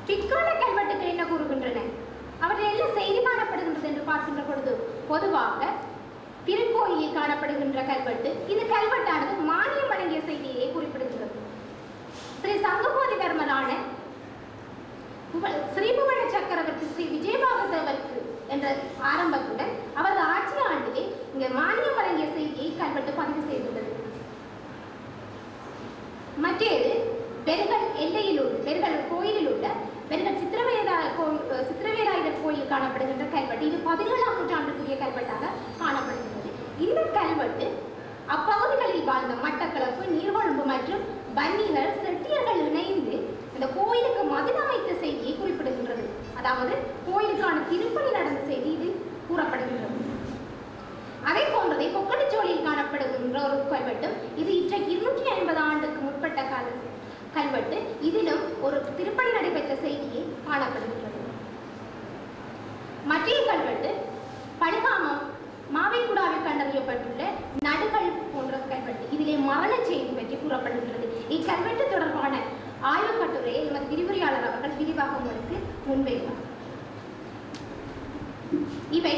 பிற்கால கல்வெட்டுகள் என்ன கூறுகின்றன, அவற்றில் என்ன செய்தி காணப்படுகின்றது என்று பார்க்கின்ற பொழுது பொதுவாக திருக்கோயிலில் காணப்படுகின்ற கல்வெட்டு, இந்த கல்வெட்டானது மானியம் வழங்கிய செய்தியை குறிப்பிடுகிறது. ஸ்ரீ சங்கபோதிதர்மரான ஸ்ரீபுவன சக்கரவர்த்தி ஸ்ரீ விஜயபாகதேவருக்கு என்ற ஆரம்பத்துடன் அவரது ஆட்சி ஆண்டிலே இங்கே மானியம் வழங்கிய செய்தியை கல்வெட்டு பதிவு செய்துள்ளது. மற்றது பெருகல் எல்லையில் உள்ள பெருகல் கோயிலில் உள்ள பெருகல் சித்திரவேலாயுதர் கோயில் காணப்படுகின்ற கல்வெட்டு. இது 17ஆம் நூற்றாண்டுக்குரிய கல்வெட்டாக காணப்படுகிறது. இந்த கல்வெட்டு அப்பகுதிகளில் வாழ்ந்த மட்டக்களப்பு, நீர்கொழும்பு மற்றும் வன்னியர் செட்டியர்கள் இணைந்து இந்த கோயிலுக்கு மதில் அமைத்த செய்தியை குறிப்பிடுகின்றது. அதாவது கோயிலுக்கான திருப்பணி நடந்த செய்தி இது கூறப்படுகின்றது. அதே போன்றதை கொக்கடிச்சோலில் காணப்படுகின்ற ஒரு கல்வெட்டும், இது இன்றைக்கு 250 ஆண்டுக்கு முற்பட்ட கல்வெட்டு. இதிலும் ஒரு திருப்பணி நடைபெற்ற செய்தியை காணப்படுகின்றது. மற்ற கல்வெட்டு படுகாமம் மாவைக்குடாவில் கண்டறியப்பட்டுள்ள நடுகள் போன்ற கல்வெட்டு. இதிலே மரண செய்தி பற்றி கூறப்படுகின்றது. இக்கல்வெட்டு தொடர்பான ஆய்வு கட்டுரையை நமது விரிவுரையாளர் அவர்கள் விரிவாக உங்களுக்கு முன்வைப்பார். இவை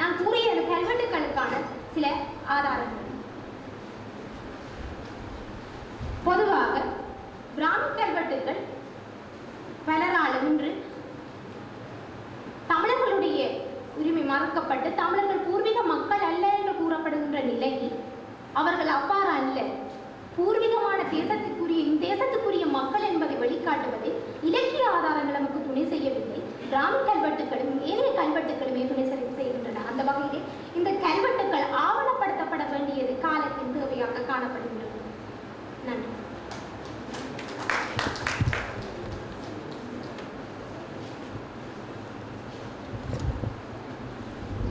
நான் கூறிய கல்வெட்டுகளுக்கான சில ஆதாரங்கள். பொதுவாக பிராமி கல்வெட்டுகள் பலராலும் இன்று தமிழர்களுடைய உரிமை மறுக்கப்பட்டு அவர்கள் அவ்வாறு அல்ல. பூர்வீகமான தேசத்துக்குரிய இந்த தேசத்துக்குரிய மக்கள் என்பதை வெளிக்காட்டுவதை இலக்கிய ஆதாரங்கள் நமக்கு துணை செய்யவில்லை. கிராம கல்வெட்டுகளும் ஏனைய கல்வெட்டுகளுமே துணை செய்கின்றன. அந்த வகையிலே இந்த கல்வெட்டுகள் ஆவணப்படுத்தப்பட வேண்டியது காலத்தின் தேவையாக காணப்படுகின்றது. நன்றி.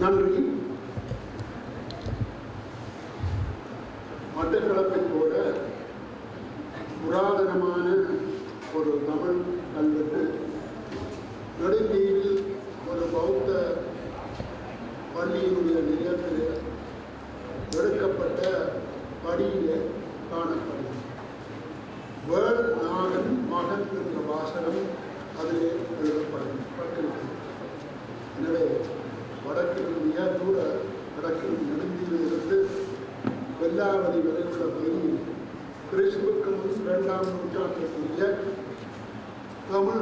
நன்றி. மட்டக்களப்பை போல புராதனமான ஒரு தமிழ் கல்வெட்டு நெடுந்தீவில் ஒரு பௌத்த பள்ளியினுடைய நிலையத்தில் எடுக்கப்பட்ட படியிலே காணப்படும். வேள் நாகன் மகன் என்ற வாசகம் அதிலே எழுதப்பட்டிருக்கிறது. எனவே வடக்கில் மிக தூர வடக்கில் நெடுந்தீவிலிருந்து வெள்ளாவதி வரையுள்ள பகுதியில் கிறிஸ்துவுக்கு முன் 2ஆம் நூற்றாண்டுக்குரிய தமிழ்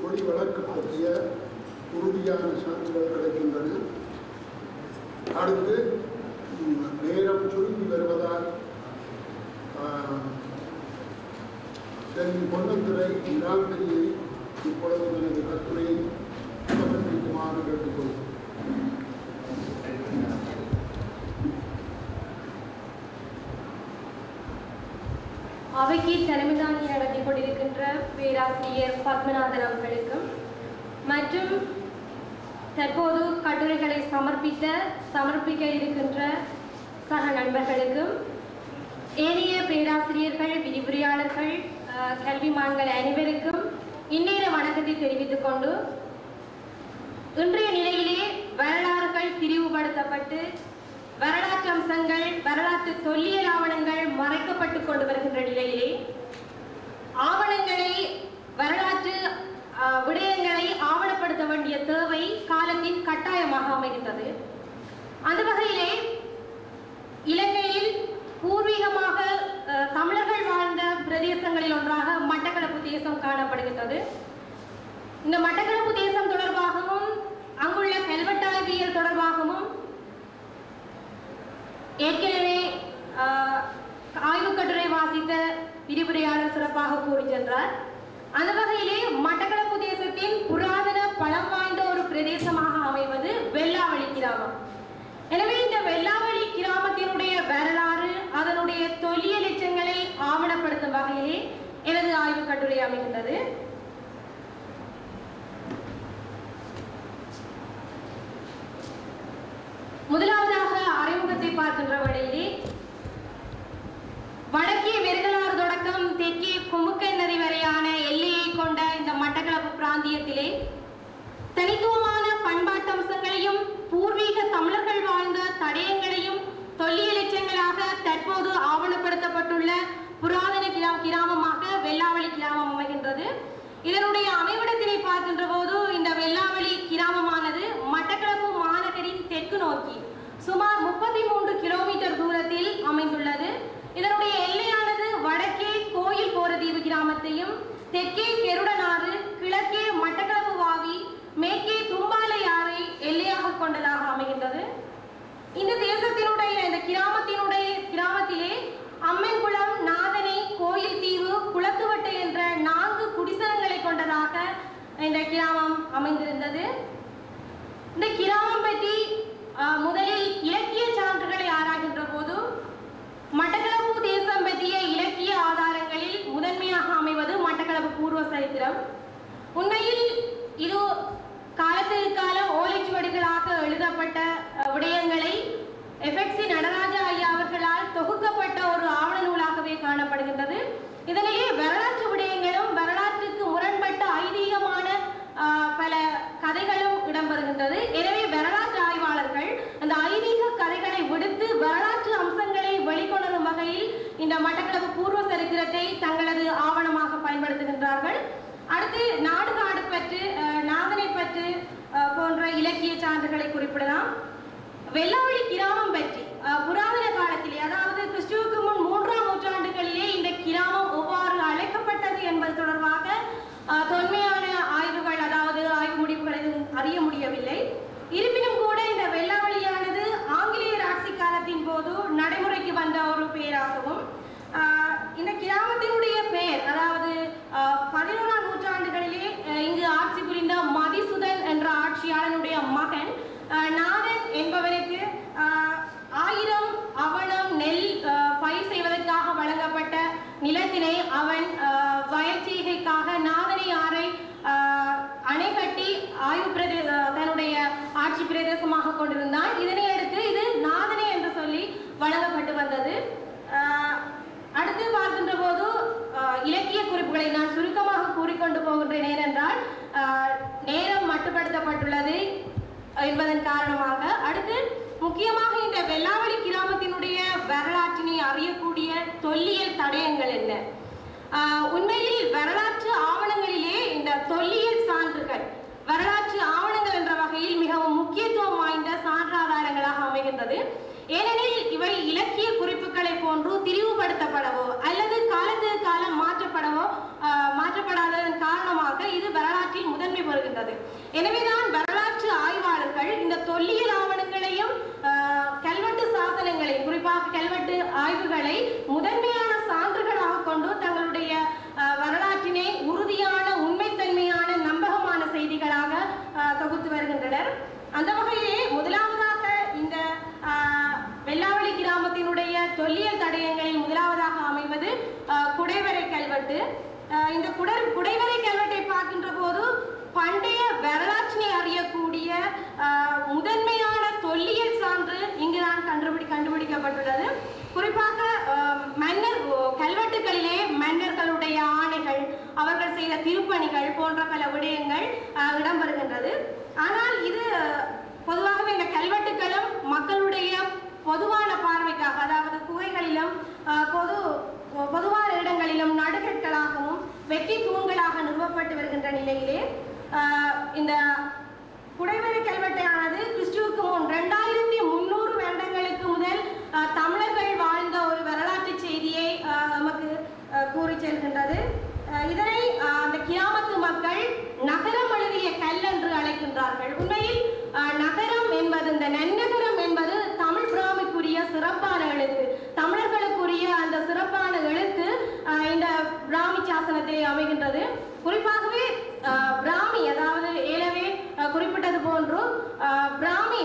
மொழி வழக்கு பற்றிய உறுதியான சான்றுகள் கிடைக்கின்றன. அடுத்து நேரம் சுருங்கி வருவதால் சென்னை பொன்னந்துறை இராம்பரியை இப்பொழுது எனது கட்டுரையை சமர்ப்பிக்குமாறு கேட்டுக்கொள்கிறேன். அவைக்கு தலைமைதாங்கி நடத்தி கொண்டிருக்கின்ற பேராசிரியர் பத்மநாதன் அவர்களுக்கும் மற்றும் தற்போது கட்டுரைகளை சமர்ப்பிக்க இருக்கின்ற சக நண்பர்களுக்கும் ஏனைய பேராசிரியர்கள், விரிவுரையாளர்கள், கல்விமான்கள் அனைவருக்கும் இந்நேர வணக்கத்தை தெரிவித்துக் கொண்டு இன்றைய நிலையிலே வரலாறுகள் பிரிவுபடுத்தப்பட்டு வரலாற்று அம்சங்கள், வரலாற்று தொல்லியல் ஆவணங்கள் மறைக்கப்பட்டு கொண்டு வருகின்ற நிலையிலே ஆவணங்களை, வரலாற்று விடயங்களை ஆவணப்படுத்த வேண்டிய தேவை காலத்தின் கட்டாயமாக அமைகின்றது. அந்த வகையிலே இலங்கையில் பூர்வீகமாக தமிழர்கள் வாழ்ந்த பிரதேசங்களில் ஒன்றாக மட்டக்களப்பு தேசம் காணப்படுகின்றது. இந்த மட்டக்களப்பு தேசம் தொடர்பாகவும் அங்குள்ள கல்வெட்டாய்வியல் தொடர்பாகவும் ஏற்கனவே ஆய்வுக் கட்டுரை வாசித்த விரிவுரையாளர் சிறப்பாக கூறி சென்றார். அந்த வகையிலே மட்டக்களப்பு தேசத்தின் புராதன பலம் வாய்ந்த ஒரு பிரதேசமாக அமைவது வெள்ளாவளி கிராமம். எனவே இந்த வெள்ளாவளி கிராமத்தினுடைய வரலாறு, அதனுடைய தொல்லியல் எச்சங்களை ஆவணப்படுத்தும் வகையிலே எனது ஆய்வுக் கட்டுரை அமைகின்றது. முதலாவதாக அறிமுகத்தை பார்க்கின்ற வழியிலே வடக்கே வெறுகலாறு தொடக்கம் தெற்கே குமுக்கை நதி வரையான எல்லையை கொண்ட இந்த மட்டக்களப்பு பிராந்தியத்திலே தனித்துவமான பண்பாட்டு அம்சங்களையும் பூர்வீக தமிழர்கள் வாழ்ந்த தடயங்களையும் தொல்லியல் எச்சங்களாக தற்போது ஆவணப்படுத்தப்பட்டுள்ள புராதன கிராமமாக வெள்ளாவளி கிராமம் அமைகின்றது. இதனுடைய அமைவிடத்தினை பார்க்கின்ற போது இந்த வெள்ளாவளி கிராமமானது மட்டக்களப்பு மாநகரின் தெற்கு நோக்கி சுமார் 33 கிலோமீட்டர் தூரத்தில் அமைந்துள்ளது. இதனுடைய எல்லையானது வடக்கே கோயில் போரதீவு கிராமத்தையும், தெற்கே கெருடனாறு, கிழக்கே மட்டக்களப்பு வாவி, மேற்கே தும்பாலை ஆறை எல்லையாக கொண்டதாக அமைகின்றது. இந்த தேசத்தினுடைய இந்த கிராமத்திலே அம்மன்குளம், நாதனை, கோயில் தீவு, குளத்துவட்டை என்ற 4 குடிசனங்களை கொண்டதாக இந்த கிராமம் அமைந்திருந்தது. இந்த கிராமம் பற்றி முதலில் இலக்கிய சான்றுகளை ஆராய்கின்ற போது மட்டக்களப்பு தேசம் பற்றிய இலக்கிய ஆதாரங்களில் முதன்மையாக அமைவது மட்டக்களப்பு பூர்வ சரித்திரம். உண்மையில் இது காலத்திற்கு காலம் ஓலைச்சுவடிகளாக எழுதப்பட்ட விடயங்களை எஃப்எக்சி நடராஜா ஐயா அவர்களால் தொகுக்கப்பட்ட ஒரு ஆவண நூலாகவே காணப்படுகின்றது. இதனிலே வரலாற்று விடயங்களும் வரலாற்றுக்கு முரண்பட்ட ஐதீகமான பல கதைகளும் இடம்பெறுகின்றது. எனவே வரலாற்று ஆய்வாளர்கள் அந்த ஐதீக கதைகளை விடுத்து வரலாற்று அம்சங்களை வெளிக்கொணரும் வகையில் இந்த மட்டக்களப்பு பூர்வ சரித்திரத்தை தங்களது ஆவணமாக பயன்படுத்துகின்றார்கள். அடுத்து நாடுகாடு பற்று, நாதனை பற்று போன்ற இலக்கிய சான்றுகளை குறிப்பிடலாம். வெள்ளாவளி கிராமம் பற்றி புராதன காலத்திலே, அதாவது கிறிஸ்துவுக்கு முன் 3ஆம் நூற்றாண்டுகளிலே இந்த கிராமம் எவ்வாறு அழைக்கப்பட்டது என்பது தொடர்பாக தொன்மையான ஆய்வுகள், அதாவது ஆய்வு முடிவுகளை அறிய முடியவில்லை. இருப்பினும் கூட இந்த வெள்ளாவளியானது ஆங்கிலேயர் ஆட்சி காலத்தின் போது நடைமுறைக்கு வந்த ஒரு பெயராகவும் இந்த கிராமத்தினுடைய பெயர், அதாவது 11ஆம் நூற்றாண்டுகளிலே இங்கு ஆட்சி புரிந்த மதிசுதன் என்ற ஆட்சியாளனுடைய மகன் நாதன் என்பவருக்கு 1000 அவணம் நெல் பயிர் செய்வதற்காக வழங்கப்பட்ட நிலத்தினை அவன் வயற்செய்கைக்காக நாதனை ஆறை அணை கட்டி தன்னுடைய ஆட்சி பிரதேசமாக கொண்டிருந்தான். இதனை அடுத்து இது நாதனை என்று சொல்லி வழங்கப்பட்டு வந்தது. அடுத்து பார்க்கின்ற போது இலக்கிய குறிப்புகளை நான் சுருக்கமாக கூறிக்கொண்டு போகின்றேன். ஏனென்றால் நேரம் மட்டுப்படுத்தப்பட்டுள்ளது என்பதன் காரணமாக. அடுத்து முக்கியமாக இந்த வெள்ளாவளி கிராமத்தினுடைய வரலாற்றினை அறியக்கூடிய தொல்லியல் தடயங்கள் என்ன? உண்மையில் வரலாற்று ஆவணங்களிலே இந்த தொல்லியல் சான்றுகள் வரலாற்று ஆவணங்கள் என்ற வகையில் மிகவும் முக்கியத்துவம் வாய்ந்த சான்றாதாரங்களாக அமைகின்றது. ஏனெனில் இவை இலக்கிய குறிப்புகளை போன்று திரிவுபடுத்தப்படவோ அல்லது காலத்துக்கு காலம் மாற்றப்படாததன் காரணமாக இது வரலாற்றில் முதன்மை பெறுகின்றது. எனவேதான் வரலாற்று ஆய்வாளர்கள் இந்த தொல்லியல் ஆவணங்களையும் கல்வெட்டு சாசனங்களையும், குறிப்பாக கல்வெட்டு ஆய்வுகளை முதன்மையான சான்றுகளாக கொண்டு தங்களுடைய வரலாற்றினை உறுதியான, உண்மைத்தன்மையான, நம்பகமான செய்திகளாக தொகுத்து வருகின்றனர். அந்த வகையிலே முதலாவதாக இந்த வெள்ளாவளி கிராமத்தினுடைய தொல்லியல் தடயங்களில் முதலாவதாக அமைவது குடைவரை கல்வெட்டு. இந்த குடைவரை கல்வெட்டை பார்க்கின்ற போது பண்டைய வரலாற்றினை அறியக்கூடிய முதன்மையான தொல்லியல் சான்று இங்குதான் கண்டுபிடிக்கப்பட்டுள்ளது. குறிப்பாக மன்னர் கல்வெட்டுகளிலே மன்னர்களுடைய ஆணைகள், அவர்கள் செய்த திருப்பணிகள் போன்ற பல விடயங்கள் இடம்பெறுகின்றது. ஆனால் இது பொதுவாகவே இந்த கல்வெட்டுகளும் மக்களுடைய பொதுவான பார்வைக்காக, அதாவது குகைகளிலும் பொதுவான இடங்களிலும் நடுகற்களாகவும் வெற்றி தூண்களாக நிறுவப்பட்டு வருகின்ற நிலையிலே இந்த குடைவரை கல்வெட்டானது கிறிஸ்துவுக்கு முன் 2300 வருடங்களுக்கு முதல் தமிழர்கள் வாழ்ந்த ஒரு வரலாற்று செய்தியை நமக்கு கூறி செல்கின்றது. இதனை அந்த கிராமத்து மக்கள் நகரம் எழுதிய கல் என்று அழைக்கின்றார்கள். உண்மையில் நகரம் என்பது, இந்த நன்னகரம் என்பது தமிழ் பிராமிக்குரிய சிறப்பான எழுத்து, தமிழர்களுக்குரிய அந்த சிறப்பான எழுத்து இந்த பிராமி சாசனத்திலே அமைகின்றது. குறிப்பாகவே பிராமி, அதாவது ஏலவே குறிப்பிட்டது போன்று பிராமி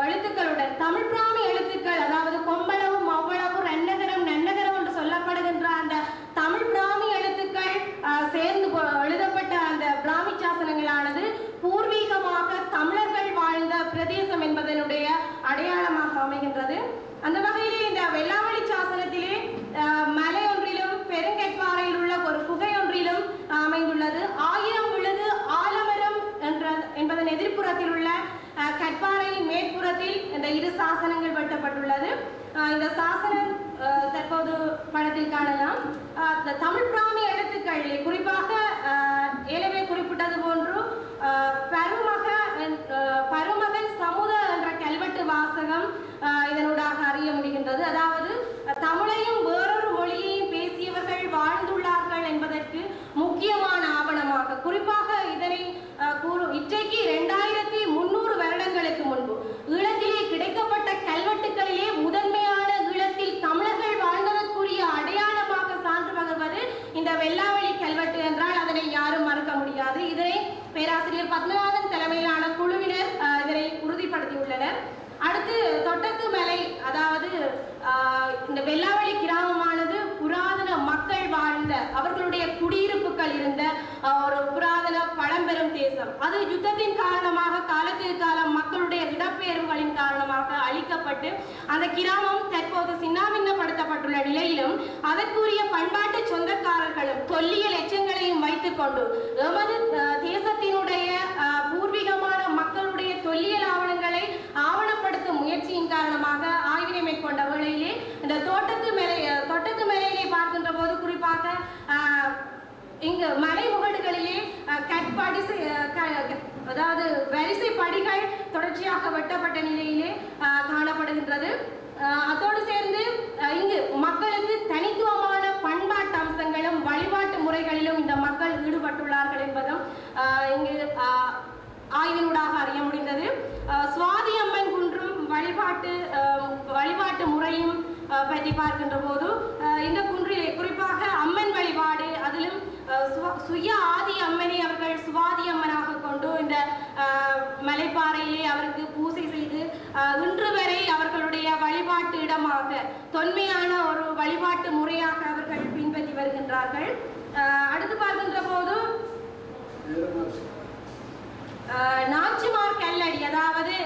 எழுத்துக்களுடன் தமிழ் பிராமி எழுத்துக்கள், அதாவது கொம்பளவும் அவ்வளவு நன்னகரம் நன்னகரம் என்று சொல்லப்படுகின்ற அந்த தமிழ் பிராமி எழுத்துக்கள் சேர்ந்து எழுதப்பட்ட அந்த பிராமி சாசனங்களானது பூர்வீகமாக தமிழர்கள் வாழ்ந்த பிரதேசம் என்பதனுடைய அடையாளமாக அமைகின்றது. அந்த வகையிலே இந்த வெள்ளாவளி சாசனத்திலே மலை ஒன்றிலும் பெருங்கற்பாறையில் உள்ள ஒரு குகை ஒன்றிலும் அமைந்துள்ளது. 1000 விழுது ஆலமரம் என்பதன் எதிர்ப்புறத்தில் உள்ள கற்பாறையின் மேற்புறத்தில் இந்த இரு சாசனங்கள் வெட்டப்பட்டுள்ளது. இந்த சாசனம் தற்போது படத்தில் காணலாம். தமிழ் பிராமி எழுத்துக்களிலே குறிப்பாக ஏலவே குறிப்பிட்டது போன்று பருமகன் சமுத என்ற கல்வெட்டு வாசகம் இதனூடாக அறிய முடிகின்றது. அதாவது தமிழையும் வேறொரு மொழியையும் பேசியவர்கள் வாழ்ந்துள்ளார்கள் என்பதற்கு முக்கியமான ஆவணமாக, குறிப்பாக இதனை இன்றைக்கு 2300 வருடங்களுக்கு முன்பு ஈழத்திலே கிடைக்கப்பட்ட கல்வெட்டுகளிலே முதன்மையான ஈழத்தில் தமிழர்கள் வாழ்ந்ததற்குரிய அடையாளமாக சான்று பகர்வது இந்த வெள்ளாவளி கல்வெட்டு என்றால் அதனை யாரும் மறுக்க முடியாது. இதனை பேராசிரியர் பத்மநாதன் தலைமையிலான குழுவினர் இதனை உறுதிப்படுத்தியுள்ளனர். அடுத்து தொட்டத்து மலை, அதாவது இந்த வெள்ளாவளி கிராமமானது புராதன மக்கள் வாழ்ந்த, அவர்களுடைய குடியிருப்புகள் இருந்த ஒரு புராதன பழம்பெரும் தேசம். அது யுத்தத்தின் காரணமாக காலத்துக்கு காலம் மக்களுடைய இடப்பெயர்வுகளின் காரணமாக அழிக்கப்பட்டு அந்த கிராமம் தற்போது சின்னாபின்னப்படுத்தப்பட்டுள்ள நிலையிலும் அதற்குரிய பண்பாட்டு சொந்தக்காரர்களும் தொல்லியல் எச்சங்களையும் வைத்துக் கொண்டு எமது தேசத்தினுடைய பூர்வீகமான மக்களுடைய தொல்லியல் ஆவணங்களை ஆவணப்படுத்தும் முயற்சியின் காரணமாக ஆய்வினை மேற்கொண்ட வேளையிலே இந்த தொட்டத்து மேலையிலே பார்க்கின்ற போது குறிப்பாக இங்கு மலை முகடுகளிலே அதாவது வரிசை படிகள் தொடர்ச்சியாக வெட்டப்பட்ட நிலையிலே காணப்படுகின்றது. அதோடு சேர்ந்து இங்கு மக்களுக்கு தனித்துவமான பண்பாட்டு அம்சங்களும் வழிபாட்டு முறைகளிலும் இந்த மக்கள் ஈடுபட்டுள்ளார்கள் என்பதும் இங்கு ஆய்வினூடாக அறிய முடிந்தது. சுவாதி அம்மன் குன்றும் வழிபாட்டு முறையும் பற்றி பார்க்கின்ற போது இந்த குன்றிலே குறிப்பாக அம்மன் வழிபாடு, அதிலும் சுய ஆதி அம்மனை அவர்கள் சுவாதி அம்மனாக கொண்டு இந்த மலைப்பாறையிலே அவருக்கு பூசை செய்து இன்று வரை அவர்களுடைய வழிபாட்டு இடமாக தொன்மையான ஒரு வழிபாட்டு முறையாக அவர்கள் பின்பற்றி வருகின்றார்கள். அடுத்து பார்க்கின்ற போது நாச்சிமார் கல்லடி, அதாவது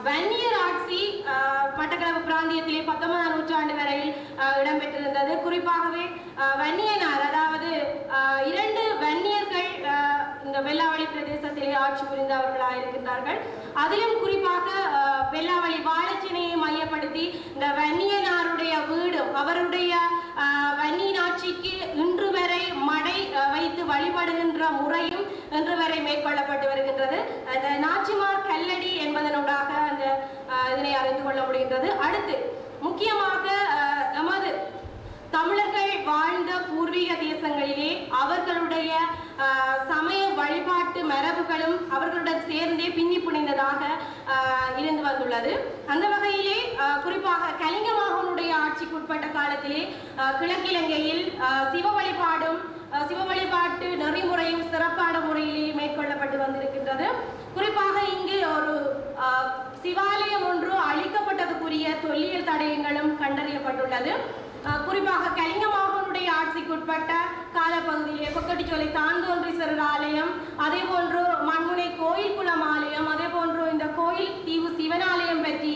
வன்னியர் ஆட்சி மட்டக்களப்பு பிராந்தியத்திலே 19ஆம் நூற்றாண்டு வரையில் இடம்பெற்றிருந்தது. குறிப்பாகவே வன்னியனார், அதாவது 2 வன்னியர்கள் இந்த வெள்ளாவளி பிரதேசத்திலே ஆட்சி புரிந்தவர்களாக இருக்கின்றார்கள். அதிலும் குறிப்பாக வெள்ளாவளி வாழைச்சினையை மையப்படுத்தி இந்த வன்னியனாருடைய வீடும் அவருடைய வன்னியின் ஆட்சிக்கு இன்று வரை மடை வைத்து வழிபடுகின்ற முறையும் இன்று வரை மேற்கொள்ளப்பட்டு வருகின்றது. அந்த நாச்சிமார் கல்லடி என்பதனூடாக அந்த இதனை அறிந்து கொள்ள முடிகின்றது. அடுத்து முக்கியமாக நமது தமிழர்கள் வாழ்ந்த பூர்வீக தேசங்களிலே அவர்களுடைய சமய வழிபாட்டு மரபுகளும் அவர்களுடன் சேர்ந்தே பின்னி பிணைந்ததாக இருந்து வந்துள்ளது. அந்த வகையிலே குறிப்பாக கலிங்க மகனுடைய ஆட்சிக்குட்பட்ட காலத்திலே கிழக்கிலங்கையில் சிவ வழிபாட்டு நெறிமுறையும் சிறப்பான முறையிலே மேற்கொள்ளப்பட்டு வந்திருக்கின்றது. குறிப்பாக இங்கு ஒரு சிவாலயம் ஒன்று அழிக்கப்பட்டதுக்குரிய தொல்லியல் தடயங்களும் கண்டறியப்பட்டுள்ளது. குறிப்பாக கலிங்க மகனுடைய ஆட்சிக்குட்பட்ட காலப்பகுதியிலே கொக்கட்டிச்சோலை தான்தோன்றீஸ்வரர் ஆலயம், அதே போன்று மண்முனை கோயில் குளம் ஆலயம், அதே போன்று இந்த கோயில் தீவு சிவனாலயம் பற்றி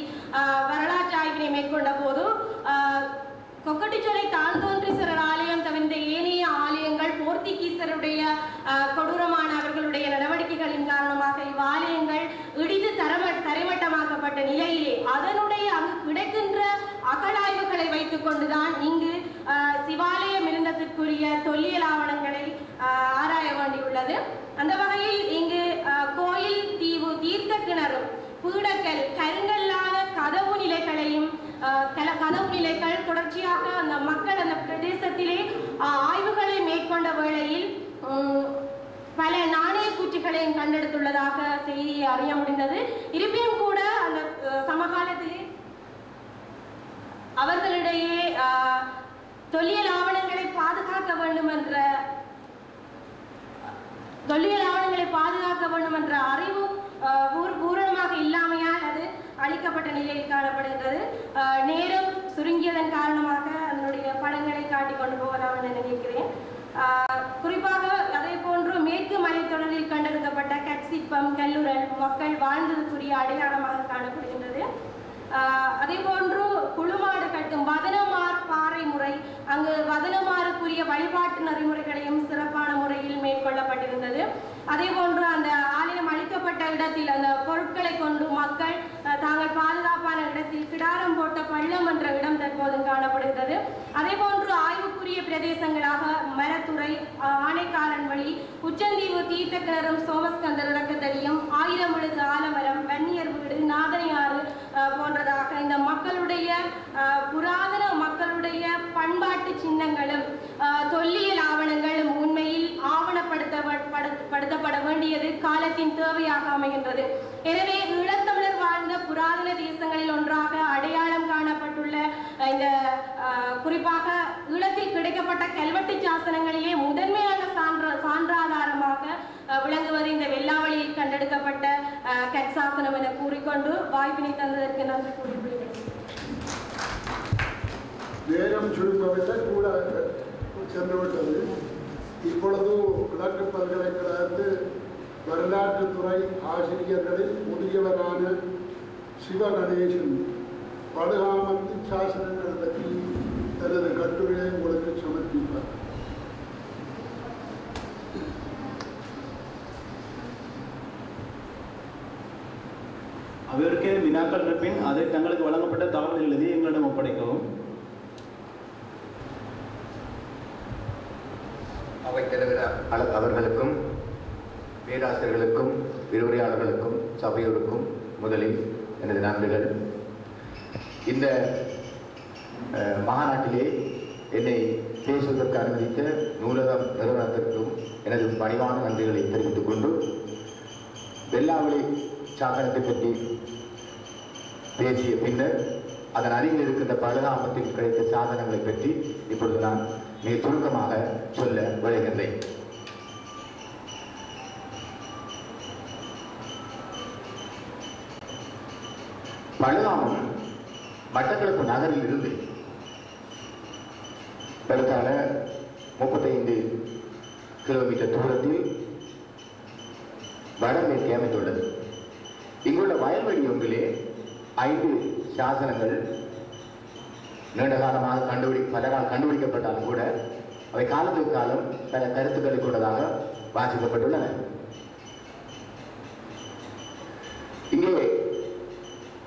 வரலாற்று ஆய்வினை மேற்கொண்ட போது கொக்கட்டிச்சோலை தான்தோன்றீஸ்வரர் ஆலயம் தவிர்த்த ஏனைய ஆலயங்கள் போர்த்துகீசருடைய கொடூரமான அவர்களுடைய நடவடிக்கைகளின் காரணமாக இவ்வாலயங்கள் இடித்து தரைமட்டமாக்கப்பட்ட நிலையிலே அதனுடைய அங்கு கிடைக்கின்ற அகழாய்வுகளை வைத்துக் கொண்டுதான் இங்கு சிவாலயம் இருந்ததற்குரிய தொல்லியல் ஆவணங்களை ஆராய வேண்டியுள்ளது. அந்த வகையில் இங்கு கோயில் தீவு தீர்த்த கிணறும் பீடக்கல் கருங்கல்லான கதவு நிலைகளையும் கதவு நிலைகள் தொடர்ச்சியாக அந்த மக்கள் அந்த பிரதேசத்திலே ஆய்வுகளை மேற்கொண்ட வேளையில் பல நாணய கூற்றுகளையும் கண்டெடுத்துள்ளதாக செய்தியை அறிய முடிந்தது. இருப்பினும் கூட அந்த சமகாலத்திலே அவர்களிடையே தொல்லியல் ஆவணங்களை பாதுகாக்க வேண்டும் என்ற அறிவு பூரணமாக இல்லாமையால் அது அளிக்கப்பட்ட நிலையில் காணப்படுகின்றது. நேரம் சுருங்கியதன் காரணமாக அதனுடைய படங்களை காட்டிக் கொண்டு போகலாம் என நினைக்கிறேன். குறிப்பாக அதே போன்று மேற்கு மலைத்தொடரில் கண்டெடுக்கப்பட்ட கட்சிப்பம் கல்லுரல் மக்கள் வாழ்ந்ததுக்குரிய அடையாளமாக காணப்படுகின்றது. அதே போன்று குழுமாடு கட்டும் வதனமார் பாறை முறை, அங்கு வதனமாருக்குரிய வழிபாட்டு நெறிமுறைகளையும் சிறப்பான முறையில் மேற்கொள்ளப்பட்டிருந்தது. அதே போன்று அந்த ஆலயம் அளிக்கப்பட்ட இடத்தில் அந்த பொருட்களை கொண்டு மக்கள் தாங்கள் பாதுகாப்பான இடத்தில் கிடாரம் போட்ட பள்ளம் என்ற இடம் தற்போது காணப்படுகிறது. அதே போன்று ஆய்வுக்குரிய பிரதேசங்களாக மரத்துறை, ஆனைக்காரன்வழி, உச்சந்தீவு தீர்த்த கிணறும் சோமஸ்கந்தர் இறக்கத்தடியும், 1000 விழுது ஆலமரம், வன்னியர் வீடு, நாதனையாறு போன்றதாக இந்த மக்களுடைய புராதன மக்களுடைய பண்பாட்டு சின்னங்களும் தொல்லியல் ஆவணங்களும் உண்மையில் ஆவணப்படுத்தப்பட வேண்டியது காலத்தின் தேவையாக அமைகின்றது. எனவே ஈழத்தமிழர் வாழ்ந்த புராதன தேசங்களில் ஒன்றாக அடையாளம் காணப்பட்டுள்ள இந்த குறிப்பாக ஈழத்தில் கிடைக்கப்பட்ட கல்வெட்டு சாசனங்களிலே முதன்மையான சான்றாதாரமாக விளங்குவது இந்த வெள்ளாவளியில் கண்டெடுக்கப்பட்ட கற்சாசனம் என கூறிக்கொண்டு வாய்ப்பினை தந்ததற்கு நன்றி கூறிவிடுகிறேன். நேரம் சுருக்கவில்லை, கூட சென்றுவிட்டது. இப்பொழுது கிழக்கு பல்கலைக்கழகத்து வரலாற்றுத்துறை ஆசிரியர்களில் முதியவரான சிவகணேசன் படுகாமத்து சாசனங்கள் பற்றி தனது கட்டுரையை உங்களுக்கு சமர்ப்பிப்பார். அவருக்கு வினாக்கள் இருப்பின் அதை தங்களுக்கு வழங்கப்பட்ட தகவல் எழுதி எங்களிடம் ஒப்படைக்கவும். அவைத்தலைவர் அவர்களுக்கும் பேராசிரியர்களுக்கும் விரிவுரையாளர்களுக்கும் சபையோருக்கும் முதலில் எனது நன்றிகள். இந்த மாநாட்டிலே என்னை பேசுவதற்கு அனுமதித்த நூலகம் நிறுவனத்திற்கும் எனது பணிவான நன்றிகளை தெரிவித்துக் கொண்டு வெள்ளாவளி சாசனத்தை பற்றி பேசிய பின்னர் அதன் அருகில் இருக்கின்ற பலகாமத்தில் கிடைத்த சாதனங்களை பற்றி இப்பொழுது நான் மிக சுருக்கமாக சொல்ல விளைகின்றேன். பலகாமம் மட்டக்களப்பு நகரில் இருந்து பெருத்தால 35 கிலோமீட்டர் தூரத்தில் வடமேற்கே அமைந்துள்ளது. இங்குள்ள வயல்வெளி ஒன்றிலே 5 சாசனங்கள் நீண்ட காலமாக பலரால் கண்டுபிடிக்கப்பட்டாலும் கூட அவை காலத்துக்கு காலம் பல கருத்துக்களை கொண்டதாக வாசிக்கப்பட்டுள்ளன. இங்கே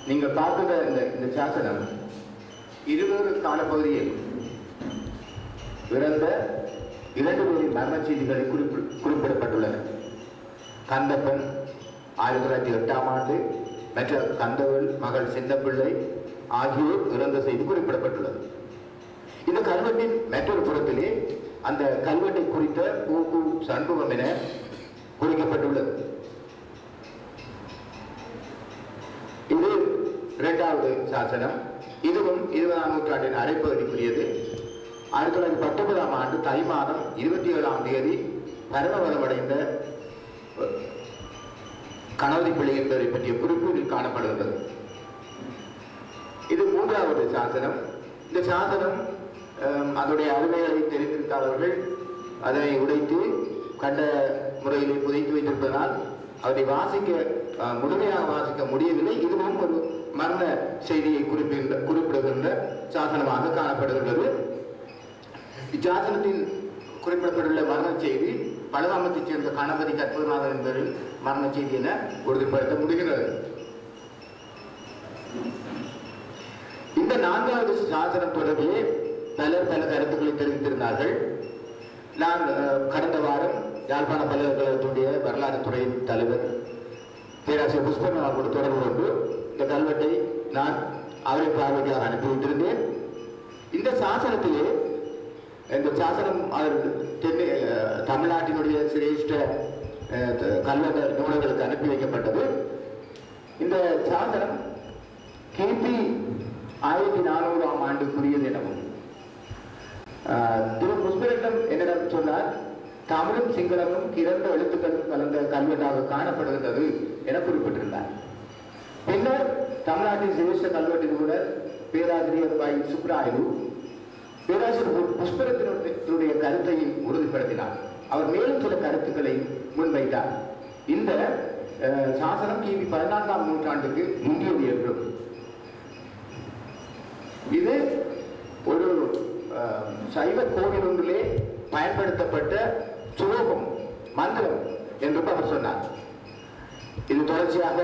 நீங்கள் பார்க்கிற இந்த சாசனம் 20 காலப்பகுதியில் இறந்த 2 பேரின் மரண செய்திகளை குறிப்பிடப்பட்டுள்ளன. கந்தப்பன் 1908ஆம் ஆண்டு, மற்ற கந்தவள் மகள் சின்னப்பிள்ளை ஆகியோர் இறந்த செய்தி குறிப்பிடப்பட்டுள்ளது. இந்த கல்வெட்டின் மற்றொரு புறத்திலே அந்த கல்வெட்டை குறித்த பூ சண்முகம் என குறிக்கப்பட்டுள்ளது. இது 2வது சாசனம். இதுவும் 20ஆம் நூற்றாண்டின் அரைப்பகுதிக்குரியது. 1919ஆம் ஆண்டு தை மாதம் 27ஆம் தேதி பரமவதமடைந்த கணவதி பிள்ளை என்பதை பற்றிய குறிப்பு இதில் காணப்படுகிறது. இது 3வது சாசனம். இந்த சாசனம் அதனுடைய அருமைகளை தெரிந்திருக்காதவர்கள் அதனை உடைத்து கண்ட முறையில் புதைத்து வைத்திருப்பதனால் அவரை முழுமையாக வாசிக்க முடியவில்லை. இதுவும் ஒரு மரண செய்தியை குறிப்பிடுகின்ற சாசனமாக காணப்படுகின்றது. இச்சாசனத்தில் குறிப்பிடப்பட்டுள்ள மரண செய்தி பலகாமத்தைச் சேர்ந்த கணபதி கற்பகநாதன் என்பவரின் மரண செய்தி என உறுதிப்படுத்த முடிகிறது. இந்த 4வது சாசனம் தொடர்பிலே பலர் பல கருத்துக்களை தெரிவித்திருந்தார்கள். நான் கடந்த வாரம் யாழ்ப்பாண பல்கலைக்கழகத்துடைய வரலாற்று துறையின் தலைவர் பேராசிரியர் புஷ்பன் அவர்களோடு தொடர்பு கொண்டு இந்த கல்வெட்டை நான் அவரை பார்வைக்காக அனுப்பி வைத்திருந்தேன். இந்த சாசனத்திலே இந்த சாசனம் தமிழ்நாட்டினுடைய சிரேஷ்ட கல்வெட்டு நூலகங்களுக்கு அனுப்பி வைக்கப்பட்டது. இந்த சாசனம் கிபி 1400ஆம் ஆண்டுக்குரியது எனவும் திரு புஷ்பரட்னம் என்னிடம் சொன்னார், தமிழும் சிங்களமும் கிரந்த எழுத்துக்களும் கலந்த கல்வெட்டாக காணப்படுகின்றது என குறிப்பிட்டிருந்தார். பின்னர் தமிழ்நாட்டின் சிரேஷ்ட கல்வெட்டு நிபுணர் பேராசிரியர் வை சுப்ராயலு பேராசிரியர் புஷ்பரத்தினுடைய கருத்தையும் உறுதிப்படுத்தினார். அவர் மேலும் சில கருத்துக்களை முன்வைத்தார். இந்த சாசனம் கிபி 14ஆம் நூற்றாண்டுக்கு முந்தியது என்றும் இது ஒரு சைவ கோவில் ஒன்றிலே பயன்படுத்தப்பட்ட சுலோகம் மந்திரம் என்றும் அவர் சொன்னார். இது தொடர்ச்சியாக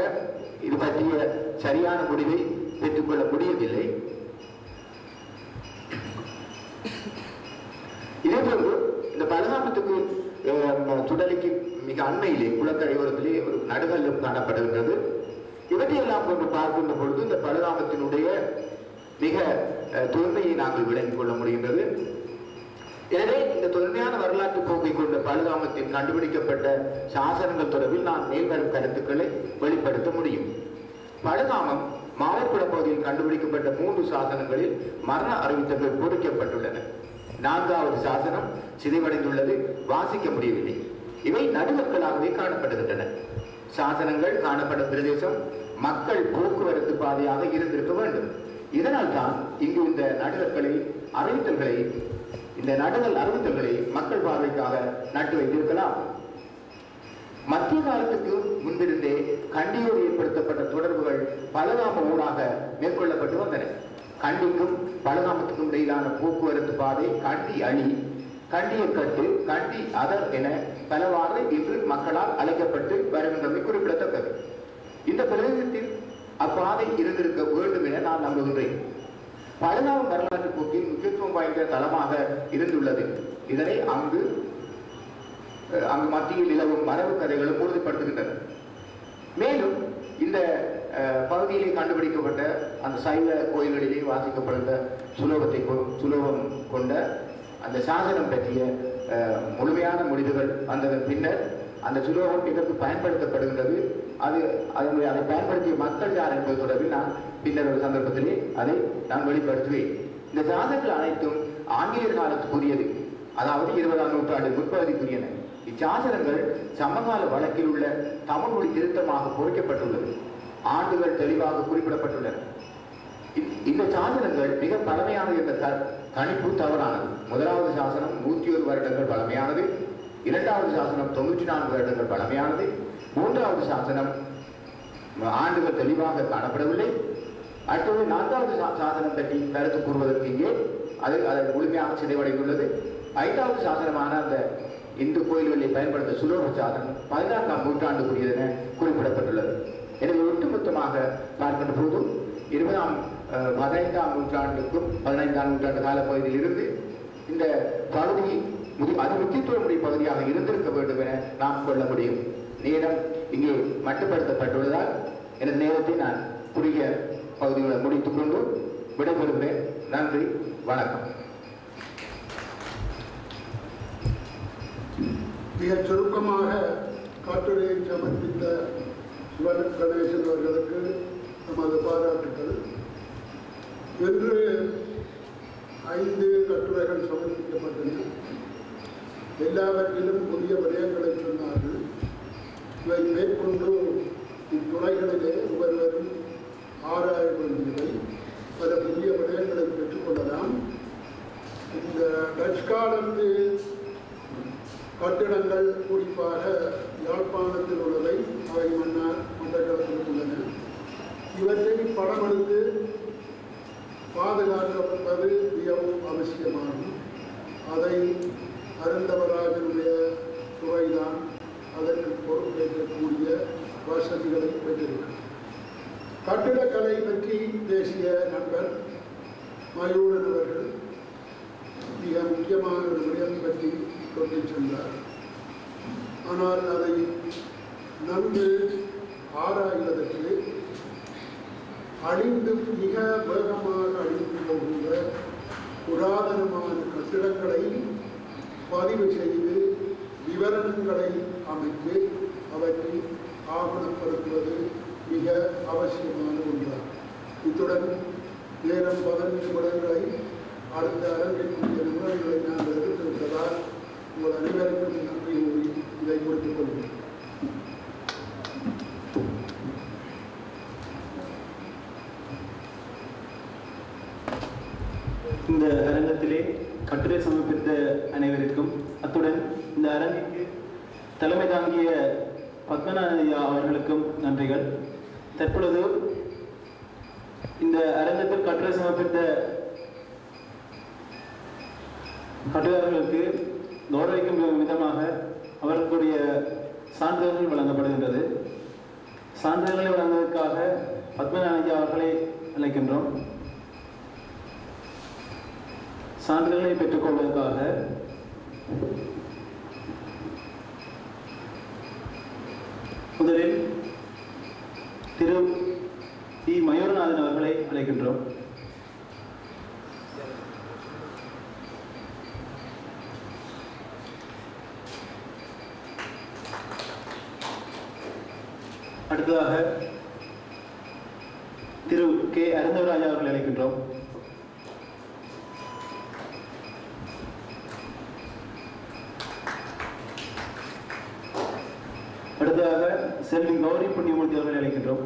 இது பற்றிய சரியான முடிவை பெற்றுக்கொள்ள முடியவில்லை. இதேபோன்று இந்த பலகாமத்துக்கு சுடலைக்கு மிக அண்மையிலே குளக்கரையோரத்திலே ஒரு நடுகல்லும் காணப்படுகின்றது. இவற்றையெல்லாம் கொண்டு பார்க்கின்ற பொழுது இந்த பலகாமத்தினுடைய மிக தொன்மையை நாங்கள் விளங்கிக் கொள்ள முடிகின்றது. எனவே இந்த தொன்மையான வரலாற்று போக்கை கொண்ட பலகாமத்தில் கண்டுபிடிக்கப்பட்ட சாசனங்கள் தொடர்பில் நான் மேல்வரும் கருத்துக்களை வெளிப்படுத்த முடியும். பலகாமம் மாவட்ட பகுதியில் கண்டுபிடிக்கப்பட்ட 3 சாசனங்களில் மரண அறிவித்தல்கள் பொறிக்கப்பட்டுள்ளன. 4வது சாசனம் சிதைவடைந்துள்ளது, வாசிக்க முடியவில்லை. இவை நடுவர்களாகவே காணப்படுகின்றன. சாசனங்கள் காணப்படும் பிரதேசம் மக்கள் போக்குவரத்து பாதையாக இருந்திருக்க வேண்டும். இதனால் தான் இங்கு இந்த நடுவர்களை அறிவித்தல்களை மக்கள் பார்வைக்காக நட்டு வைத்திருக்கலாம். மத்திய காலத்துக்கு முன்பிருந்தே கண்டியோடு ஏற்படுத்தப்பட்ட தொடர்புகள் பலகாம ஊடாக மேற்கொள்ளப்பட்டு வந்தன. கண்டிக்கும் பலகாமத்துக்கும் இடையிலான போக்குவரத்து பாதை கண்டி அணி, கண்டியக்கட்டு, கண்டி அதர் என பலவாறு இன்று மக்களால் அழைக்கப்பட்டு வருகின்றமை குறிப்பிடத்தக்கது. இந்த பிரதேசத்தில் அப்பாதை இருந்திருக்க வேண்டும் என நான் நம்புகின்றேன். பலகாமம் வரலாற்று போக்கில் முக்கியத்துவம் வாய்ந்த தளமாக இருந்துள்ளது. இதனை அங்கு மத்தியில் நிலவும் மரபு கதைகளும் உறுதிப்படுத்துகின்றன. மேலும் இந்த பகுதியிலே கண்டுபிடிக்கப்பட்ட அந்த சைவ கோயில்களிலே வாசிக்கப்படுகிற சுலோகம் கொண்ட அந்த சாசனம் பற்றிய முழுமையான முடிவுகள் வந்ததன் பின்னர் அந்த சுலோகம் இதற்கு பயன்படுத்தப்படுகின்றது, அதை பயன்படுத்திய மக்கள் யார் என்பது தொடர்பில் நான் பின்னர் ஒரு சந்தர்ப்பத்திலே அதை நான் வெளிப்படுத்துவேன். இந்த சாசனங்கள் அனைத்தும் ஆங்கிலேயர் காலத்துக்குரியது, அதாவது 20ஆம் நூற்றாண்டு முற்பகுதிக்குரியன. இச்சாசனங்கள் சமகால வழக்கில் உள்ள தமிழ் மொழி திருத்தமாக பொறிக்கப்பட்டுள்ளது. ஆண்டுகள் தெளிவாக குறிப்பிடப்பட்டுள்ளன. இந்த சாசனங்கள் மிக பழமையானது என்ற கணிப்பு தவறானது. முதலாவது சாசனம் 101 வருடங்கள் பழமையானது, இரண்டாவது சாசனம் 94 வருடங்கள் பழமையானது, மூன்றாவது சாசனம் ஆண்டுகள் தெளிவாக காணப்படவில்லை. அடுத்தது 4வது சாசனம் பற்றி கருத்து கூறுவதற்கு இங்கே அது முழுமையாக சிதைவடைந்துள்ளது. 5வது சாசனமான அந்த இந்து கோயில்களில் பயன்படுத்த சுலோக சாசனம் 14ஆம் நூற்றாண்டுக்குரியதென குறிப்பிடப்பட்டுள்ளது. எனவே ஒட்டுமொத்தமாக பார்க்கின்ற போதும் 15ஆம் நூற்றாண்டுக்கும் 15ஆம் நூற்றாண்டு காலப்பகுதியில் இருந்து இந்த பகுதி அது முக்கியத்துவமுடைய பகுதியாக இருந்திருக்க வேண்டும் என நாம் கொள்ள முடியும். நேரம் இங்கே மட்டுப்படுத்தப்பட்டுள்ளதால் எனது நேரத்தை நான் குறுகிய பகுதிகளை முடித்துக் கொண்டு விடைபெறுகிறேன். நன்றி, வணக்கம். மிகச் சுருக்கமாக கட்டுரையை சமர்ப்பித்த சிவன் கணேசன் அவர்களுக்கு நமது பாராட்டுக்கள். இன்று 5 கட்டுரைகள் சமர்ப்பிக்கப்பட்டன. எல்லாவற்றிலும் புதிய விடயங்களை சொன்னார்கள். இவை மேற்கொண்டு இத்துறைகளிலே ஒவ்வொருவரும் ஆராய வேண்டியவை, பல புதிய விடயங்களை பெற்றுக்கொள்ளலாம். இந்த டச் காலத்து கட்டிடங்கள் குறிப்பாக யாழ்ப்பாணத்தில் உள்ளவை, அவை மண்டலத்தில் உள்ளன. இவற்றை படம் எடுத்து பாதுகாக்கப்பட்டது மிகவும் அவசியமாகும். அதை அருந்தவராஜனுடைய துறைதான் அதற்கு பொறுப்பேற்கக்கூடிய வசதிகளை பெற்றிருக்கிறது. கட்டிடக்கலை பற்றி பேசிய நண்பர் மயூரன் அவர்கள் மிக முக்கியமான ஒரு விடயம் பற்றி கொண்டு சென்றார். ஆனால் அதை நன்கு ஆராய்வதற்கு மிக வேகமாக அழிந்து போகின்ற புராதனமான கட்டிடங்களை பதிவு செய்து விவரணங்களை அமைத்து அவற்றை ஆவணப்படுத்துவது மிக அவசியமான ஒன்றாகும். இத்துடன் நேரம் 15 நிமிடங்களை அடுத்த அரங்கிற்குரிய நிமிடங்களை நாங்கள் எடுத்திருப்பதால் உங்கள் அனைவருக்கும் நன்றி கூறி இதை முடித்துக் கொள்கிறேன். இந்த அரங்கத்திலே கட்டுரை சமர்ப்பித்த அனைவருக்கும், அத்துடன் இந்த அரங்கிற்கு தலைமை தாங்கிய பத்மநாபையா அவர்களுக்கும் நன்றிகள். தற்பொழுது இந்த அரங்கத்தில் கட்டுரை சமர்ப்பித்த கட்டுரையாளர்களுக்கு கௌரவிக்கும் விதமாக அவர்களுடைய சான்றிதழ்கள் வழங்கப்படுகின்றது. சான்றிதழ்களை வழங்குவதற்காக பத்மநாபையா அவர்களை அழைக்கின்றோம். சான்றிதழ்களை பெற்றுக்கொள்வதற்காக முதலில் திரு இ. மயூரநாதன் அவர்களை அழைக்கின்றோம். அடுத்ததாக திரு கே. அருந்தவராஜா அவர்களை அழைக்கின்றோம். அடுத்ததாக செல்வி கௌரி புண்ணியமூர்த்தி அவர்களை அழைக்கின்றோம்.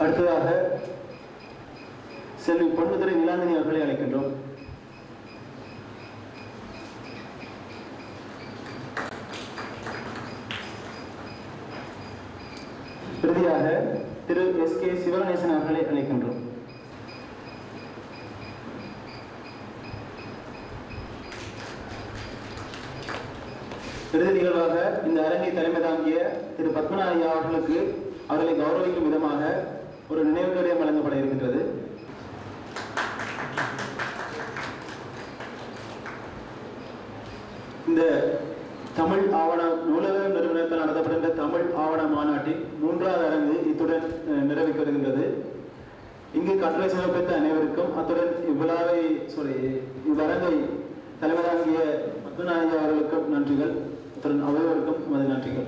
அடுத்ததாக செல்வி பொன்னுத்துறை நிலாந்தினி அவர்களை அழைக்கின்றோம். இறுதியாக திரு எஸ். கே. சிவகணேசன் அவர்களை அழைக்கின்றோம். இறுதி நிகழ்வாக இந்த அரங்கை தலைமை தாங்கிய திரு பத்மநாபையா அவர்களுக்கு அவர்களை கௌரவிக்கும் விதமாக ஒரு நினைவு கடிதம் வழங்கப்பட இருக்கின்றது. இந்த தமிழ் ஆவண நூலக நிறுவனத்தில் நடத்தப்படுகின்ற தமிழ் ஆவண மாநாட்டின் 3வது அரங்கு இத்துடன் நிறைவேற்றப்படுகின்றது. இங்கு கட்டுரை சிறப்பித்த அனைவருக்கும் அத்துடன் இவ்வரங்கை தலைமை தாங்கிய முத்துநாயகி அவர்களுக்கும் நன்றிகள், அத்துடன் அவையோருக்கும் நமது நன்றிகள்.